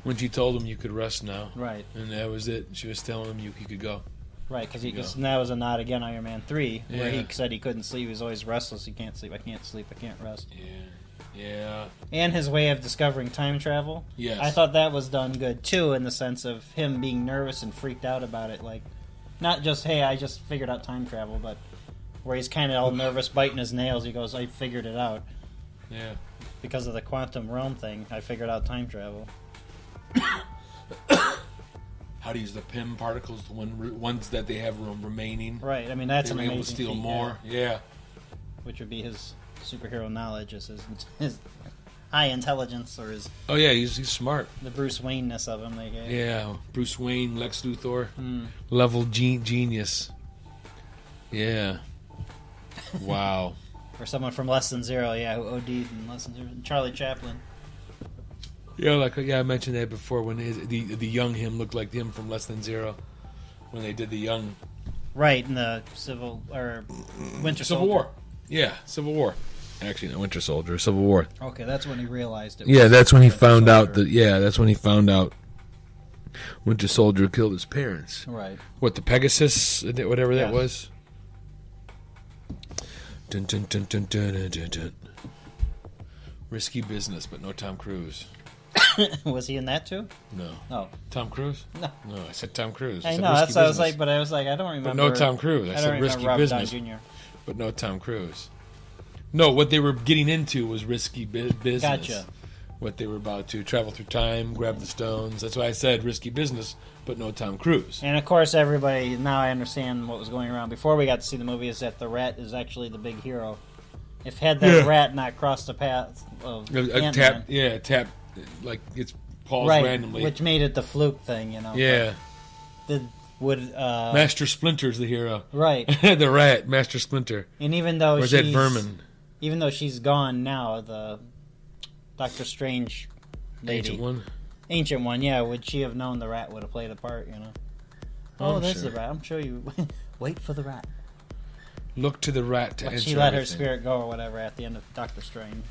Speaker 2: When she told him you could rest now.
Speaker 1: Right.
Speaker 2: And that was it. She was telling him he could go.
Speaker 1: Right, because that was a nod again, Iron Man 3, where
Speaker 2: Yeah.
Speaker 1: he said he couldn't sleep. He was always restless. He can't sleep. I can't sleep. I can't rest.
Speaker 2: Yeah.
Speaker 1: And his way of discovering time travel.
Speaker 2: Yes.
Speaker 1: I thought that was done good, too, in the sense of him being nervous and freaked out about it. Like, not just, hey, I just figured out time travel, but where he's kind of all nervous, biting his nails. He goes, I figured it out.
Speaker 2: Yeah.
Speaker 1: Because of the quantum realm thing, I figured out time travel.
Speaker 2: How to use the PIM particles, the ones that they have remaining.
Speaker 1: Right, I mean, that's an
Speaker 2: They were
Speaker 1: amazing
Speaker 2: able to steal
Speaker 1: feat,
Speaker 2: more. Yeah.
Speaker 1: Which would be his superhero knowledge, is his high intelligence, or his
Speaker 2: Oh yeah, he's smart.
Speaker 1: the Bruce Wayne-ness of him they gave.
Speaker 2: Yeah, Bruce Wayne, Lex Luthor, level genius. Yeah. Wow.
Speaker 1: Or someone from Less Than Zero, who OD'd in Less Than Zero. Charlie Chaplin.
Speaker 2: Yeah, I mentioned that before when the young him looked like him from Less Than Zero. When they did the young.
Speaker 1: Right, in the Winter
Speaker 2: Civil
Speaker 1: Soldier.
Speaker 2: War. Yeah, Civil War. Actually, no, Winter Soldier, Civil War.
Speaker 1: Okay, that's when he realized it.
Speaker 2: Yeah, that's when he found out that. Yeah, that's when he found out Winter Soldier killed his parents.
Speaker 1: Right.
Speaker 2: What, the Pegasus, whatever that was. Dun, dun, dun, dun, dun, dun, dun, dun. Risky Business, but no Tom Cruise.
Speaker 1: Was he in that too?
Speaker 2: No.
Speaker 1: Oh.
Speaker 2: Tom Cruise?
Speaker 1: No.
Speaker 2: No, I said Tom Cruise.
Speaker 1: I
Speaker 2: said
Speaker 1: know,
Speaker 2: Risky
Speaker 1: that's what I was
Speaker 2: Business.
Speaker 1: like, but I was like, I don't remember.
Speaker 2: But no Tom Cruise. I
Speaker 1: don't
Speaker 2: said
Speaker 1: remember
Speaker 2: Risky
Speaker 1: Robert
Speaker 2: Business,
Speaker 1: Downey Jr.
Speaker 2: but no Tom Cruise. No, what they were getting into was risky business.
Speaker 1: Gotcha.
Speaker 2: What they were about to travel through time, grab the stones. That's why I said risky business, but no Tom Cruise.
Speaker 1: And of course, everybody, now I understand what was going around before we got to see the movie, is that the rat is actually the big hero. If had that rat not crossed the path of Ant-Man,
Speaker 2: tap, like it's paused
Speaker 1: right,
Speaker 2: randomly.
Speaker 1: which made it the fluke thing, you know.
Speaker 2: Yeah.
Speaker 1: Master
Speaker 2: Splinter's the hero.
Speaker 1: Right.
Speaker 2: The rat, Master Splinter.
Speaker 1: And even though
Speaker 2: or that Vermin?
Speaker 1: Even though she's gone now, the Doctor Strange lady. Ancient one, yeah. Would she have known the rat would have played a part, you know? Oh, there's the rat. I'm sure you... Wait for the rat.
Speaker 2: Look to the rat to enter
Speaker 1: she let
Speaker 2: everything.
Speaker 1: her spirit go or whatever at the end of Doctor Strange.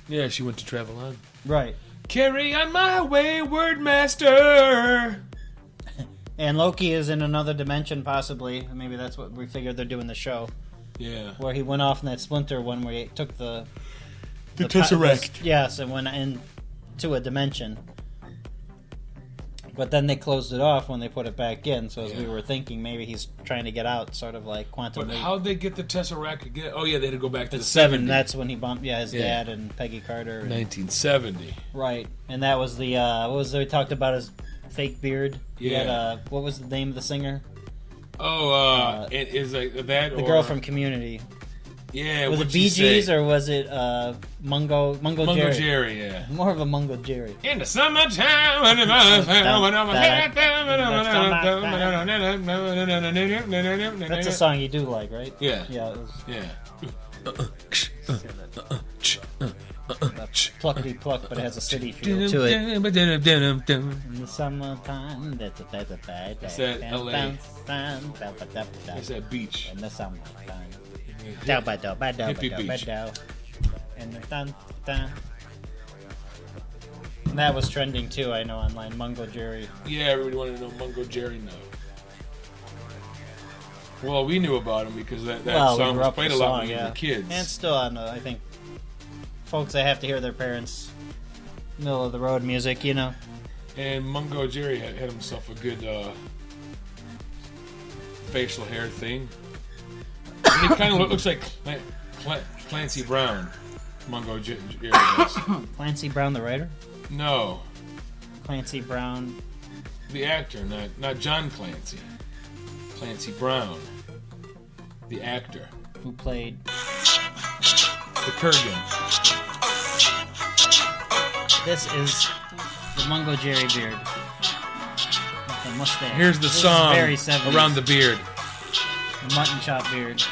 Speaker 2: Yeah, she went to travel on.
Speaker 1: Right.
Speaker 2: Carry on my wayward master.
Speaker 1: And Loki is in another dimension, possibly. Maybe that's what we figured they're doing the show.
Speaker 2: Yeah.
Speaker 1: Where he went off in that Splinter one where he took the
Speaker 2: Tesseract.
Speaker 1: Yes, and went into a dimension. But then they closed it off when they put it back in, so as we were thinking, maybe he's trying to get out, sort of like Quantum Leap.
Speaker 2: How'd they get the Tesseract again? Oh, yeah, they had to go back to the
Speaker 1: 70s. That's when he bumped, his dad and Peggy Carter.
Speaker 2: 1970.
Speaker 1: Right, and that was the, what was it we talked about, his fake beard?
Speaker 2: Yeah.
Speaker 1: He had, what was the name of the singer?
Speaker 2: Oh, it is like that,
Speaker 1: the girl from Community.
Speaker 2: Yeah,
Speaker 1: was it Bee Gees or was it Mungo
Speaker 2: Jerry? Yeah,
Speaker 1: more of a Mungo Jerry.
Speaker 2: In the summertime,
Speaker 1: that's a song you do like, right?
Speaker 2: Yeah,
Speaker 1: yeah. Pluckety pluck, but it has a city feel to it. In the summertime, that's
Speaker 2: that LA. It's that beach.
Speaker 1: In the summertime.
Speaker 2: Hippie beach.
Speaker 1: And that was trending too, I know, online. Mungo Jerry.
Speaker 2: Yeah, everybody wanted to know Mungo Jerry now. Well, we knew about him because that song was played a lot when we were kids.
Speaker 1: And it's still on, I think, folks that have to hear their parents' middle of the road music, you know.
Speaker 2: And Mungo Jerry had himself a good facial hair thing. He kind of looks like Clancy Brown. Mungo Jerry does.
Speaker 1: Clancy Brown, the writer?
Speaker 2: No.
Speaker 1: Clancy Brown,
Speaker 2: the actor, not John Clancy. Clancy Brown, the actor
Speaker 1: who played
Speaker 2: the Kurgan.
Speaker 1: This is the Mungo Jerry beard. The mustache.
Speaker 2: Here's the song around the beard.
Speaker 1: The mutton chop beard.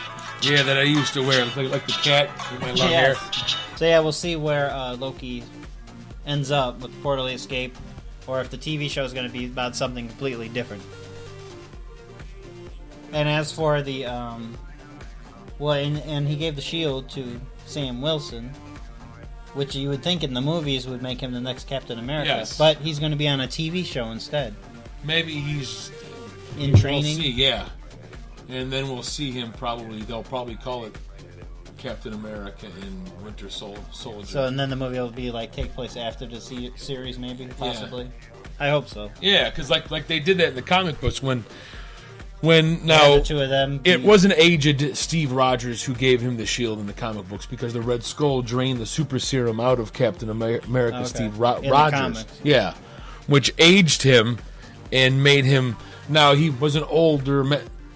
Speaker 2: Yeah, that I used to wear, like the cat with my long hair.
Speaker 1: So yeah, we'll see where Loki ends up with Portal Escape, or if the TV show is going to be about something completely different. And as for the, and he gave the shield to Sam Wilson, which you would think in the movies would make him the next Captain America.
Speaker 2: Yes.
Speaker 1: But he's going to be on a TV show instead.
Speaker 2: Maybe he's
Speaker 1: in training.
Speaker 2: We'll see, yeah. And then we'll see him they'll probably call it Captain America and Winter Soldier. So,
Speaker 1: and then the movie will be take place after the series, maybe, possibly. Yeah. I hope so.
Speaker 2: Yeah, because like they did that in the comic books when now
Speaker 1: the two of them.
Speaker 2: It wasn't aged Steve Rogers who gave him the shield in the comic books because the Red Skull drained the super serum out of Captain America. Steve Rogers. Yeah, which aged him and made him. Now he was an older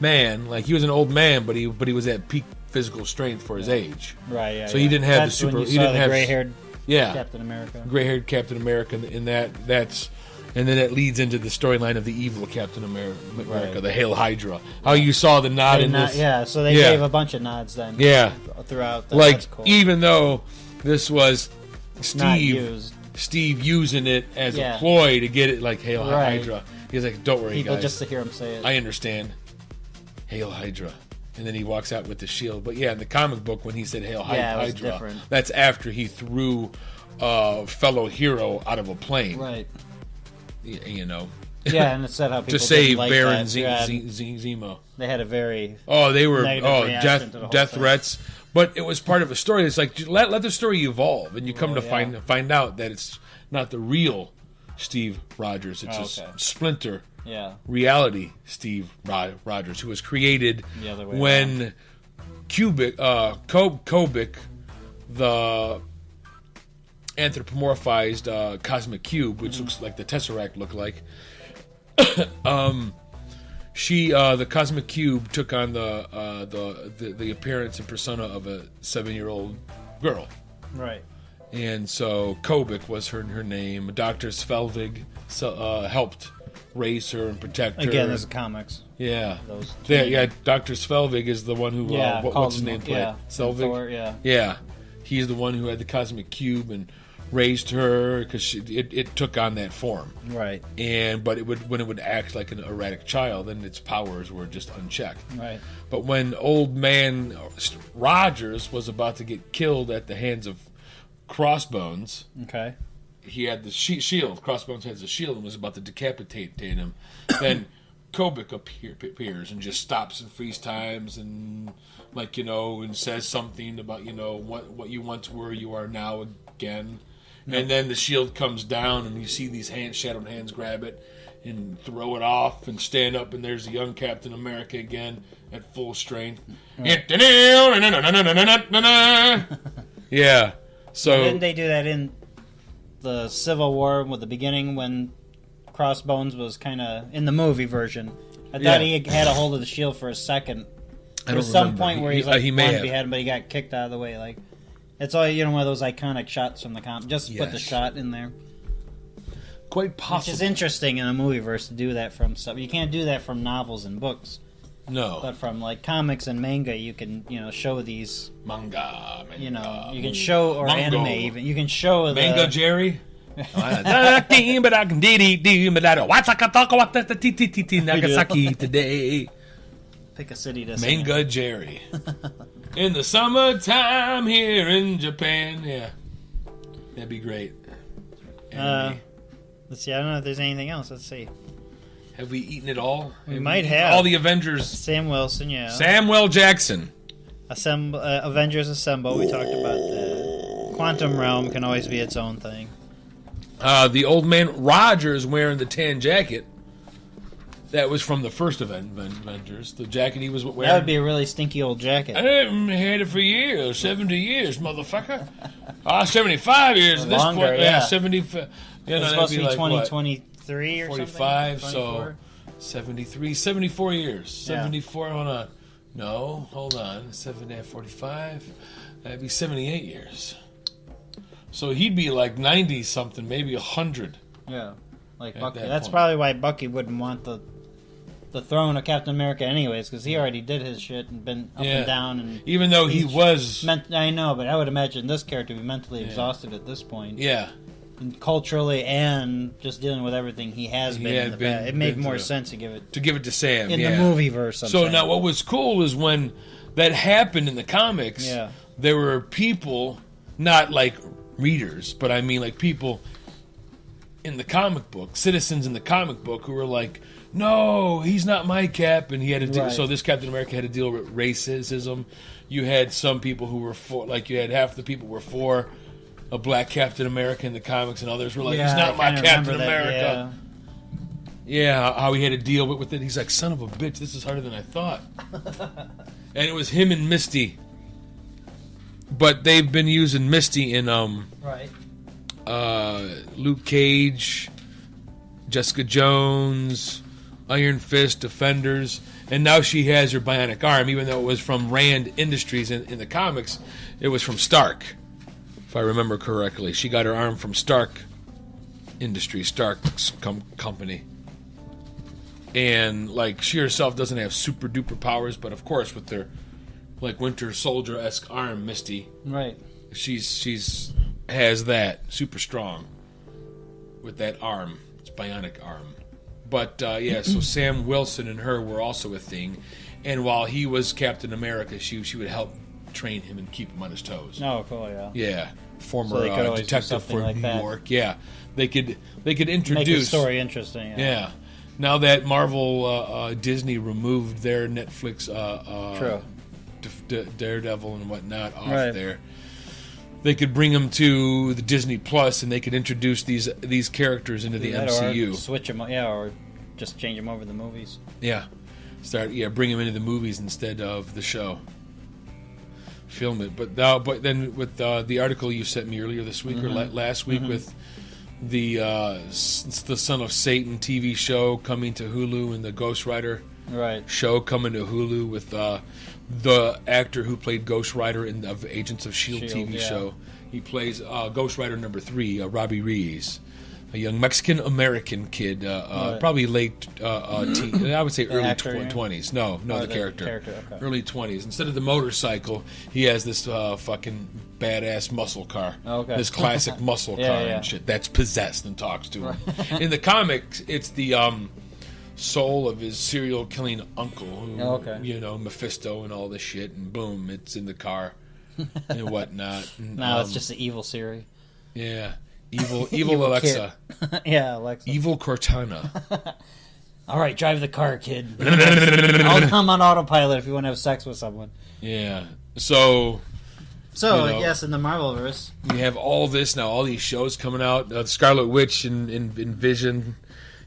Speaker 2: man, he was an old man, but he was at peak physical strength for his age.
Speaker 1: Right. Yeah.
Speaker 2: So he didn't have the super. He didn't have
Speaker 1: gray-haired.
Speaker 2: Yeah,
Speaker 1: Captain America.
Speaker 2: Gray-haired Captain America, and that's. And then it leads into the storyline of the evil Captain America, the Hail Hydra. How you saw the nod in this.
Speaker 1: Yeah, so they gave a bunch of nods then.
Speaker 2: Yeah.
Speaker 1: Throughout.
Speaker 2: Like,
Speaker 1: cool.
Speaker 2: even though this was
Speaker 1: Steve
Speaker 2: using it as a ploy to get it like Hail Hydra. He's like, don't worry,
Speaker 1: People
Speaker 2: guys.
Speaker 1: just to hear him say it.
Speaker 2: I understand. Hail Hydra. And then he walks out with the shield. But yeah, in the comic book, when he said Hail Hydra, that's after he threw a fellow hero out of a plane.
Speaker 1: Right.
Speaker 2: You know.
Speaker 1: Yeah, and it said how people
Speaker 2: to save
Speaker 1: like
Speaker 2: Baron
Speaker 1: Zemo. They had a very
Speaker 2: they were death
Speaker 1: thing.
Speaker 2: threats, but it was part of a story. It's like let the story evolve, and you come to find out that it's not the real Steve Rogers. It's a splinter reality Steve Rogers, who was created when Kobik, the anthropomorphized cosmic cube, which looks like the Tesseract looked like. The cosmic cube took on the appearance and persona of a 7-year-old girl.
Speaker 1: Right.
Speaker 2: And so Kobik was her name. Dr. Svelvig helped raise her and protect her.
Speaker 1: Again, there's comics.
Speaker 2: Yeah. Dr. Svelvig is the one who what's his name played? Selvig.
Speaker 1: Thor,
Speaker 2: yeah. He's the one who had the cosmic cube and raised her because it took on that form,
Speaker 1: right?
Speaker 2: But when it would act like an erratic child, then its powers were just unchecked,
Speaker 1: right?
Speaker 2: But when old man Rogers was about to get killed at the hands of Crossbones, he had the shield. Crossbones has the shield and was about to decapitate him. Then Kobik appears and just stops and freeze times and and says something about what you once were, you are now again. And then the shield comes down, and you see these shadowed hands grab it and throw it off and stand up, and there's the young Captain America again at full strength. Yeah. So
Speaker 1: didn't they do that in the Civil War with the beginning when Crossbones was kind of in the movie version? I thought he had a hold of the shield for a second. There was some point where he's he wanted behead him, but he got kicked out of the way. Like, it's all one of those iconic shots from the comic. Just put the shot in there.
Speaker 2: Quite possible.
Speaker 1: Which is interesting in a movie verse to do that from stuff. You can't do that from novels and books.
Speaker 2: No.
Speaker 1: But from comics and manga, you can show these
Speaker 2: manga.
Speaker 1: You can show or
Speaker 2: Mango.
Speaker 1: anime even. You can show the
Speaker 2: Manga Jerry. Nagasaki today.
Speaker 1: Pick a city to
Speaker 2: Manga Jerry. In the summertime here in Japan. Yeah. That'd be great.
Speaker 1: Let's see. I don't know if there's anything else. Let's see.
Speaker 2: Have we eaten it all?
Speaker 1: We might have.
Speaker 2: All the Avengers.
Speaker 1: Sam Wilson, yeah.
Speaker 2: Samuel Jackson.
Speaker 1: Avengers Assemble. We talked about that. Quantum Realm can always be its own thing.
Speaker 2: The old man Rogers wearing the tan jacket. That was from the first Avengers. The jacket he was wearing.
Speaker 1: That would be a really stinky old jacket.
Speaker 2: I haven't had it for years. 70 years, motherfucker. 75 years at this
Speaker 1: Longer,
Speaker 2: point.
Speaker 1: yeah.
Speaker 2: 75.
Speaker 1: It's supposed to be 2023 or
Speaker 2: 45,
Speaker 1: something?
Speaker 2: 45, so 73, 74 years.
Speaker 1: Yeah.
Speaker 2: 74 on a... No, hold on. 45. That'd be 78 years. So he'd be like 90-something, maybe 100.
Speaker 1: Yeah. Like Bucky. That's probably why Bucky wouldn't want the throne of Captain America anyways, because he already did his shit and been up and down. And
Speaker 2: even though he was...
Speaker 1: I know, but I would imagine this character would be mentally exhausted at this point.
Speaker 2: Yeah.
Speaker 1: And culturally and just dealing with everything he has been in the past. It made more sense to give it
Speaker 2: to Sam
Speaker 1: in the movie verse.
Speaker 2: So now what was cool was when that happened in the comics, there were people, not like readers, but I mean like people in the comic book, citizens in the comic book who were like, no, he's not my Cap, and he had to deal, so this Captain America had to deal with racism. You had some people who were for, like you had half the people were for a black Captain America in the comics, and others were like, he's not my Captain America. Yeah, how he had to deal with it. He's like, son of a bitch, this is harder than I thought. And it was him and Misty. But they've been using Misty in Luke Cage, Jessica Jones, Iron Fist, Defenders, and now she has her bionic arm, even though it was from Rand Industries in the comics, it was from Stark. if I remember correctly. She got her arm from Stark's company. And, like, she herself doesn't have super duper powers, but of course with their, like, Winter Soldier-esque arm, Misty.
Speaker 1: Right.
Speaker 2: She's has that super strong with that arm. It's bionic arm. But yeah, so Sam Wilson and her were also a thing, and while he was Captain America, she would help train him and keep him on his toes.
Speaker 1: Oh, cool, yeah.
Speaker 2: Yeah, former
Speaker 1: So they could always do
Speaker 2: detective
Speaker 1: something
Speaker 2: for
Speaker 1: like
Speaker 2: New
Speaker 1: that.
Speaker 2: York. Yeah, they could introduce
Speaker 1: Make the story interesting.
Speaker 2: Yeah. Now that Marvel Disney removed their Netflix
Speaker 1: True.
Speaker 2: Daredevil and whatnot off
Speaker 1: Right.
Speaker 2: there, they could bring them to the Disney Plus, and they could introduce these characters into the MCU.
Speaker 1: Or switch them, or just change them over the movies.
Speaker 2: Yeah, bring them into the movies instead of the show. Film it, but then with the article you sent me earlier this week or last week with the Son of Satan TV show coming to Hulu and the Ghost Rider show coming to Hulu with the actor who played Ghost Rider in the Agents of S.H.I.E.L.D. TV show. He plays Ghost Rider number 3, Robbie Reyes, a young Mexican-American kid, probably late teen, I would say early 20s. No, the character.
Speaker 1: Okay.
Speaker 2: Early 20s. Instead of the motorcycle, he has this fucking badass muscle car.
Speaker 1: Okay.
Speaker 2: This classic muscle car and shit that's possessed and talks to him. In the comics, it's the soul of his serial killing uncle, who, Mephisto and all this shit, and boom, it's in the car and whatnot. And,
Speaker 1: no, it's just the evil Siri.
Speaker 2: Yeah. Evil Alexa.
Speaker 1: Yeah, Alexa.
Speaker 2: Evil Cortana.
Speaker 1: All right, drive the car, kid. I'll come on autopilot if you want to have sex with someone.
Speaker 2: Yeah. So
Speaker 1: I guess in the Marvelverse,
Speaker 2: you have all this now, all these shows coming out. The Scarlet Witch in Vision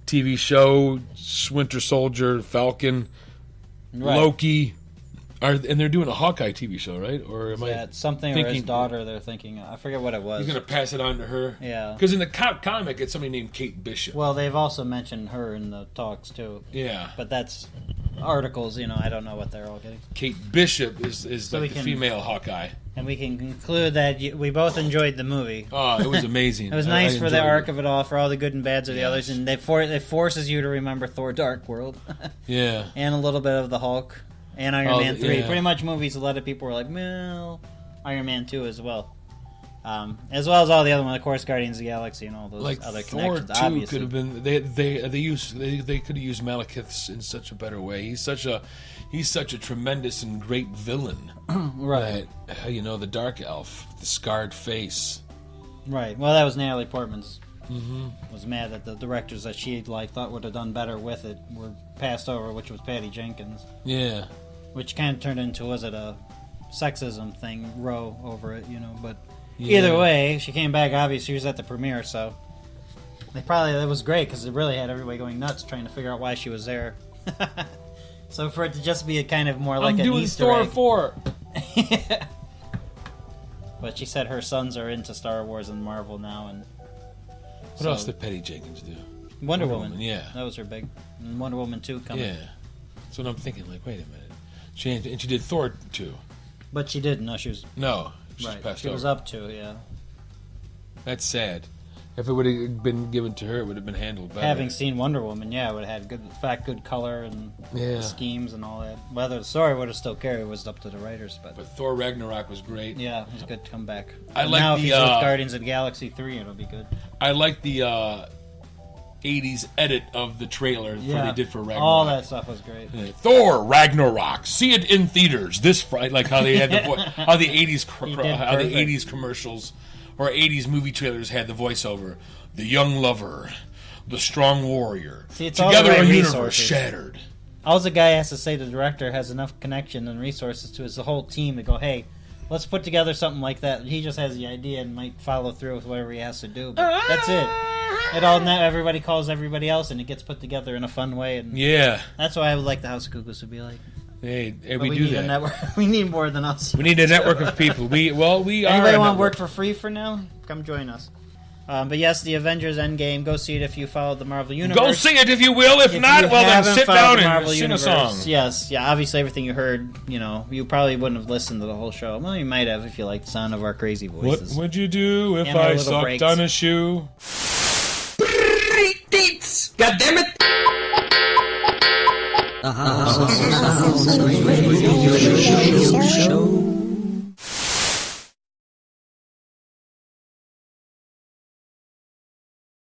Speaker 2: TV show, Winter Soldier, Falcon, Loki. And they're doing a Hawkeye TV show, right? Or am I
Speaker 1: something
Speaker 2: thinking,
Speaker 1: or his daughter? They're thinking. I forget what it was.
Speaker 2: He's going to pass it on to her.
Speaker 1: Yeah.
Speaker 2: Because in the comic, it's somebody named Kate Bishop.
Speaker 1: Well, they've also mentioned her in the talks too.
Speaker 2: Yeah.
Speaker 1: But that's articles. I don't know what they're all getting.
Speaker 2: Kate Bishop is like the female Hawkeye.
Speaker 1: And we can conclude that we both enjoyed the movie.
Speaker 2: Oh, it was amazing.
Speaker 1: It was nice for the arc of it all, for all the good and bads of the others, and it forces you to remember Thor: Dark World.
Speaker 2: Yeah.
Speaker 1: And a little bit of the Hulk. And Iron Man 3.
Speaker 2: Yeah.
Speaker 1: Pretty much movies a lot of people were like, well, Iron Man 2 as well. As well as all the other ones, of course, Guardians of the Galaxy and all those other
Speaker 2: Thor
Speaker 1: connections,
Speaker 2: 2
Speaker 1: obviously.
Speaker 2: could have been they could have used Malekith in such a better way. He's such a tremendous and great villain.
Speaker 1: Right.
Speaker 2: That, the Dark Elf, the scarred face.
Speaker 1: Right. Well, that was Natalie Portman's. Was mad that the directors that she thought would have done better with it were passed over, which was Patty Jenkins.
Speaker 2: Yeah.
Speaker 1: Which kind of turned into, was it a sexism thing, row over it, but either way, she came back, obviously she was at the premiere, so it was great because it really had everybody going nuts trying to figure out why she was there. So for it to just be a kind of more like an Easter egg.
Speaker 2: Thor 4.
Speaker 1: But she said her sons are into Star Wars and Marvel now, and
Speaker 2: what else did Patty Jenkins do?
Speaker 1: Wonder Woman.
Speaker 2: Yeah.
Speaker 1: That was her big. And Wonder Woman 2 coming.
Speaker 2: Yeah. That's what I'm thinking, like, wait a minute. She did Thor 2.
Speaker 1: But she didn't. No, she was...
Speaker 2: No. She
Speaker 1: was up to, yeah.
Speaker 2: That's sad. If it would have been given to her, it would have been handled better.
Speaker 1: Having seen Wonder Woman, it would have had good color and the schemes and all that. Whether the story would have still carried was up to the writers, but
Speaker 2: Thor Ragnarok was great.
Speaker 1: Yeah, it was a good comeback.
Speaker 2: Now
Speaker 1: if he's with Guardians of the Galaxy 3, it'll be good.
Speaker 2: I like the 80s edit of the trailer they did for Ragnarok.
Speaker 1: All that stuff was great.
Speaker 2: Thor Ragnarok. See it in theaters this Friday. Like how they had how the 80s commercials or 80s movie trailers had the voiceover. The young lover, the strong warrior.
Speaker 1: See, it's
Speaker 2: together
Speaker 1: all the right
Speaker 2: a universe
Speaker 1: resources.
Speaker 2: Shattered.
Speaker 1: All the guy has to say to the director has enough connection and resources to his whole team to go, hey, let's put together something like that. He just has the idea and might follow through with whatever he has to do. But that's it. Everybody calls everybody else, and it gets put together in a fun way. And that's why I would like the House of Cuckoos to be like.
Speaker 2: Hey,
Speaker 1: we
Speaker 2: do
Speaker 1: need
Speaker 2: that.
Speaker 1: A network. We need more than us.
Speaker 2: We need a network of people. We
Speaker 1: Anybody want to work for free for now? Come join us. But yes, the Avengers Endgame. Go see it if you follow the Marvel Universe.
Speaker 2: Go see it if you will. If not, well then sit down and sing a song.
Speaker 1: Yes, yeah. Obviously, everything you heard, you probably wouldn't have listened to the whole show. Well, you might have if you liked the sound of our crazy voices.
Speaker 2: What would you do if I sucked on a shoe?
Speaker 7: God damn it!
Speaker 5: Show.